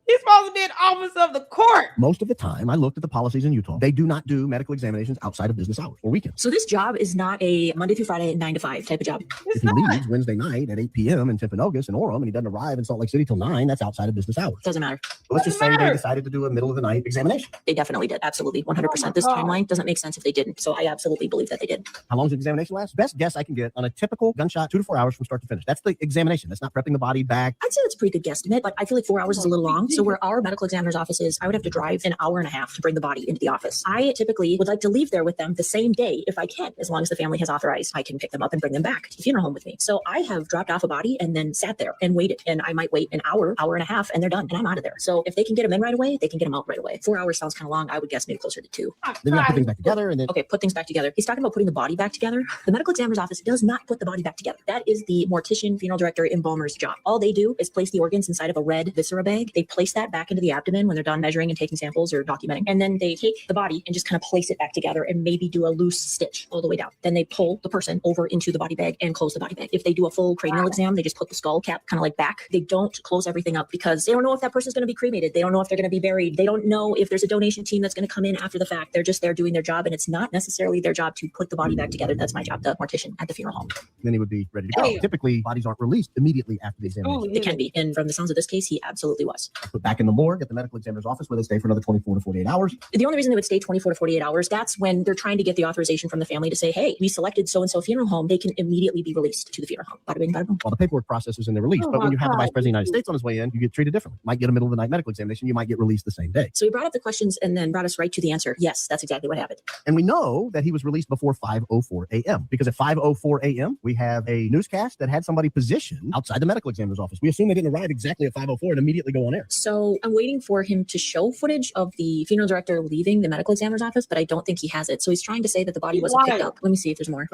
He's supposed to be an officer of the court. Most of the time, I looked at the policies in Utah. They do not do medical examinations outside of business hours or weekends. So this job is not a Monday through Friday 9 to 5 type of job. If he leaves Wednesday night at 8 p.m. in Timpanogos and Orem and he doesn't arrive in Salt Lake City till 9, that's outside of business hours. Doesn't matter. So let's just say they decided to do a middle of the night examination. They definitely did. Absolutely. 100%. This timeline doesn't make sense if they didn't. So I absolutely believe that they did. How long does the examination last? Best guess I can get on a typical gunshot, 2 to 4 hours from start to finish. That's the examination. That's not prepping the body back. I'd say that's a pretty good guesstimate, but I feel like 4 hours is a little long. So where our medical examiner's office is, I would have to drive an hour and a half to bring the body into the office. I typically would like to leave there with them the same day if I can, as long as the family has authorized. I can pick them up and bring them back to the funeral home with me. So I have dropped off a body and then sat there and waited. And I might wait an hour, hour and a half, and they're done. And I'm out of there. So if they can get them in right away, they can get them out right away. 4 hours sounds kind of long. I would guess maybe closer to 2. Then you have to put things back together. And then okay, put things back together. He's talking about putting the body back together. The medical examiner's office does not put the body back together. That is the mortician, funeral director, embalmer's job. All they do is place the organs inside of a red viscera bag. They place that back into the abdomen when they're done measuring and taking samples or documenting. And then they take the body and just kind of place it back together and maybe do a loose stitch all the way down. Then they pull the person over into the body bag and close the body bag. If they do a full cranial exam, they just put the skull cap kind of like back. They don't close everything up because they don't know if that person's going to be cremated. They don't know if they're going to be buried. They don't know if there's a donation team that's going to come in after the fact. They're just there doing their job, and it's not necessarily their job to put the body back together. That's my job, the mortician at the funeral home. Then he would be ready to go. Typically, bodies aren't released immediately after the examination. They can be. And from the sounds of this case, he absolutely was. Put back in the morgue at the medical examiner's office where they stay for another 24 to 48 hours. The only reason they would stay 24 to 48 hours, that's when they're trying to get the authorization from the family to say, hey, we selected so-and-so funeral home. They can immediately be released to the funeral home. Bada bing, bada boom. Well, the paperwork process is in the release, but when you have the Vice President of the United States on his way in, you get treated differently. Might get a middle of the night medical examination. You might get released the same day. So he brought up the questions and then brought us right to the answer. Yes, that's exactly what happened. And we know that he was released before 5:04 a.m. because at 5:04 a.m., we have a newscast that had somebody positioned outside the medical examiner's office. We assume they didn't arrive exactly at 5:04 and immediately go on air. So I'm waiting for him to show footage of the funeral director leaving the medical examiner's office, but I don't think he has it. So he's trying to say that the body wasn't picked up. Let me see if there's more.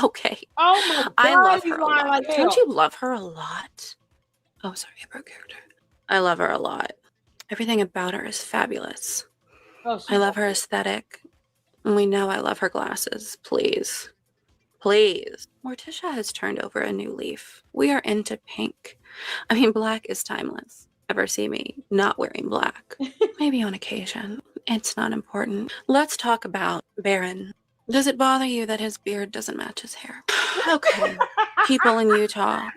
Okay. Oh my God. I love her a lot. Like Don't you love her a lot? Oh, sorry, I broke character. I love her a lot. Everything about her is fabulous. I love her aesthetic. And we know I love her glasses. Please. Please. Morticia has turned over a new leaf. We are into pink. I mean, black is timeless. Ever see me not wearing black? Maybe on occasion. It's not important. Let's talk about Baron. Does it bother you that his beard doesn't match his hair? Okay. People in Utah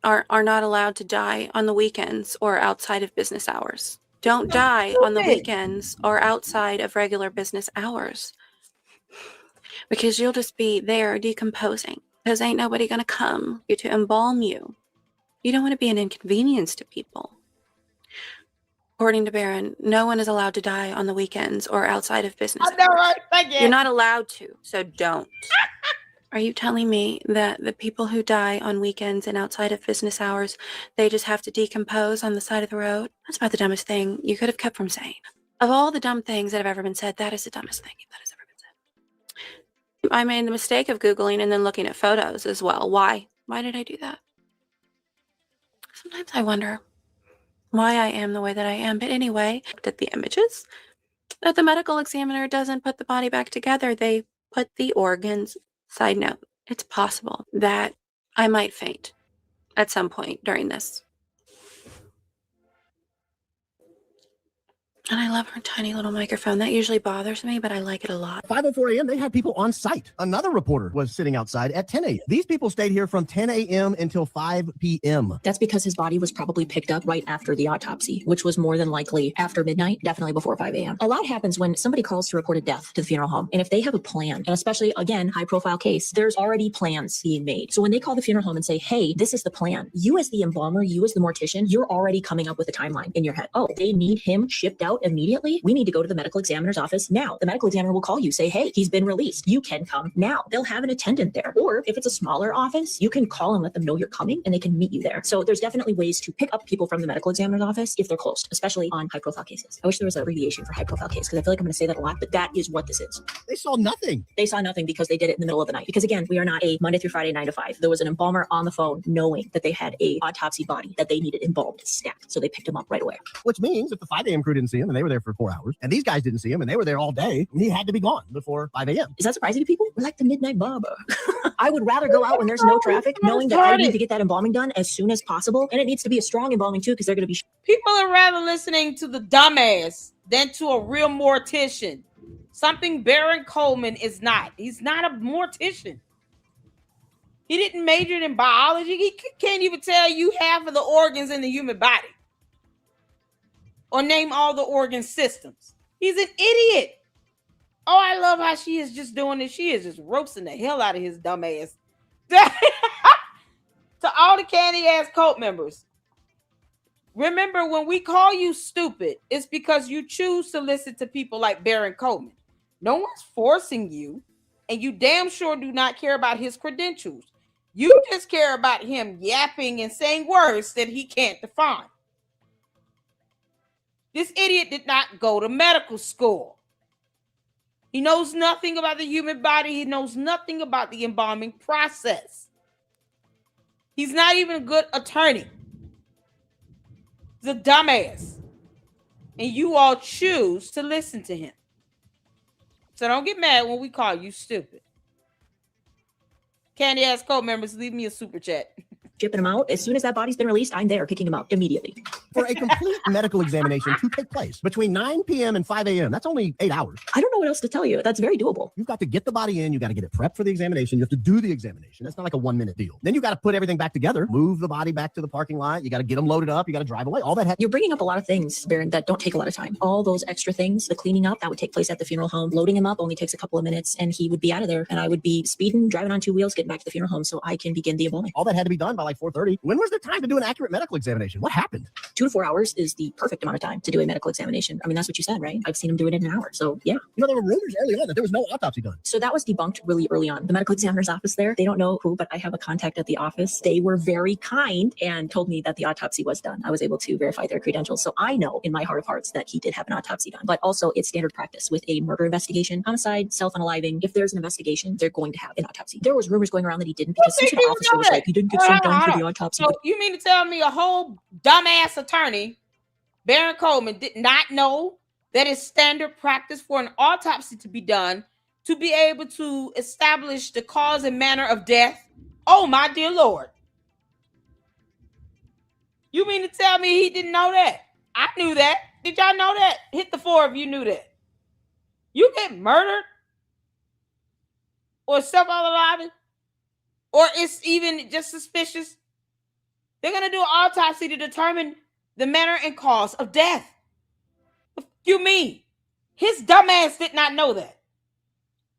are not allowed to die on the weekends or outside of business hours. Don't die on the weekends or outside of regular business hours. Because you'll just be there decomposing. Because ain't nobody gonna come to embalm you. You don't want to be an inconvenience to people. According to Barron, no one is allowed to die on the weekends or outside of business I know, hours. right? Thank you. You're not allowed to, so don't. Are you telling me that the people who die on weekends and outside of business hours, they just have to decompose on the side of the road? That's about the dumbest thing you could have kept from saying. Of all the dumb things that have ever been said, that is the dumbest thing that has ever been said. I made the mistake of Googling and then looking at photos as well. Why? Why did I do that? Sometimes I wonder why I am the way that I am. But anyway, looked at the images. That the medical examiner doesn't put the body back together. They put the organs. Side note, it's possible that I might faint at some point during this. And I love her tiny little microphone. That usually bothers me, but I like it a lot. 5:04 a.m., they had people on site. Another reporter was sitting outside at 10 a.m. These people stayed here from 10 a.m. until 5 p.m. That's because his body was probably picked up right after the autopsy, which was more than likely after midnight, definitely before 5 a.m. A lot happens when somebody calls to report a death to the funeral home. And if they have a plan, and especially, again, high profile case, there's already plans being made. So when they call the funeral home and say, hey, this is the plan, you as the embalmer, you as the mortician, you're already coming up with a timeline in your head. Oh, they need him shipped out immediately. We need to go to the medical examiner's office now. The medical examiner will call you, say, hey, he's been released. You can come now. They'll have an attendant there. Or if it's a smaller office, you can call and let them know you're coming and they can meet you there. So there's definitely ways to pick up people from the medical examiner's office if they're closed, especially on high profile cases. I wish there was an abbreviation for high profile case because I feel like I'm going to say that a lot, but that is what this is. They saw nothing. They saw nothing because they did it in the middle of the night. Because again, we are not a Monday through Friday 9 to 5. There was an embalmer on the phone knowing that they had a autopsy body that they needed embalmed stat. So they picked him up right away. Which means if the 5 a.m. crew didn't see him and they were there for 4 hours, and these guys didn't see him and they were there all day, he had to be gone before 5 a.m. Is that surprising to people? We're like the midnight barber. I would rather go out when there's no traffic, knowing that I need to get that embalming done as soon as possible. And it needs to be a strong embalming too, because they're going to be... People are rather listening to the dumbass than to a real mortician. Something Baron Coleman is not. He's not a mortician. He didn't major in biology. He can't even tell you half of the organs in the human body. Or name all the organ systems. He's an idiot. Oh, I love how she is just doing this. She is just roasting the hell out of his dumb ass. To all the candy ass cult members. Remember, when we call you stupid, it's because you choose to listen to people like Baron Coleman. No one's forcing you, and you damn sure do not care about his credentials. You just care about him yapping and saying words that he can't define. This idiot did not go to medical school. He knows nothing about the human body. He knows nothing about the embalming process. He's not even a good attorney. He's a dumbass. And you all choose to listen to him. So don't get mad when we call you stupid. Candy ass cult members, leave me a super chat. Shipping him out. As soon as that body's been released, I'm there picking him up immediately. For a complete medical examination to take place between 9 p.m. and 5 a.m. That's only 8 hours. I don't know what else to tell you. That's very doable. You've got to get the body in. You got to get it prepped for the examination. You have to do the examination. That's not like a 1-minute deal. Then you got to put everything back together, move the body back to the parking lot. You got to get them loaded up. You got to drive away. All that. You're bringing up a lot of things, Baron, that don't take a lot of time. All those extra things, the cleaning up, that would take place at the funeral home. Loading him up only takes a couple of minutes, and he would be out of there. And I would be speeding, driving on 2 wheels, getting back to the funeral home so I can begin the embalming. All that had to be done by like 4:30. When was there time to do an accurate medical examination? What happened? 2 to 4 hours is the perfect amount of time to do a medical examination. I mean, that's what you said, right? I've seen him do it in an hour. So yeah. You know, there were rumors early on that there was no autopsy done. So that was debunked really early on. The medical examiner's office there, they don't know who, but I have a contact at the office. They were very kind and told me that the autopsy was done. I was able to verify their credentials. So I know in my heart of hearts that he did have an autopsy done. But also it's standard practice with a murder investigation, homicide, self-unaliving. If there's an investigation, they're going to have an autopsy. There was rumors going around that he didn't because some sort of officer was like, he didn't get sent down for the autopsy. So you mean to tell me a whole dumbass attorney, Baron Coleman, did not know that it's standard practice for an autopsy to be done to be able to establish the cause and manner of death? Oh, my dear Lord. You mean to tell me he didn't know that? I knew that. Did y'all know that? Hit the 4 if you knew that. You get murdered or self-unaliving, or it's even just suspicious, they're going to do an autopsy to determine the manner and cause of death. What you mean? His dumbass did not know that.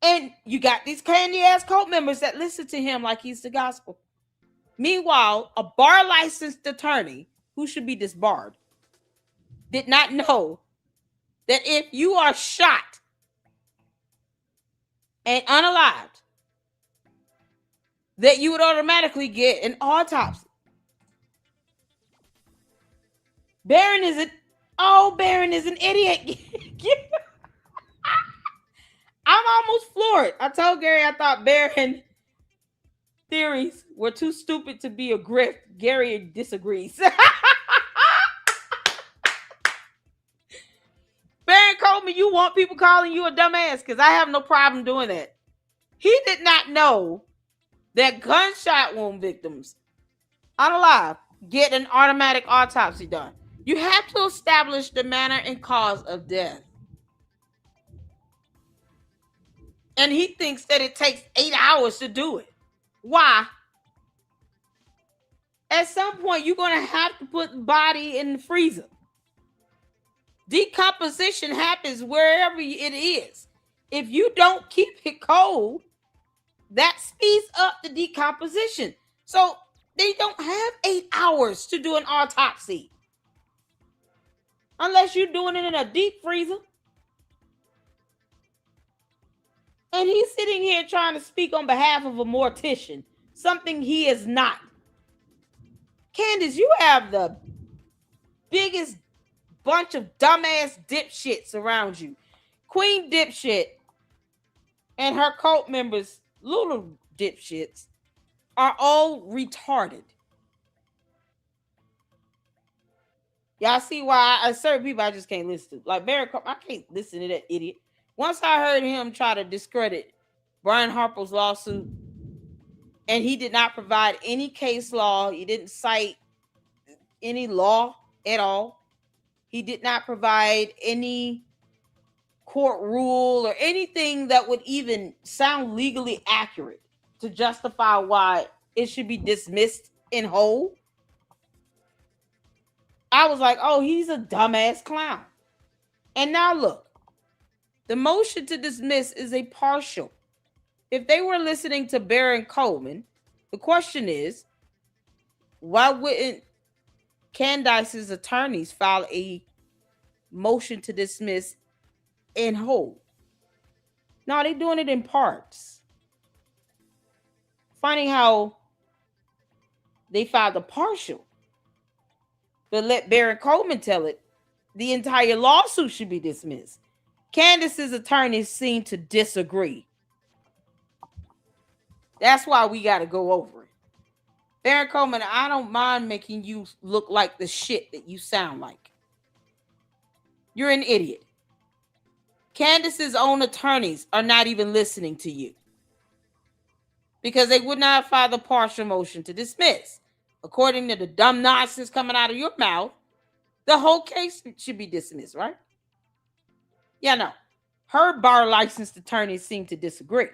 And you got these candy ass cult members that listen to him like he's the gospel. Meanwhile, a bar licensed attorney who should be disbarred did not know that if you are shot and unalived, that you would automatically get an autopsy. Baron is an idiot. I'm almost floored. I told Gary I thought Baron theories were too stupid to be a grift. Gary disagrees. Baron Coleman, you want people calling you a dumbass? Because I have no problem doing that. He did not know that gunshot wound victims, unalive, get an automatic autopsy done. You have to establish the manner and cause of death. And he thinks that it takes 8 hours to do it. Why? At some point, you're going to have to put the body in the freezer. Decomposition happens wherever it is. If you don't keep it cold, that speeds up the decomposition. So they don't have 8 hours to do an autopsy. Unless you're doing it in a deep freezer. And he's sitting here trying to speak on behalf of a mortician, something he is not. Candace, you have the biggest bunch of dumbass dipshits around you. Queen dipshit and her cult members, little dipshits, are all retarded. Y'all see why certain people I just can't listen to. Like Barry, I can't listen to that idiot. Once I heard him try to discredit Brian Harper's lawsuit, and he did not provide any case law, he didn't cite any law at all. He did not provide any court rule or anything that would even sound legally accurate to justify why it should be dismissed in whole. I was like, oh, he's a dumbass clown. And now look, the motion to dismiss is a partial. If they were listening to Baron Coleman, the question is, why wouldn't Candace's attorneys file a motion to dismiss in whole? No, they're doing it in parts. Funny how they filed a partial, but let Baron Coleman tell it, the entire lawsuit should be dismissed. Candace's attorneys seem to disagree. That's why we got to go over it. Baron Coleman, I don't mind making you look like the shit that you sound like. You're an idiot. Candace's own attorneys are not even listening to you because they would not file the partial motion to dismiss. According to the dumb nonsense coming out of your mouth, the whole case should be dismissed, right? Yeah, no. Her bar licensed attorneys seem to disagree.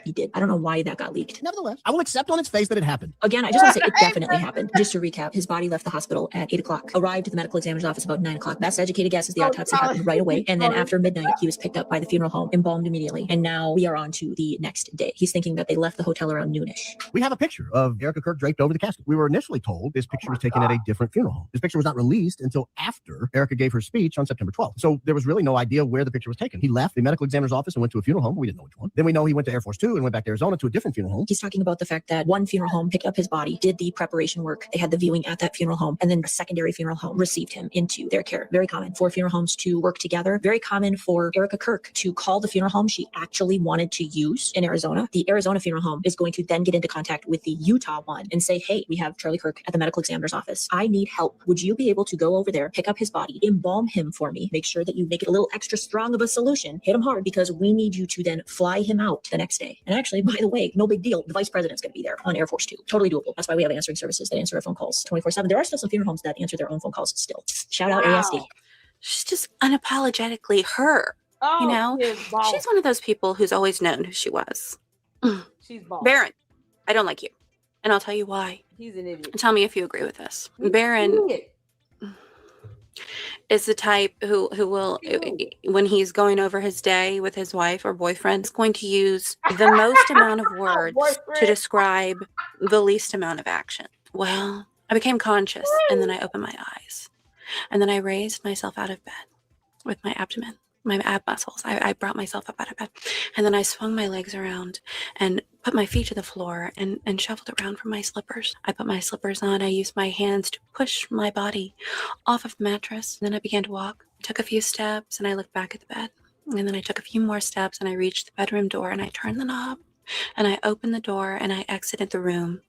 He did. I don't know why that got leaked. Nevertheless, I will accept on its face that it happened. Again, I just want to say it definitely happened. Just to recap, his body left the hospital at 8 o'clock, arrived at the medical examiner's office about 9 o'clock. Best educated guess is the autopsy happened right away. And then after midnight, he was picked up by the funeral home, embalmed immediately. And now we are on to the next day. He's thinking that they left the hotel around noonish. We have a picture of Erica Kirk draped over the casket. We were initially told this picture was taken at a different funeral home. This picture was not released until after Erica gave her speech on September 12th. So there was really no idea where the picture was taken. He left the medical examiner's office and went to a funeral home. We didn't know which one. Then we know he went to Air Force 2 and went back to Arizona to a different funeral home. He's talking about the fact that one funeral home picked up his body, did the preparation work. They had the viewing at that funeral home, and then a secondary funeral home received him into their care. Very common for funeral homes to work together. Very common for Erica Kirk to call the funeral home she actually wanted to use in Arizona. The Arizona funeral home is going to then get into contact with the Utah one and say, hey, we have Charlie Kirk at the medical examiner's office. I need help. Would you be able to go over there, pick up his body, embalm him for me, make sure that you make it a little extra strong of a solution, hit him hard, because we need you to then fly him out the next day. And actually, by the way, no big deal. The vice president's going to be there on Air Force 2. Totally doable. That's why we have answering services that answer our phone calls 24/7. There are still some funeral homes that answer their own phone calls still. Shout out ASD. She's just unapologetically her. Oh, you know, she's one of those people who's always known who she was. She's bald. Baron, I don't like you. And I'll tell you why. He's an idiot. Tell me if you agree with this. Baron is the type who will, when he's going over his day with his wife or boyfriend, is going to use the most amount of words to describe the least amount of action. Well, I became conscious and then I opened my eyes. And then I raised myself out of bed with my abdomen, my ab muscles. I brought myself up out of bed. And then I swung my legs around and put my feet to the floor and shuffled around from my slippers. I put my slippers on. I used my hands to push my body off of the mattress. And then I began to walk. I took a few steps and I looked back at the bed. And then I took a few more steps and I reached the bedroom door and I turned the knob and I opened the door and I exited the room.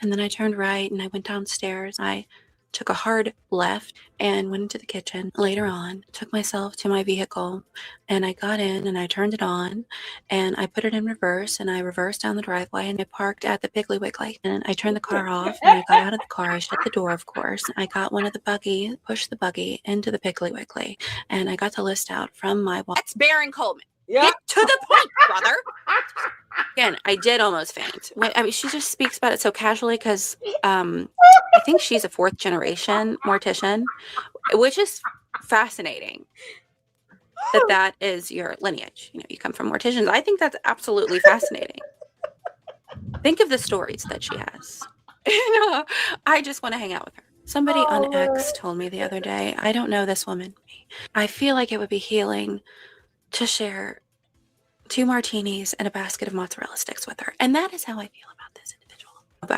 And then I turned right and I went downstairs. I took a hard left and went into the kitchen. Later on, took myself to my vehicle and I got in and I turned it on and I put it in reverse and I reversed down the driveway and I parked at the Piggly Wiggly. And I turned the car off and I got out of the car. I shut the door, of course. I got one of the buggy, pushed the buggy into the Piggly Wiggly, and I got the list out from my wall. That's Baron Coleman. Get to the point, brother. Again, I did almost faint. I mean, she just speaks about it so casually because I think she's a 4th generation mortician, which is fascinating that is your lineage. You know, you come from morticians. I think that's absolutely fascinating. Think of the stories that she has. You know, I just want to hang out with her. Somebody on X told me the other day, I don't know this woman. I feel like it would be healing to share 2 martinis and a basket of mozzarella sticks with her. And that is how I feel about this individual,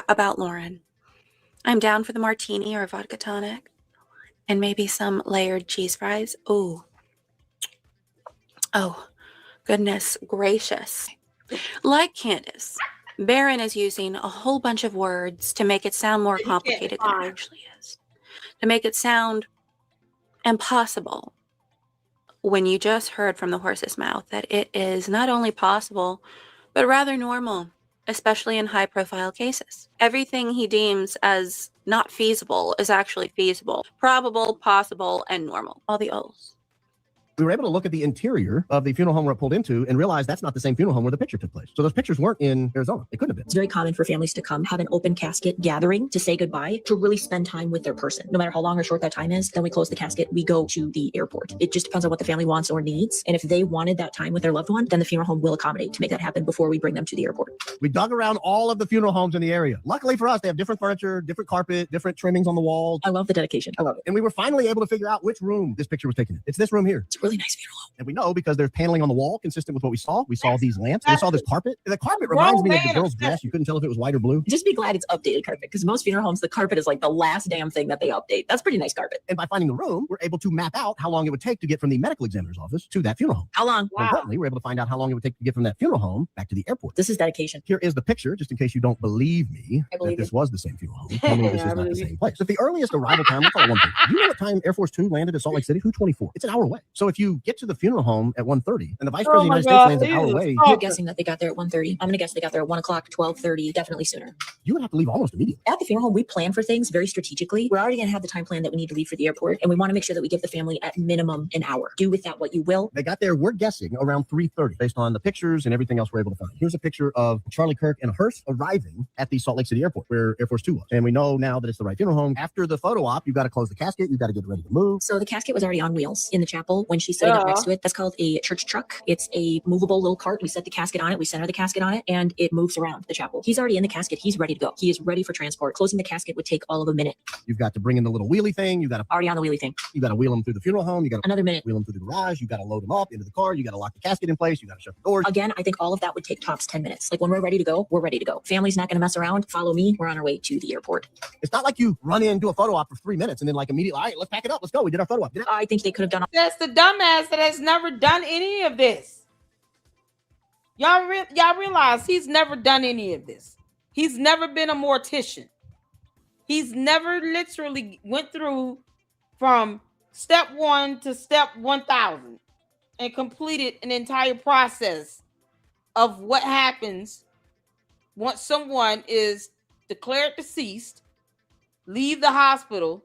about Lauren. I'm down for the martini or a vodka tonic and maybe some layered cheese fries. Oh, goodness gracious. Like Candace, Baron is using a whole bunch of words to make it sound more complicated than it actually is. To make it sound impossible. When you just heard from the horse's mouth that it is not only possible, but rather normal, especially in high-profile cases. Everything he deems as not feasible is actually feasible, probable, possible, and normal. All the O's. We were able to look at the interior of the funeral home we're pulled into and realize that's not the same funeral home where the picture took place. So those pictures weren't in Arizona. It couldn't have been. It's very common for families to come, have an open casket gathering to say goodbye, to really spend time with their person. No matter how long or short that time is, then we close the casket, we go to the airport. It just depends on what the family wants or needs. And if they wanted that time with their loved one, then the funeral home will accommodate to make that happen before we bring them to the airport. We dug around all of the funeral homes in the area. Luckily for us, they have different furniture, different carpet, different trimmings on the walls. I love the dedication. I love it. And we were finally able to figure out which room this picture was taken in. It's this room here. It's a really nice funeral home. And we know because there's paneling on the wall consistent with what we saw. We saw these lamps. We saw this carpet. The carpet reminds me of the girl's dress. You couldn't tell if it was white or blue. Just be glad it's updated carpet, because most funeral homes, the carpet is like the last damn thing that they update. That's pretty nice carpet. And by finding the room, we're able to map out how long it would take to get from the medical examiner's office to that funeral home. How long? Wow. Importantly, we're able to find out how long it would take to get from that funeral home back to the airport. This is dedication. Here is the picture, just in case you don't believe me that this was the same funeral home. Tell me this is not the same place. If the earliest arrival time, let's call it 1:30. You know what time Air Force 2 landed at Salt Lake City? 2:24. It's an hour away. So if you get to the funeral home at 1:30 and the Vice President of the United States lands an hour away. You're guessing that they got there at 1:30. I'm going to guess they got there at 1 o'clock, 12:30, definitely sooner. You would have to leave almost immediately. At the funeral home, we plan for things very strategically. We're already going to have the time plan that we need to leave for the airport, and we want to make sure that we give the family at minimum an hour. Do with that what you will. They got there, we're guessing, around 3:30 based on the pictures and everything else we're able to find. Here's a picture of Charlie Kirk and a hearse arriving at the Salt Lake City airport where Air Force 2 was. And we know now that it's the right funeral home. After the photo op, you've got to close the casket. You've got to get ready to move. So the casket was already on wheels in the chapel when she's sitting up next to it. That's called a church truck. It's a movable little cart. We set the casket on it. We center the casket on it, and it moves around the chapel. He's already in the casket. He's ready to go. He is ready for transport. Closing the casket would take all of a minute. You've got to bring in the little wheelie thing. You got to already on the wheelie thing. You got to wheel him through the funeral home. You got another minute. Wheel him through the garage. You got to load him up into the car. You got to lock the casket in place. You got to shut the doors. Again, I think all of that would take tops 10 minutes. Like when we're ready to go, we're ready to go. Family's not going to mess around. Follow me. We're on our way to the airport. It's not like you run in, do a photo op for 3 minutes, and then like immediately, all right, let's pack it up. Let's go. We did our photo op. I think they could have done. That's the dumbass that has never done any of this. Y'all realize he's never done any of this. He's never been a mortician. He's never literally went through from step 1 to step 1000 and completed an entire process of what happens once someone is declared deceased, leave the hospital,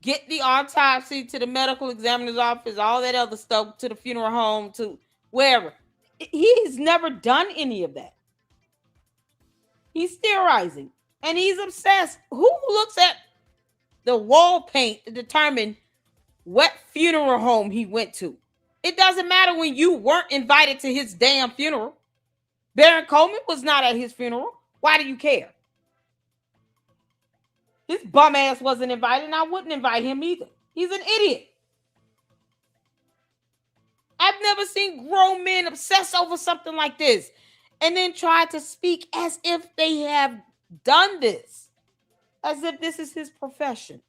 get the autopsy to the medical examiner's office, all that other stuff, to the funeral home, to wherever. He's never done any of that. He's theorizing and he's obsessed. Who looks at the wall paint to determine what funeral home he went to? It doesn't matter when you weren't invited to his damn funeral. Baron Coleman was not at his funeral. Why do you care? His bum ass wasn't invited, and I wouldn't invite him either. He's an idiot. I've never seen grown men obsess over something like this and then try to speak as if they have done this, as if this is his profession.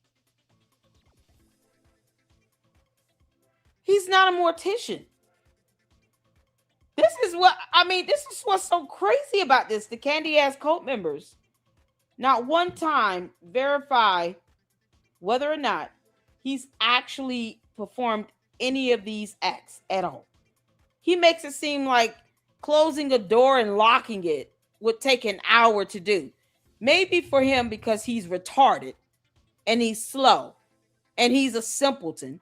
He's not a mortician. This is what's so crazy about this. The Candy Ass cult members not one time verify whether or not he's actually performed any of these acts at all. He makes it seem like closing a door and locking it would take an hour to do. Maybe for him because he's retarded and he's slow and he's a simpleton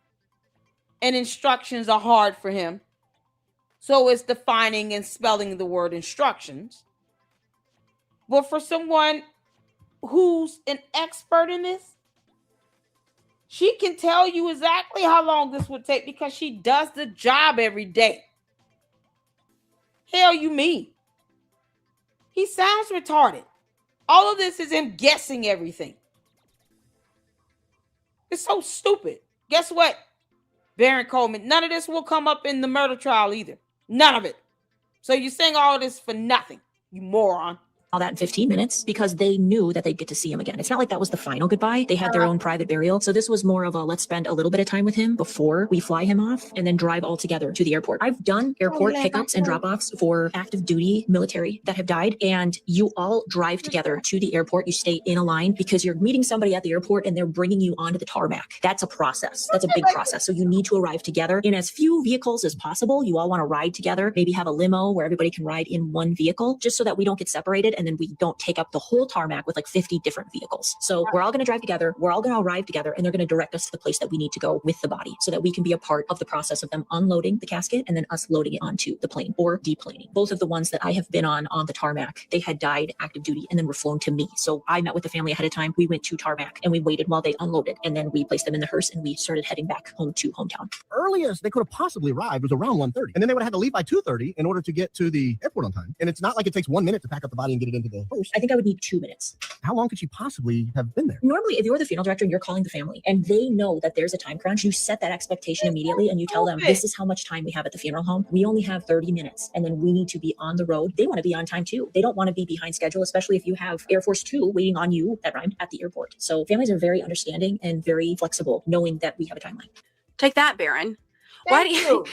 and instructions are hard for him. So it's defining and spelling the word instructions. But for someone who's an expert in this, she can tell you exactly how long this would take because she does the job every day. Hell you mean? He sounds retarded. All of this is him guessing everything. It's so stupid. Guess what, Baron Coleman? None of this will come up in the murder trial either. None of it. So you're saying all this for nothing, you moron. All that in 15 minutes because they knew that they'd get to see him again. It's not like that was the final goodbye. They had their own private burial. So this was more of a let's spend a little bit of time with him before we fly him off and then drive all together to the airport. I've done airport pickups and drop-offs for active duty military that have died, and you all drive together to the airport. You stay in a line because you're meeting somebody at the airport and they're bringing you onto the tarmac. That's a process. That's a big process. So you need to arrive together in as few vehicles as possible. You all want to ride together, maybe have a limo where everybody can ride in one vehicle just so that we don't get separated and then we don't take up the whole tarmac with like 50 different vehicles. So we're all going to drive together. We're all going to arrive together and they're going to direct us to the place that we need to go with the body so that we can be a part of the process of them unloading the casket and then us loading it onto the plane or deplaning. Both of the ones that I have been on the tarmac, they had died active duty and then were flown to me. So I met with the family ahead of time. We went to tarmac and we waited while they unloaded and then we placed them in the hearse and we started heading back home to hometown. Earliest they could have possibly arrived was around 1:30. And then they would have had to leave by 2:30 in order to get to the airport on time. And it's not like it takes 1 minute to pack up the body and get it into the hearse. I think I would need 2 minutes. How long could she possibly have been there? Normally, if you're the funeral director and you're calling the family and they know that there's a time crunch, you set that expectation immediately and you tell them, this is how much time we have at the funeral home. We only have 30 minutes and then we need to be on the road. They want to be on time too. They don't want to be behind schedule, especially if you have Air Force 2 waiting on you, that rhymed, at the airport. So families are very understanding and very flexible, knowing that we have a timeline. Take that, Baron. Why do you?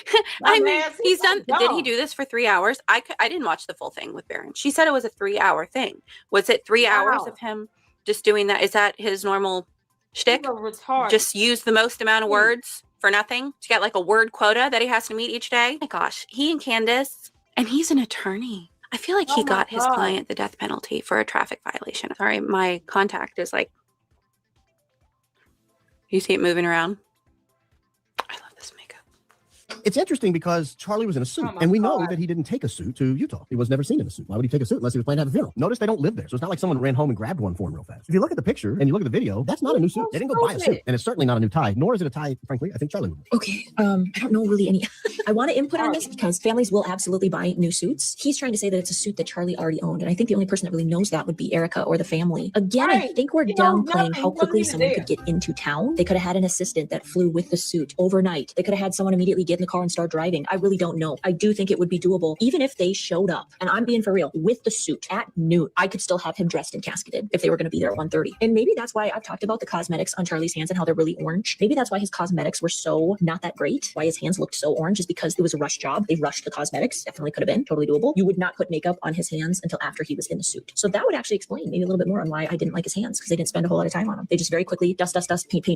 I mean, he's done. Did he do this for 3 hours? I didn't watch the full thing with Baron. She said it was a 3-hour thing. Was it 3 hours of him just doing that? Is that his normal shtick? Just use the most amount of words for nothing? To get like a word quota that he has to meet each day? Oh my gosh, he and Candace, and he's an attorney. I feel like he got his client the death penalty for a traffic violation. Sorry, my contact is like, you see it moving around? It's interesting because Charlie was in a suit, and we know that he didn't take a suit to Utah. He was never seen in a suit. Why would he take a suit unless he was planning to have a funeral? Notice they don't live there, so it's not like someone ran home and grabbed one for him real fast. If you look at the picture and you look at the video, that's not a new suit. They didn't go buy a suit, and it's certainly not a new tie, nor is it a tie, frankly, I think Charlie would. Okay, I don't know really any. I want to input on this because families will absolutely buy new suits. He's trying to say that it's a suit that Charlie already owned, and I think the only person that really knows that would be Erica or the family. Again, I think we're downplaying how quickly someone could get into town. They could have had an assistant that flew with the suit overnight. They could have had someone immediately get in the car and start driving. I really don't know. I do think it would be doable. Even if they showed up, and I'm being for real, with the suit at noon, I could still have him dressed and casketed if they were going to be there at 1:30. And maybe that's why I've talked about the cosmetics on Charlie's hands and how they're really orange. Maybe that's why his cosmetics were so not that great. Why his hands looked so orange is because it was a rush job. They rushed the cosmetics. Definitely could have been totally doable. You would not put makeup on his hands until after he was in the suit. So that would actually explain maybe a little bit more on why I didn't like his hands, because they didn't spend a whole lot of time on him. They just very quickly dust,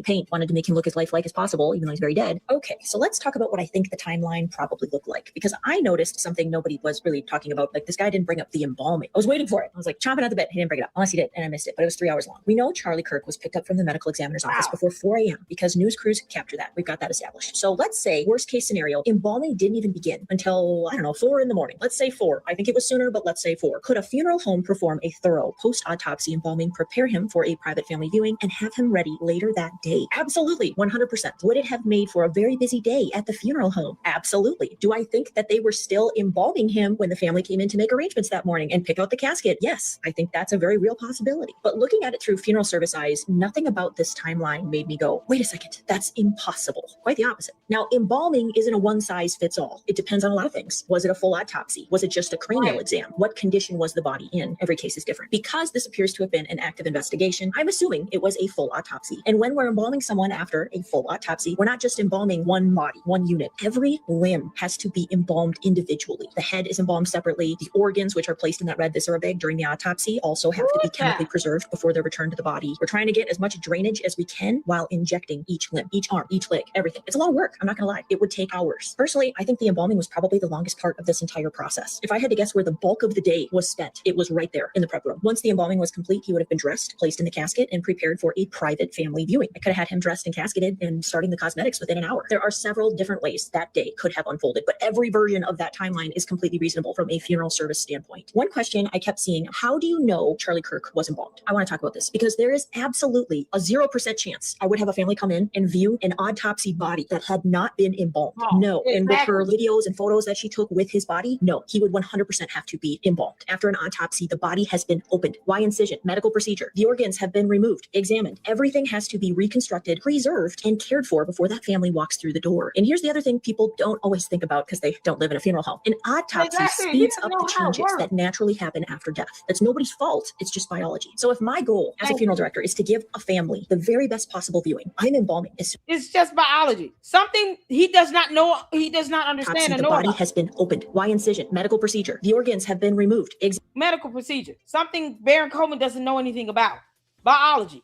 paint, wanted to make him look as lifelike as possible, even though he's very dead. Okay, so let's talk about what I think the timeline probably looked like, because I noticed something nobody was really talking about. Like, this guy didn't bring up the embalming. I was waiting for it. I was like chomping at the bit. He didn't bring it up, unless he did, and I missed it, but it was 3 hours long. We know Charlie Kirk was picked up from the medical examiner's office before 4 a.m. because news crews capture that. We've got that established. So let's say, worst case scenario, embalming didn't even begin until, I don't know, 4 in the morning. Let's say 4. I think it was sooner, but let's say 4. Could a funeral home perform a thorough post-autopsy embalming, prepare him for a private family viewing, and have him ready later that day? Absolutely, 100%. Would it have made for a very busy day at the funeral home? Absolutely. Do I think that they were still embalming him when the family came in to make arrangements that morning and pick out the casket? Yes, I think that's a very real possibility. But looking at it through funeral service eyes, nothing about this timeline made me go, wait a second, that's impossible. Quite the opposite. Now, embalming isn't a one size fits all. It depends on a lot of things. Was it a full autopsy? Was it just a cranial exam? What condition was the body in? Every case is different. Because this appears to have been an active investigation, I'm assuming it was a full autopsy. And when we're embalming someone after a full autopsy, we're not just embalming one body, one unit. Every limb has to be embalmed individually. The head is embalmed separately. The organs, which are placed in that red viscera bag during the autopsy, also have to be chemically preserved before they're returned to the body. We're trying to get as much drainage as we can while injecting each limb, each arm, each leg, everything. It's a lot of work. I'm not gonna lie. It would take hours. Personally, I think the embalming was probably the longest part of this entire process. If I had to guess where the bulk of the day was spent, it was right there in the prep room. Once the embalming was complete, he would have been dressed, placed in the casket, and prepared for a private family viewing. I could have had him dressed and casketed and starting the cosmetics within an hour. There are several different ways that day could have unfolded, but every version of that timeline is completely reasonable from a funeral service standpoint. One question I kept seeing, how do you know Charlie Kirk was embalmed? I want to talk about this because there is absolutely a 0% chance I would have a family come in and view an autopsy body that had not been embalmed. No. And with her videos and photos that she took with his body, no, he would 100% have to be embalmed. After an autopsy, the body has been opened. Why incision? Medical procedure. The organs have been removed, examined. Everything has to be reconstructed, preserved, and cared for before that family walks through the door. And here's the other thing people don't always think about because they don't live in a funeral home. An autopsy speeds up the changes that naturally happen after death. That's nobody's fault. It's just biology. So if my goal as a funeral director is to give a family the very best possible viewing, I'm embalming. It's just biology. Something he does not know, he does not understand. The body has been opened. Why incision? Medical procedure. The organs have been removed. Medical procedure. Something Baron Coleman doesn't know anything about. Biology.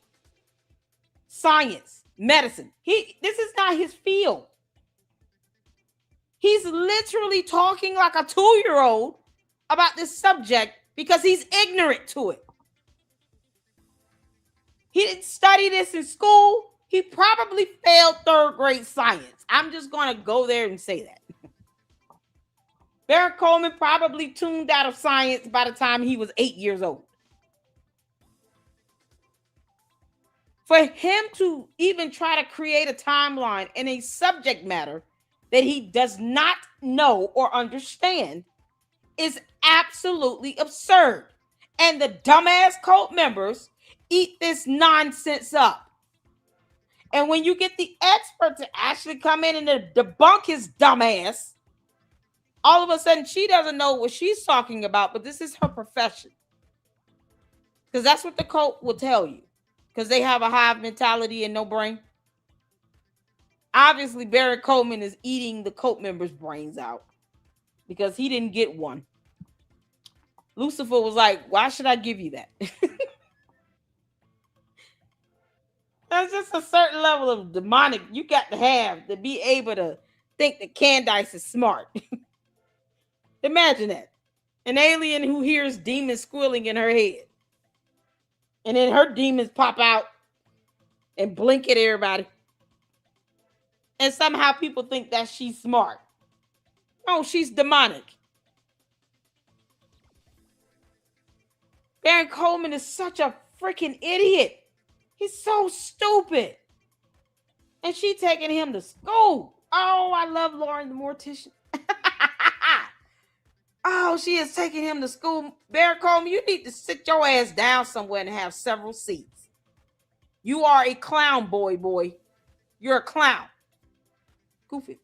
Science. Medicine. This is not his field. He's literally talking like a 2-year-old about this subject because he's ignorant to it. He didn't study this in school. He probably failed 3rd grade science. I'm just going to go there and say that. Baron Coleman probably tuned out of science by the time he was 8 years old. For him to even try to create a timeline in a subject matter that he does not know or understand is absolutely absurd. And the dumbass cult members eat this nonsense up. And when you get the expert to actually come in and debunk his dumbass, all of a sudden she doesn't know what she's talking about, but this is her profession. Because that's what the cult will tell you. Because they have a hive mentality and no brain. Obviously, Baron Coleman is eating the cult members' brains out because he didn't get one. Lucifer was like, why should I give you that? There's just a certain level of demonic you got to have to be able to think that Candace is smart. Imagine that. An alien who hears demons squealing in her head. And then her demons pop out and blink at everybody. And somehow people think that she's smart. No, she's demonic. Baron Coleman is such a freaking idiot. He's so stupid. And she taking him to school. Oh, I love Lauren the Mortician. Oh, she is taking him to school. Baron Coleman, you need to sit your ass down somewhere and have several seats. You are a clown, boy. You're a clown. Goofy.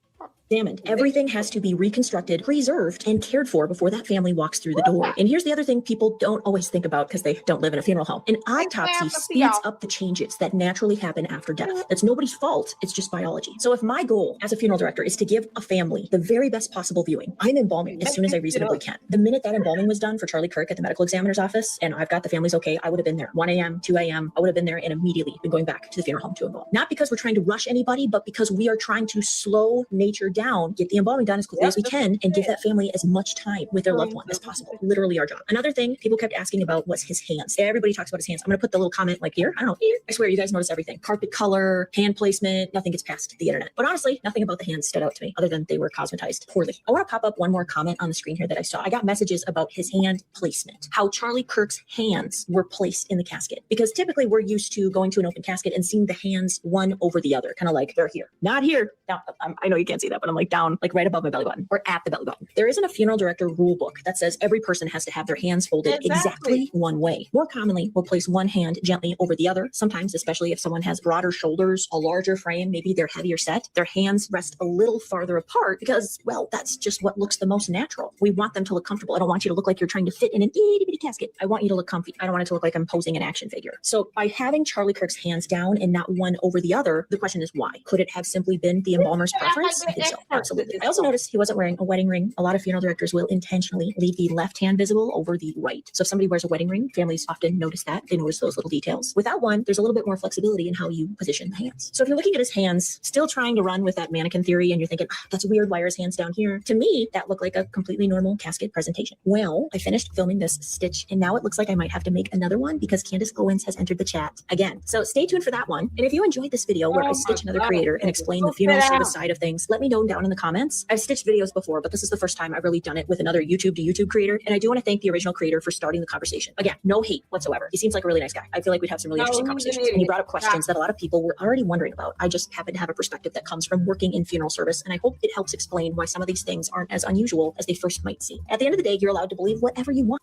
Examined. Everything has to be reconstructed, preserved, and cared for before that family walks through the door. And here's the other thing people don't always think about because they don't live in a funeral home. An autopsy speeds up the changes that naturally happen after death. That's nobody's fault. It's just biology. So if my goal as a funeral director is to give a family the very best possible viewing, I'm embalming as soon as I reasonably can. The minute that embalming was done for Charlie Kirk at the medical examiner's office, and I've got the family's okay, I would have been there. 1 a.m., 2 a.m., I would have been there and immediately been going back to the funeral home to embalm. Not because we're trying to rush anybody, but because we are trying to slow nature down, get the embalming done as quickly as we can, and give that family as much time with their loved one as possible. Literally our job. Another thing people kept asking about was his hands. Everybody talks about his hands. I'm going to put the little comment like here. I don't know. I swear you guys notice everything. Carpet color, hand placement, nothing gets past the internet. But honestly, nothing about the hands stood out to me other than they were cosmetized poorly. I want to pop up one more comment on the screen here that I saw. I got messages about his hand placement, how Charlie Kirk's hands were placed in the casket. Because typically we're used to going to an open casket and seeing the hands one over the other, kind of like they're here. Not here. Now, I know you can't see that, but I'm like down, like right above my belly button or at the belly button. There isn't a funeral director rule book that says every person has to have their hands folded exactly one way. More commonly, we'll place one hand gently over the other. Sometimes, especially if someone has broader shoulders, a larger frame, maybe they're heavier set, their hands rest a little farther apart because, well, that's just what looks the most natural. We want them to look comfortable. I don't want you to look like you're trying to fit in an itty bitty casket. I want you to look comfy. I don't want it to look like I'm posing an action figure. So by having Charlie Kirk's hands down and not one over the other, the question is why? Could it have simply been the embalmer's preference? I think so. Absolutely. I also noticed he wasn't wearing a wedding ring. A lot of funeral directors will intentionally leave the left hand visible over the right. So if somebody wears a wedding ring, families often notice that. They notice those little details. Without one, there's a little bit more flexibility in how you position the hands. So if you're looking at his hands, still trying to run with that mannequin theory, and you're thinking, that's weird, why are his hands down here? To me, that looked like a completely normal casket presentation. Well, I finished filming this stitch, and now it looks like I might have to make another one because Candace Owens has entered the chat again. So stay tuned for that one. And if you enjoyed this video where I stitch another creator and explain the funeral service side of things, let me know down in the comments. I've stitched videos before, but this is the first time I've really done it with another YouTube to YouTube creator. And I do want to thank the original creator for starting the conversation. Again, no hate whatsoever. He seems like a really nice guy. I feel like we'd have some really interesting conversations. And he brought up questions that a lot of people were already wondering about. I just happen to have a perspective that comes from working in funeral service. And I hope it helps explain why some of these things aren't as unusual as they first might seem. At the end of the day, you're allowed to believe whatever you want.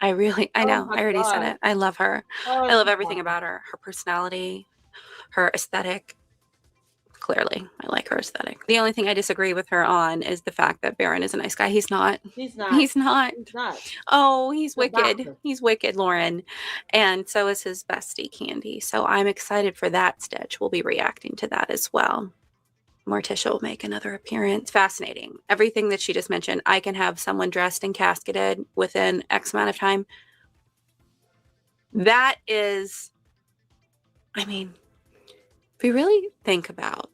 I know. I already said it. I love her. I love everything about her. Her personality, her aesthetic. Clearly, I like her aesthetic. The only thing I disagree with her on is the fact that Baron is a nice guy. He's not. He's not. He's not. He's not. Oh, he's wicked. doctor. He's wicked, Lauren. And so is his bestie, Candy. So I'm excited for that stitch. We'll be reacting to that as well. Morticia will make another appearance. Fascinating. Everything that she just mentioned, I can have someone dressed and casketed within X amount of time. That is, I mean, if we really think about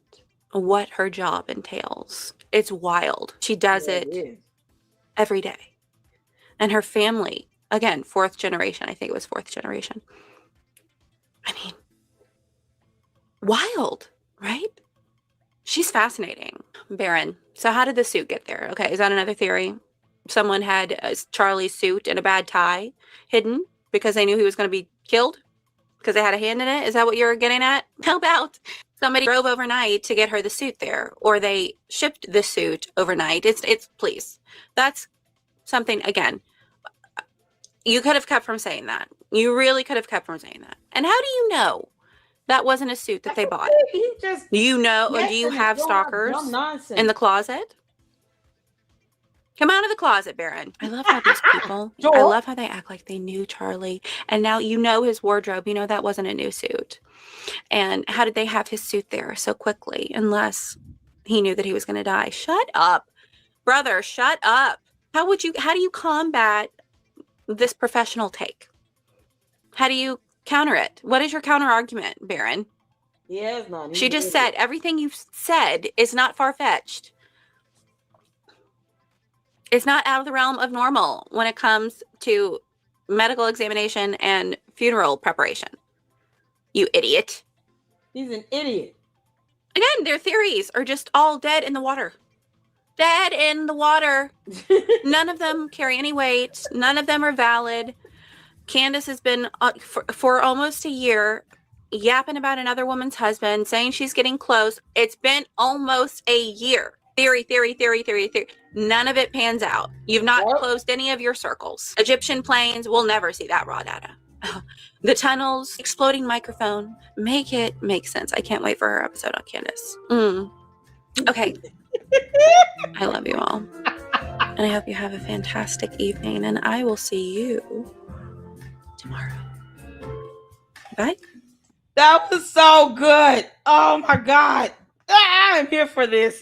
what her job entails, it's wild. She does it every day. And her family, again, fourth generation. I think it was fourth generation. I mean, wild, right? She's fascinating. Baron. So how did the suit get there? Okay, is that another theory? Someone had Charlie's suit and a bad tie hidden because they knew he was going to be killed? Because they had a hand in it? Is that what you're getting at? How about somebody drove overnight to get her the suit there? Or they shipped the suit overnight? It's please. That's something, again, you could have kept from saying that. You really could have kept from saying that. And how do you know that wasn't a suit that they bought? Do you know, or do you have stalkers in the closet? Come out of the closet, Baron. I love how these people, I love how they act like they knew Charlie. And now you know his wardrobe. You know that wasn't a new suit. And how did they have his suit there so quickly? Unless he knew that he was going to die. Shut up, brother. Shut up. How do you combat this professional take? How do you counter it? What is your counter argument, Baron? Yeah, it's not. She just said everything you've said is not far-fetched. It's not out of the realm of normal when it comes to medical examination and funeral preparation. You idiot. He's an idiot. Again, their theories are just all dead in the water. Dead in the water. None of them carry any weight. None of them are valid. Candace has been, for almost a year, yapping about another woman's husband, saying she's getting close. It's been almost a year. Theory. None of it pans out. You've not closed any of your circles. Egyptian planes, we'll never see that raw data. The tunnels, exploding microphone, make it make sense. I can't wait for her episode on Candace. Okay. I love you all. And I hope you have a fantastic evening. And I will see you tomorrow. Bye. That was so good. Oh my God. I'm here for this.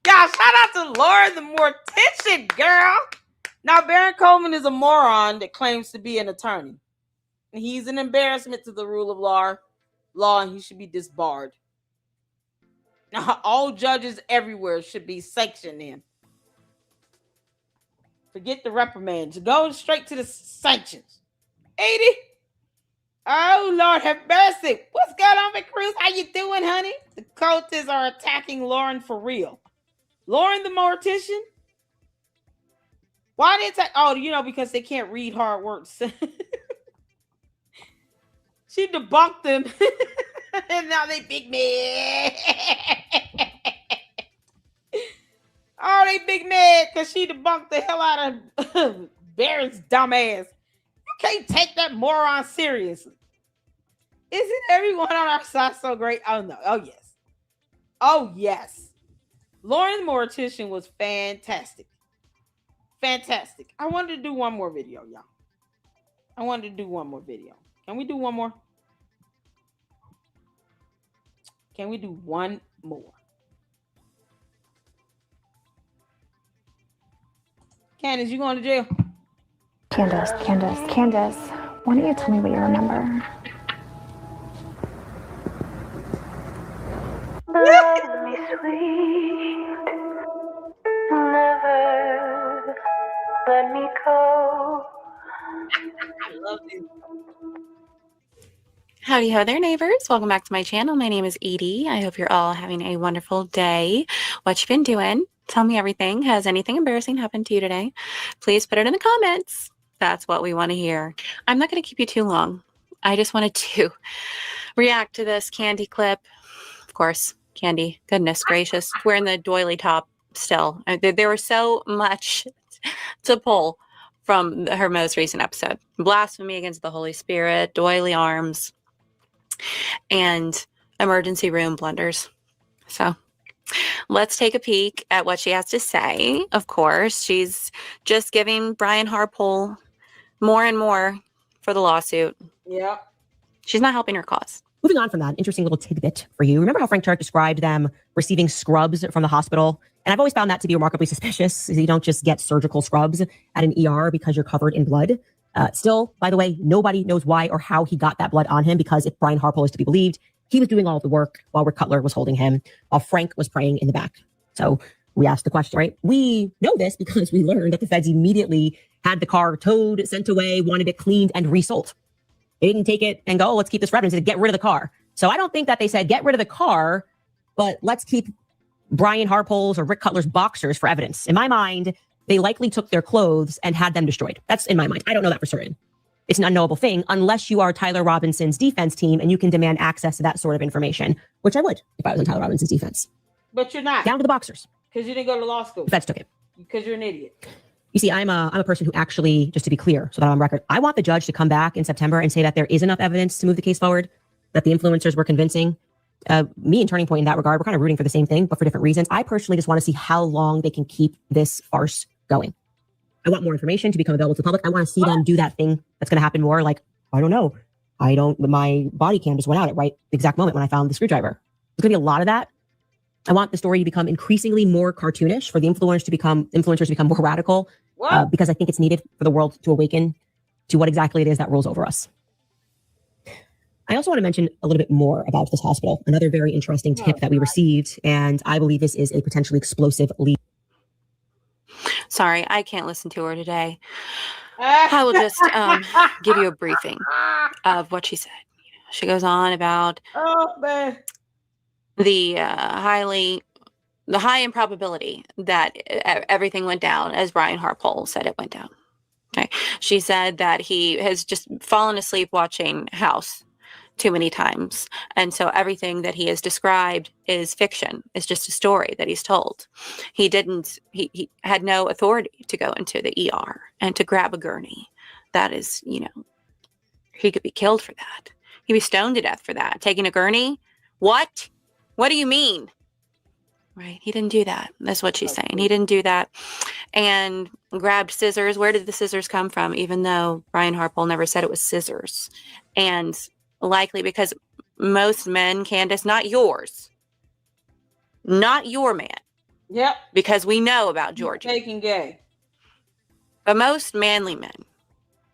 Y'all, shout out to Laura the Mortician, girl. Now, Baron Coleman is a moron that claims to be an attorney. He's an embarrassment to the rule of law, and he should be disbarred. Now, all judges everywhere should be sanctioned in. Forget the reprimands. Go straight to the sanctions. 80. Oh, Lord have mercy. What's going on, McCruz? How you doing, honey? The cultists are attacking Lauren for real. Lauren the Mortician? Why did they? Oh, because they can't read hard words. She debunked them. And now they big mad. Oh, they big mad because she debunked the hell out of Barron's dumbass. You can't take that moron seriously. Isn't everyone on our side so great? Oh, no. Oh, yes. Oh, yes. Lauren the Mortician was fantastic. Fantastic. I wanted to do one more video, y'all. I wanted to do one more video. Can we do one more? Can we do one more? Candace, you going to jail? Candace, why don't you tell me what you remember? Let me sweet, never let me go. I love you. Howdy ho there, neighbors. Welcome back to my channel. My name is Edie. I hope you're all having a wonderful day. What you been doing? Tell me everything. Has anything embarrassing happened to you today? Please put it in the comments. That's what we want to hear. I'm not going to keep you too long. I just wanted to react to this Candy clip. Of course, Candy, goodness gracious, wearing the doily top still. There was so much to pull from her most recent episode. Blasphemy against the Holy Spirit, doily arms, and emergency room blunders. So let's take a peek at what she has to say. Of course, she's just giving Brian Harpole more and more for the lawsuit. Yeah. She's not helping her cause. Moving on from that, interesting little tidbit for you. Remember how Frank Turek described them receiving scrubs from the hospital? And I've always found that to be remarkably suspicious. You don't just get surgical scrubs at an ER because you're covered in blood. Still, by the way, nobody knows why or how he got that blood on him, because if Brian Harpole is to be believed, he was doing all of the work while Rick Cutler was holding him, while Frank was praying in the back. So we asked the question, right? We know this because we learned that the feds immediately had the car towed, sent away, wanted it cleaned and resold. They didn't take it and go, oh, let's keep this evidence. They said, get rid of the car. So I don't think that they said, get rid of the car, but let's keep Brian Harpole's or Rick Cutler's boxers for evidence. In my mind, they likely took their clothes and had them destroyed. That's in my mind. I don't know that for certain. It's an unknowable thing unless you are Tyler Robinson's defense team and you can demand access to that sort of information, which I would if I was on Tyler Robinson's defense. But you're not. Down to the boxers. Because you didn't go to law school. The feds took it. Because you're an idiot. You see, I'm a person who actually, just to be clear, so that I'm on record, I want the judge to come back in September and say that there is enough evidence to move the case forward, that the influencers were convincing. Me and Turning Point in that regard, we're kind of rooting for the same thing, but for different reasons. I personally just want to see how long they can keep this farce going. I want more information to become available to the public. I want to see them do that thing that's going to happen more. Like, I don't know. My body cam just went out at the exact moment when I found the screwdriver. There's going to be a lot of that. I want the story to become increasingly more cartoonish, for the influencers to become more radical, because I think it's needed for the world to awaken to what exactly it is that rules over us. I also want to mention a little bit more about this hospital. Another very interesting tip that we received, and I believe this is a potentially explosive lead. Sorry, I can't listen to her today. I will just give you a briefing of what she said. She goes on about the high improbability that everything went down as Brian Harpole said it went down. Okay. She said that he has just fallen asleep watching House too many times. And so everything that he has described is fiction. It's just a story that he's told. He had no authority to go into the ER and to grab a gurney. That is, he could be killed for that. He'd be stoned to death for that. Taking a gurney? What? What do you mean? Right. He didn't do that. That's what she's saying. He didn't do that. And grabbed scissors. Where did the scissors come from? Even though Brian Harpole never said it was scissors. And likely because most men, Candace, not yours, not your man. Yep. Because we know about Georgie. Taking gay. But most manly men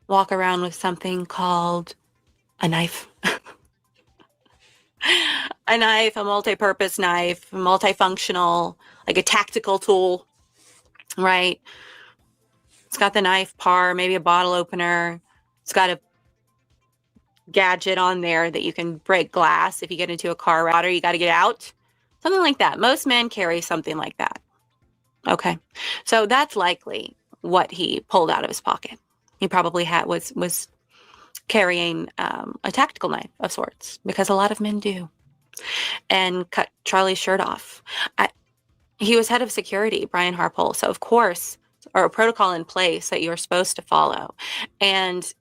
walk around with something called a knife. A knife, a multi-purpose knife, multifunctional, like a tactical tool, right? It's got the knife par, maybe a bottle opener. It's got a gadget on there that you can break glass if you get into a car wreck or you got to get out. Something like that. Most men carry something like that. Okay. So that's likely what he pulled out of his pocket. He probably was carrying a tactical knife of sorts, because a lot of men do, and cut Charlie's shirt off. He was head of security, Brian Harpole, so of course, or a protocol in place that you're supposed to follow. And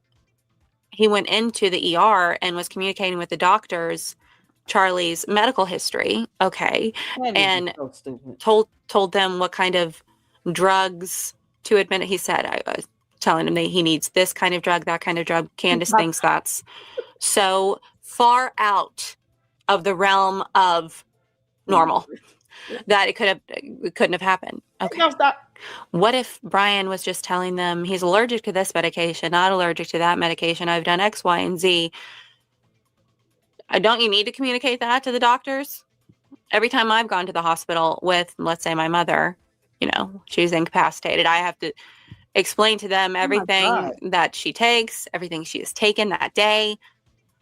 he went into the ER and was communicating with the doctors Charlie's medical history, okay, and told them what kind of drugs to administer. He said, I was telling him that he needs this kind of drug, that kind of drug. Candace thinks that's so far out of the realm of normal that it couldn't have happened. Okay. No, stop. What if Brian was just telling them he's allergic to this medication, not allergic to that medication? I've done X, Y, and Z. Don't you need to communicate that to the doctors? Every time I've gone to the hospital with, let's say, my mother, she's incapacitated, I have to explain to them everything that she takes, everything she has taken that day,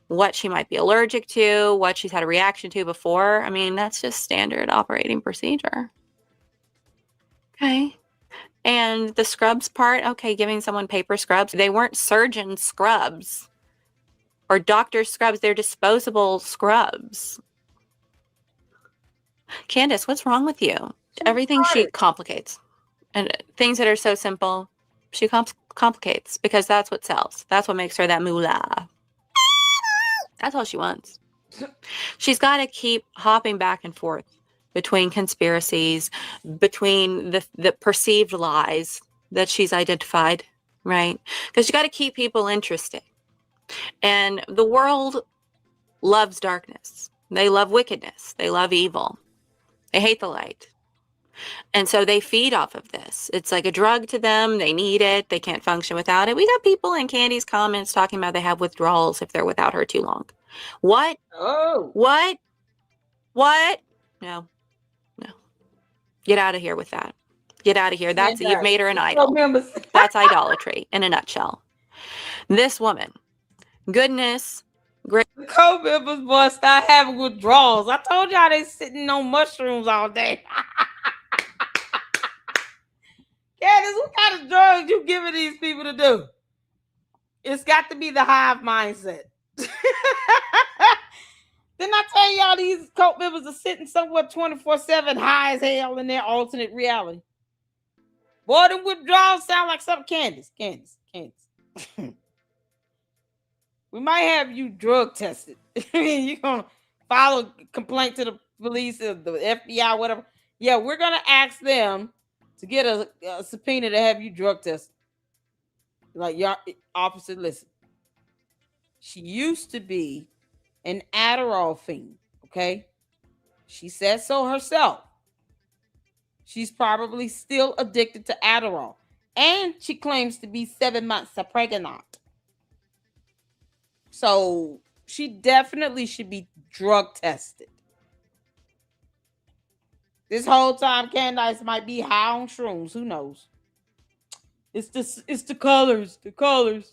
what she might be allergic to, what she's had a reaction to before. I mean, that's just standard operating procedure. Okay. And the scrubs part, okay, giving someone paper scrubs. They weren't surgeon scrubs or doctor scrubs. They're disposable scrubs. Candace, what's wrong with you? Everything she complicates. And things that are so simple, she complicates because that's what sells. That's what makes her that moolah. That's all she wants. She's got to keep hopping back and forth between conspiracies, between the perceived lies that she's identified, right? Because you got to keep people interested. And the world loves darkness. They love wickedness. They love evil. They hate the light. And so they feed off of this. It's like a drug to them. They need it. They can't function without it. We got people in Candy's comments talking about they have withdrawals if they're without her too long. What? Oh. What? No. Get out of here with that. Get out of here. That's you've made her an idol. That's idolatry in a nutshell. This woman, goodness, great. Co-members must start having withdrawals. I told y'all they sitting on mushrooms all day. Candace, what kind of drugs you giving these people to do? It's got to be the hive mindset. Didn't I tell y'all these cult members are sitting somewhere 24/7 high as hell in their alternate reality? Boy, them withdrawals sound like something. Candace. We might have you drug tested. You're going to file a complaint to the police or the FBI, whatever. Yeah, we're going to ask them to get a subpoena to have you drug tested. Like, y'all, officer, listen. She used to be an Adderall fiend, okay? She said so herself. She's probably still addicted to Adderall. And she claims to be 7 months pregnant. So she definitely should be drug tested. This whole time, Candace might be high on shrooms. Who knows? It's the colors. The colors.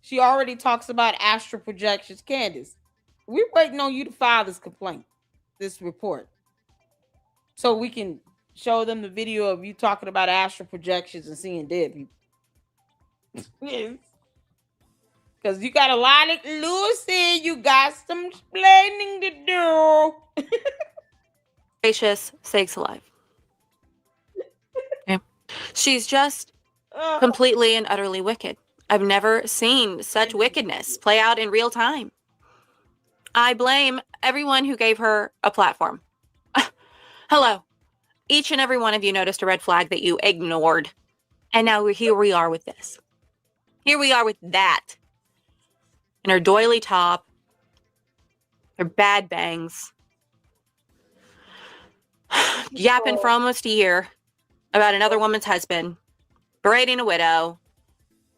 She already talks about astral projections. Candace, we're waiting on you to file this complaint, this report, so we can show them the video of you talking about astral projections and seeing dead people. Yes. Because you got a lot of Lucy, you got some explaining to do. Gracious sakes alive. Okay. She's just completely and utterly wicked. I've never seen such wickedness play out in real time. I blame everyone who gave her a platform. Hello. Each and every one of you noticed a red flag that you ignored. And now here we are with this. Here we are with that. And her doily top, her bad bangs, yapping for almost a year about another woman's husband, berating a widow,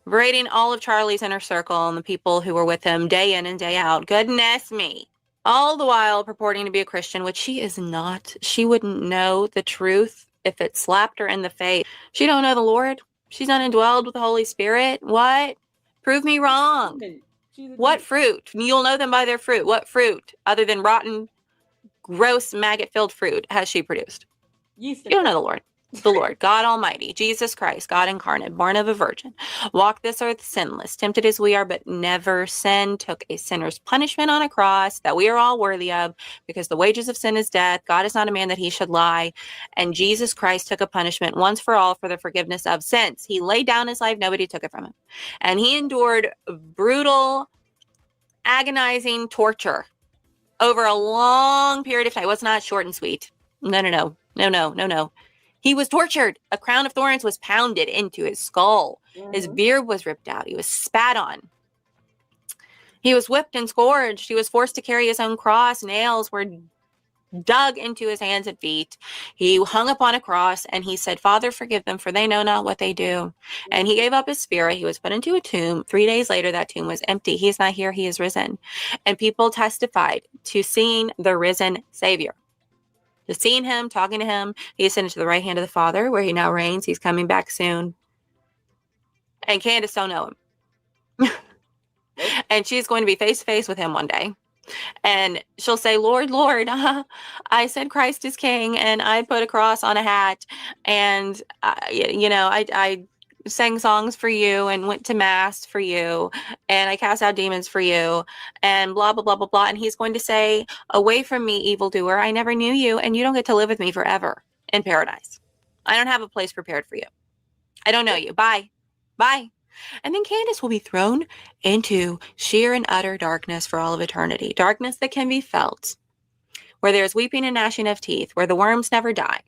berating all of Charlie's inner circle and the people who were with him day in and day out. Goodness me. All the while purporting to be a Christian, which she is not. She wouldn't know the truth if it slapped her in the face. She don't know the Lord. She's not indwelled with the Holy Spirit. What? Prove me wrong. What fruit? You'll know them by their fruit. What fruit, other than rotten, gross, maggot-filled fruit, has she produced? You don't know the Lord. the Lord, God Almighty, Jesus Christ, God incarnate, born of a virgin, walked this earth sinless, tempted as we are, but never sinned, took a sinner's punishment on a cross that we are all worthy of, because the wages of sin is death. God is not a man that he should lie. And Jesus Christ took a punishment once for all for the forgiveness of sins. He laid down his life. Nobody took it from him. And he endured brutal, agonizing torture over a long period of time. It was not short and sweet. No. He was tortured. A crown of thorns was pounded into his skull. His beard was ripped out. He was spat on. He was whipped and scourged. He was forced to carry his own cross. Nails were dug into his hands and feet. He hung upon a cross and he said, Father, forgive them, for they know not what they do. And he gave up his spirit. He was put into a tomb. 3 days later, that tomb was empty. He is not here. He is risen. And people testified to seeing the risen Savior. To seeing him, talking to him. He ascended to the right hand of the Father, where he now reigns. He's coming back soon. And Candace don't know him. And she's going to be face to face with him one day. And she'll say, Lord, Lord, I said Christ is king, and I put a cross on a hat, and, I sang songs for you and went to mass for you, and I cast out demons for you, and blah, blah, blah, blah, blah. And he's going to say, away from me, evildoer, I never knew you, and you don't get to live with me forever in paradise. I don't have a place prepared for you. I don't know you. Bye. Bye. And then Candace will be thrown into sheer and utter darkness for all of eternity. Darkness that can be felt, where there's weeping and gnashing of teeth, where the worms never die.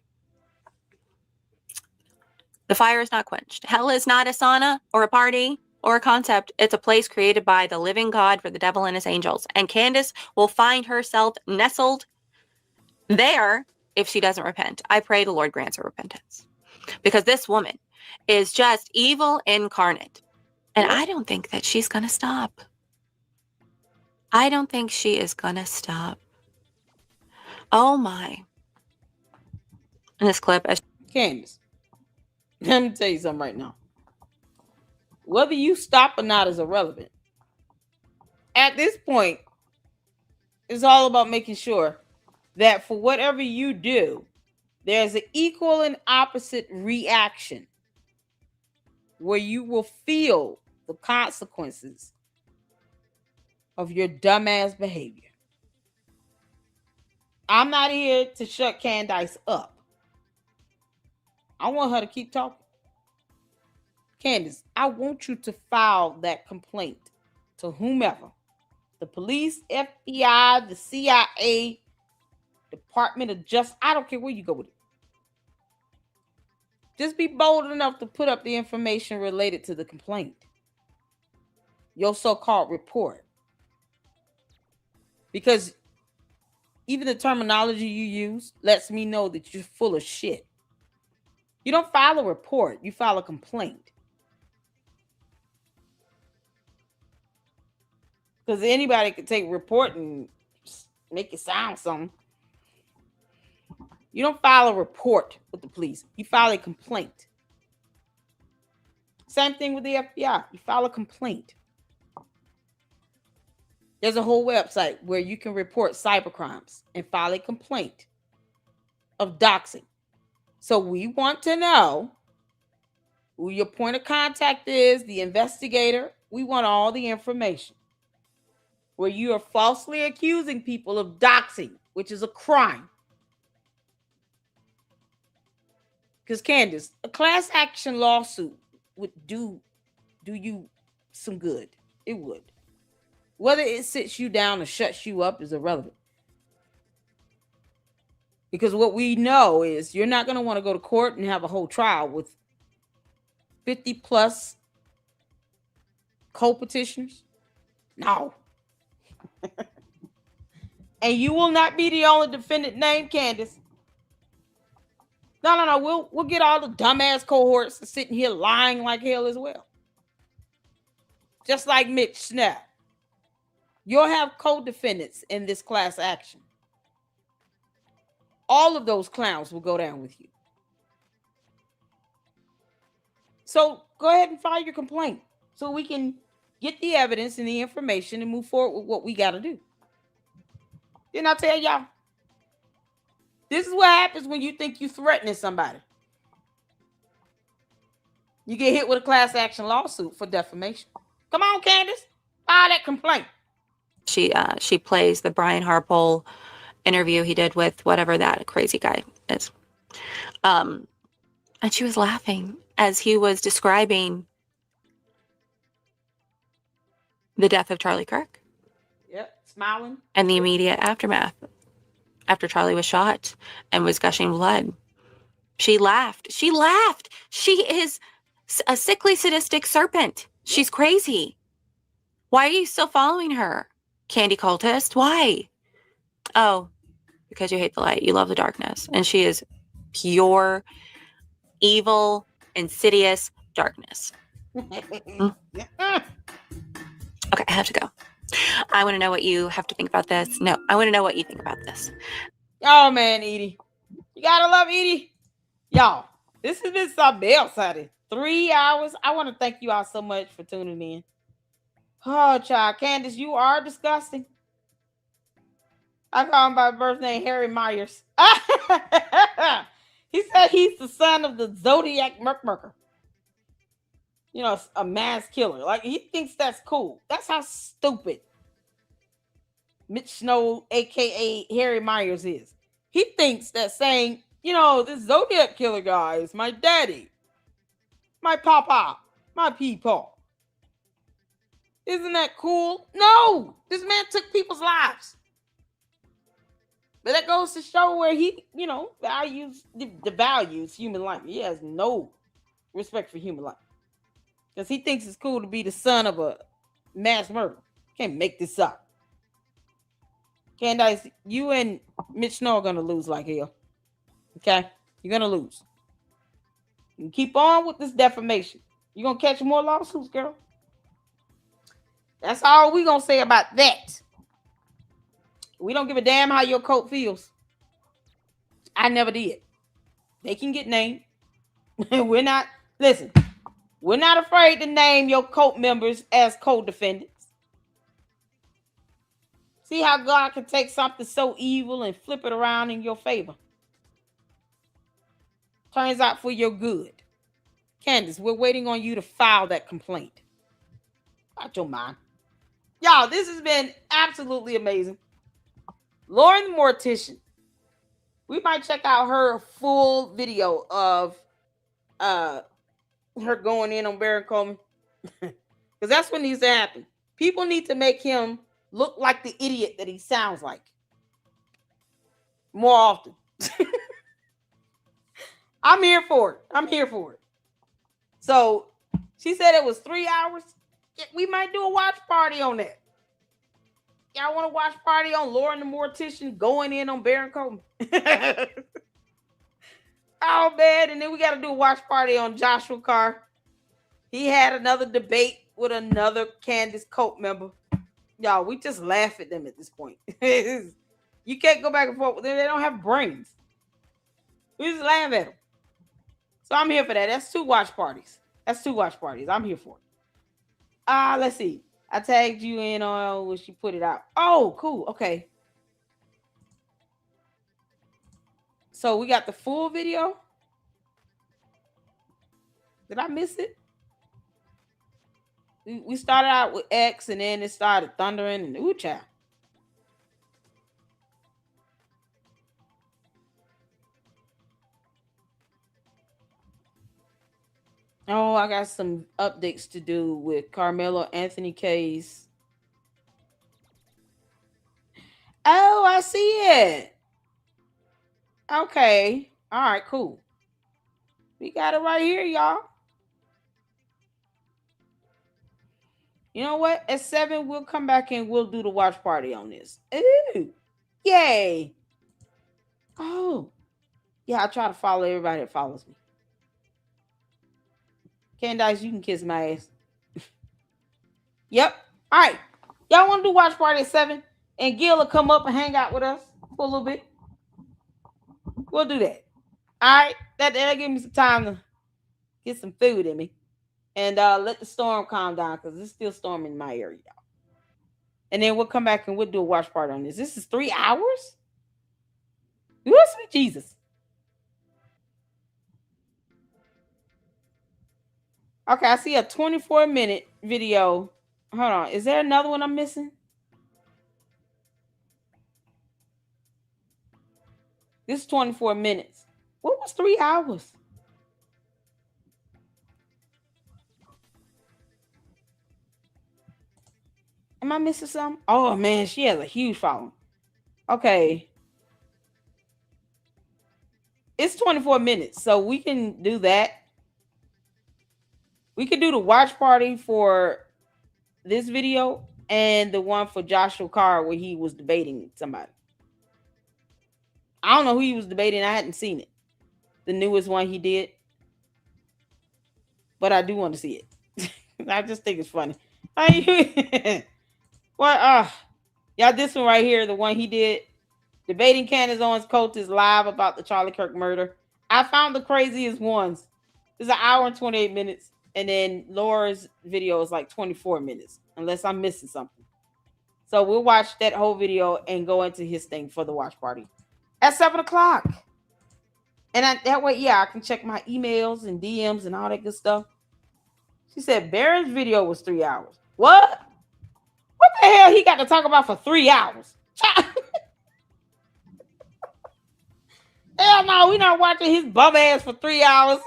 The fire is not quenched. Hell is not a sauna or a party or a concept. It's a place created by the living God for the devil and his angels. And Candace will find herself nestled there if she doesn't repent. I pray the Lord grants her repentance. Because this woman is just evil incarnate. And I don't think that she's going to stop. I don't think she is going to stop. Oh my. In this clip. Candace, let me tell you something right now. Whether you stop or not is irrelevant. At this point, it's all about making sure that for whatever you do, there's an equal and opposite reaction where you will feel the consequences of your dumbass behavior. I'm not here to shut Candace up. I want her to keep talking. Candace, I want you to file that complaint to whomever. The police, FBI, the CIA, Department of Justice. I don't care where you go with it. Just be bold enough to put up the information related to the complaint. Your so-called report. Because even the terminology you use lets me know that you're full of shit. You don't file a report, you file a complaint. Because anybody could take a report and make it sound something. You don't file a report with the police. You file a complaint. Same thing with the FBI. You file a complaint. There's a whole website where you can report cybercrimes and file a complaint of doxing. So we want to know who your point of contact is, the investigator. We want all the information. Where you are falsely accusing people of doxing, which is a crime. Because Candace, a class action lawsuit would do you some good. It would. Whether it sits you down or shuts you up is irrelevant. Because what we know is you're not going to want to go to court and have a whole trial with 50 plus co-petitioners. No. And you will not be the only defendant named Candace. No. We'll get all the dumbass cohorts sitting here lying like hell as well. Just like Mitch Snap. You'll have co-defendants in this class action. All of those clowns will go down with you. So go ahead and file your complaint so we can get the evidence and the information and move forward with what we got to do. Didn't I tell y'all? This is what happens when you think you're threatening somebody. You get hit with a class action lawsuit for defamation. Come on, Candace. File that complaint. She plays the Brian Harpole interview he did with whatever that crazy guy is. And she was laughing as he was describing the death of Charlie Kirk. Yep, smiling. And the immediate aftermath after Charlie was shot and was gushing blood. She laughed. She laughed. She is a sickly, sadistic serpent. She's crazy. Why are you still following her? Candy cultist? Why? Oh, because you hate the light. You love the darkness. And she is pure, evil, insidious darkness. Okay, I have to go. I want to know what you have to think about this. No, I want to know what you think about this. Oh, man, Edie. You gotta love Edie. Y'all, this has been something else out of 3 hours. I want to thank you all so much for tuning in. Oh, child. Candace, you are disgusting. I call him by birth name Harry Myers. He said he's the son of the Zodiac Murker. You know, a mass killer. Like, he thinks that's cool. That's how stupid Mitch Snow, a.k.a. Harry Myers, is. He thinks that saying, you know, this Zodiac killer guy is my daddy, my papa, my peepaw. Isn't that cool? No! This man took people's lives. But that goes to show where he, you know, values, devalues human life. He has no respect for human life. Because he thinks it's cool to be the son of a mass murderer. Can't make this up. Candace, you and Mitch Snow are going to lose like hell. Okay? You're going to lose. You keep on with this defamation. You're going to catch more lawsuits, girl. That's all we're going to say about that. We don't give a damn how your cult feels. I never did. They can get named. We're not afraid to name your cult members as co-defendants. See how God can take something so evil and flip it around in your favor. Turns out for your good. Candace, we're waiting on you to file that complaint. Out your mind. Y'all, this has been absolutely amazing. Lauren the Mortician. We might check out her full video of her going in on Baron Coleman. Because that's what needs to happen. People need to make him look like the idiot that he sounds like. More often. I'm here for it. So, she said it was 3 hours. Yeah, we might do a watch party on that. Y'all want to watch party on Lauren the Mortician going in on Baron Coleman? Oh, man. And then we got to do a watch party on Joshua Carr. He had another debate with another Candace cult member. Y'all, we just laugh at them at this point. You can't go back and forth with them. They don't have brains. We just laugh at them. So I'm here for that. That's 2 watch parties. I'm here for it. Let's see. I tagged you in on when she put it out. Oh, cool. Okay. So we got the full video. Did I miss it? We started out with X and then it started thundering and ooh, child. Oh, I got some updates to do with Carmelo Anthony case. Oh, I see it. Okay. All right, cool. We got it right here, y'all. You know what? At 7, we'll come back and we'll do the watch party on this. Ooh. Yay. Oh. Yeah, I try to follow everybody that follows me. Candace, you can kiss my ass. Yep. All right. Y'all want to do watch party at 7? And Gil will come up and hang out with us for a little bit. We'll do that. All right. That'll give me some time to get some food in me. And let the storm calm down because it's still storming in my area. And then we'll come back and we'll do a watch party on this. This is 3 hours? Ooh, sweet Jesus. Okay, I see a 24-minute video. Hold on. Is there another one I'm missing? This is 24 minutes. What was 3 hours? Am I missing something? Oh, man, she has a huge following. Okay. It's 24 minutes, so we can do that. We could do the watch party for this video and the one for Joshua Carr where he was debating somebody. I don't know who he was debating. I hadn't seen it. The newest one he did. But I do want to see it. I just think it's funny. What? Yeah, this one right here, the one he did. Debating Candace Owens Colt is live about the Charlie Kirk murder. I found the craziest ones. It's an hour and 28 minutes. And then Laura's video is like 24 minutes, unless I'm missing something. So we'll watch that whole video and go into his thing for the watch party at 7 o'clock. And that way, yeah, I can check my emails and DMs and all that good stuff. She said Barron's video was 3 hours. What? What the hell he got to talk about for 3 hours? Hell no, we not watching his bum ass for 3 hours.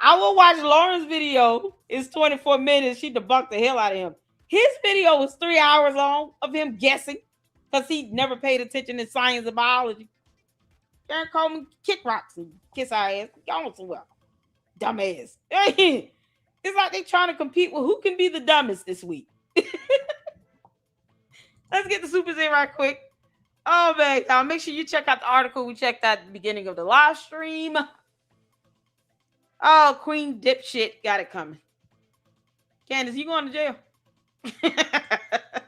I will watch Lauren's video. It's 24 minutes. She debunked the hell out of him. His video was 3 hours long of him guessing because he never paid attention in science and biology. Darren Coleman kick rocks and kiss our ass. Y'all know somewhere. Dumbass. It's like they trying to compete with who can be the dumbest this week. Let's get the supers in right quick. Oh, man. Now, make sure you check out the article we checked out at the beginning of the live stream. Oh, Queen Dipshit got it coming. Candace, you going to jail?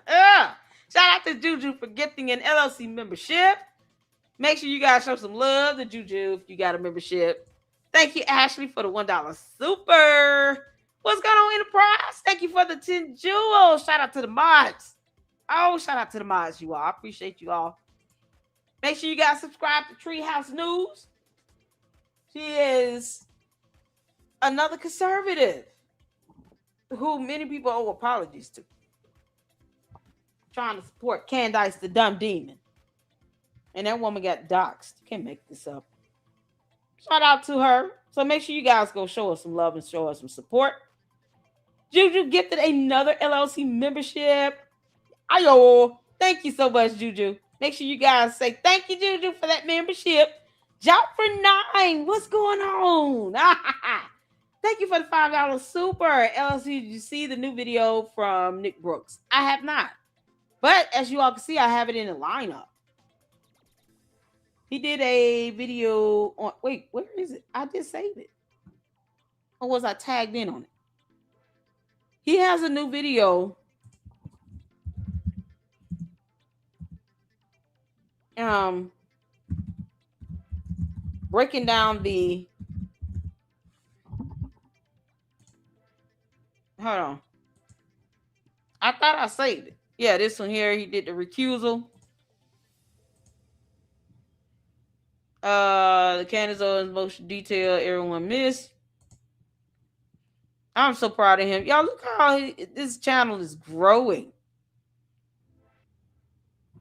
Shout out to Juju for gifting an LLC membership. Make sure you guys show some love to Juju if you got a membership. Thank you, Ashley, for the $1 super. What's going on, Enterprise? Thank you for the 10 jewels. Shout out to the mods. Oh, shout out to the mods, you all. I appreciate you all. Make sure you guys subscribe to Treehouse News. She is another conservative who many people owe apologies to. Trying to support Candace the dumb demon. And that woman got doxxed. You can't make this up. Shout out to her. So make sure you guys go show us some love and show us some support. Juju gifted another LLC membership. Ayo. Thank you so much, Juju. Make sure you guys say thank you, Juju, for that membership. Jump for 9. What's going on? Thank you for the $5 super. LLC, did you see the new video from Nick Brooks? I have not. But as you all can see, I have it in the lineup. He did a video on, wait, where is it? I just saved it. Or was I tagged in on it? He has a new video. Breaking down the, hold on. I thought I saved it. Yeah, this one here, he did the recusal. The Candace Owens most detail everyone missed. I'm so proud of him. Y'all look how this channel is growing.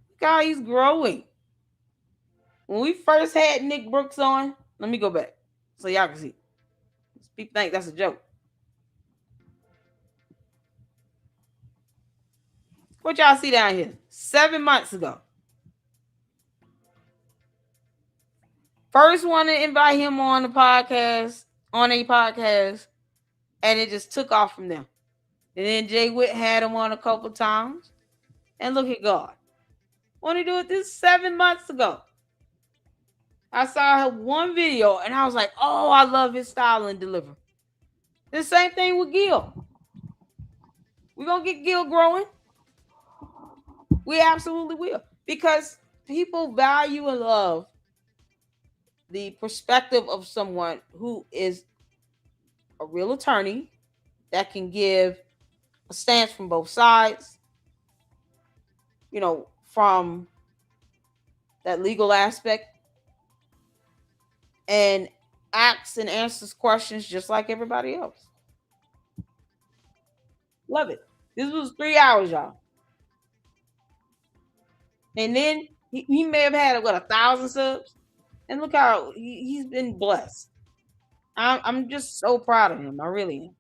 Look how he's growing. When we first had Nick Brooks on, let me go back so y'all can see. People think that's a joke. What y'all see down here? 7 months ago. First one to invite him on a podcast, and it just took off from there. And then Jay Witt had him on a couple times. And look at God. When he do it this 7 months ago. I saw one video and I was like, oh, I love his style and delivery. The same thing with Gil. We're going to get Gil growing. We absolutely will. Because people value and love the perspective of someone who is a real attorney that can give a stance from both sides, you know, from that legal aspect, and asks and answers questions just like everybody else. Love it. This was 3 hours, y'all. And then he may have had 1,000 subs, and look how he's been blessed. I'm just so proud of him. I really am.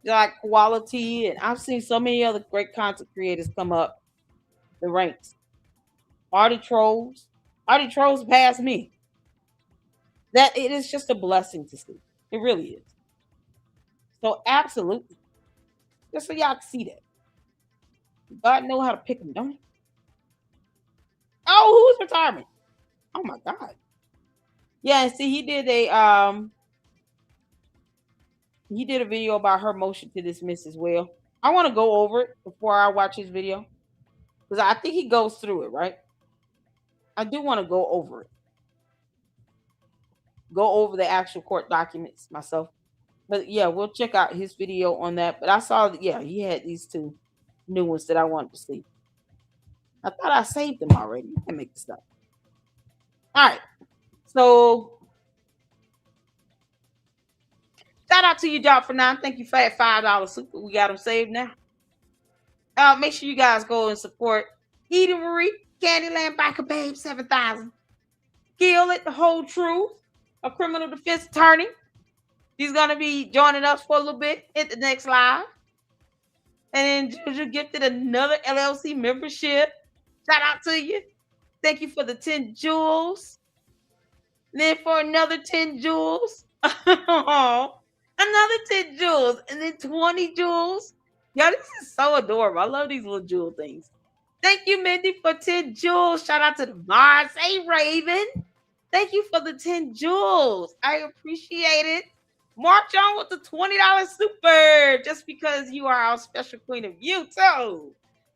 Like quality, and I've seen so many other great content creators come up the ranks. Artie Trolls passed me. That it is just a blessing to see. It really is. So absolutely, just so y'all can see that. God know how to pick them, don't he? Oh, who's retirement? Oh my God. Yeah, and see, he did a video about her motion to dismiss as well. I want to go over it before I watch his video because I think he goes through it, right? I do want to go over it. Go over the actual court documents myself. But yeah, we'll check out his video on that. But I saw that, yeah, he had these two new ones that I wanted to see. I thought I saved them already. I can make this up. All right. So shout out to you, Dog for 9. Thank you for that $5 super. We got them saved now. Make sure you guys go and support Edie Marie, Candyland Biker Babe 7000. Gil it, the whole truth, a criminal defense attorney. She's gonna be joining us for a little bit at the next live. And then Juju gifted another LLC membership. Shout out to you. Thank you for the 10 jewels. And then for another 10 jewels. Another 10 jewels. And then 20 jewels. Y'all, this is so adorable. I love these little jewel things. Thank you, Mindy, for 10 jewels. Shout out to the Mars. Hey, Raven. Thank you for the 10 jewels. I appreciate it. March on with the $20 super just because you are our special queen of YouTube.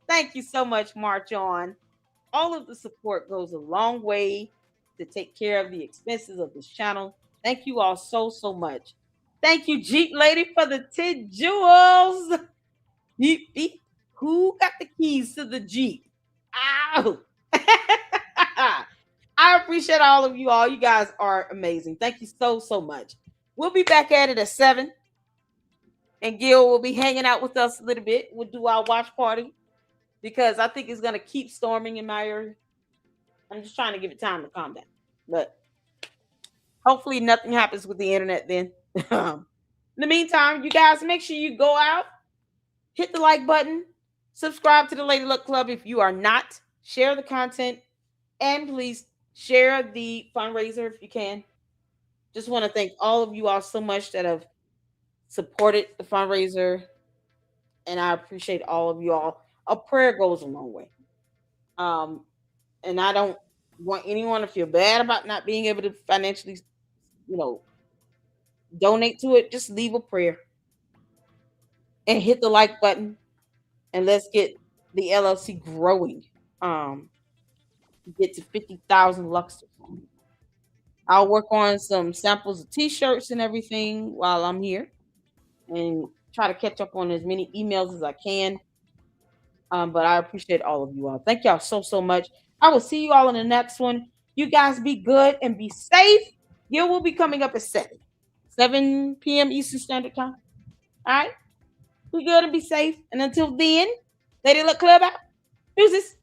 Thank you so much, March on. All of the support goes a long way to take care of the expenses of this channel. Thank you all so, so much. Thank you, Jeep Lady, for the 10 jewels. Beep, beep. Who got the keys to the Jeep? Ow. I appreciate all of you all. You guys are amazing. Thank you so, so much. We'll be back at it at 7. And Gil will be hanging out with us a little bit. We'll do our watch party because I think it's going to keep storming in my area. I'm just trying to give it time to calm down. But hopefully nothing happens with the internet then. In the meantime, you guys make sure you go out, hit the like button, subscribe to the Lady Luck Club if you are not, share the content, and please share the fundraiser if you can. Just want to thank all of you all so much that have supported the fundraiser, and I appreciate all of you all. A prayer goes a long way. And I don't want anyone to feel bad about not being able to financially, donate to it. Just leave a prayer and hit the like button, and let's get the LLC growing. Get to 50,000 Luxor. I'll work on some samples of t-shirts and everything while I'm here and try to catch up on as many emails as I can. But I appreciate all of you all. Thank y'all so, so much. I will see you all in the next one. You guys be good and be safe. Gil will be coming up at 7 p.m. Eastern Standard Time. All right? Be good and be safe. And until then, Lady Luck Club out. Deuces.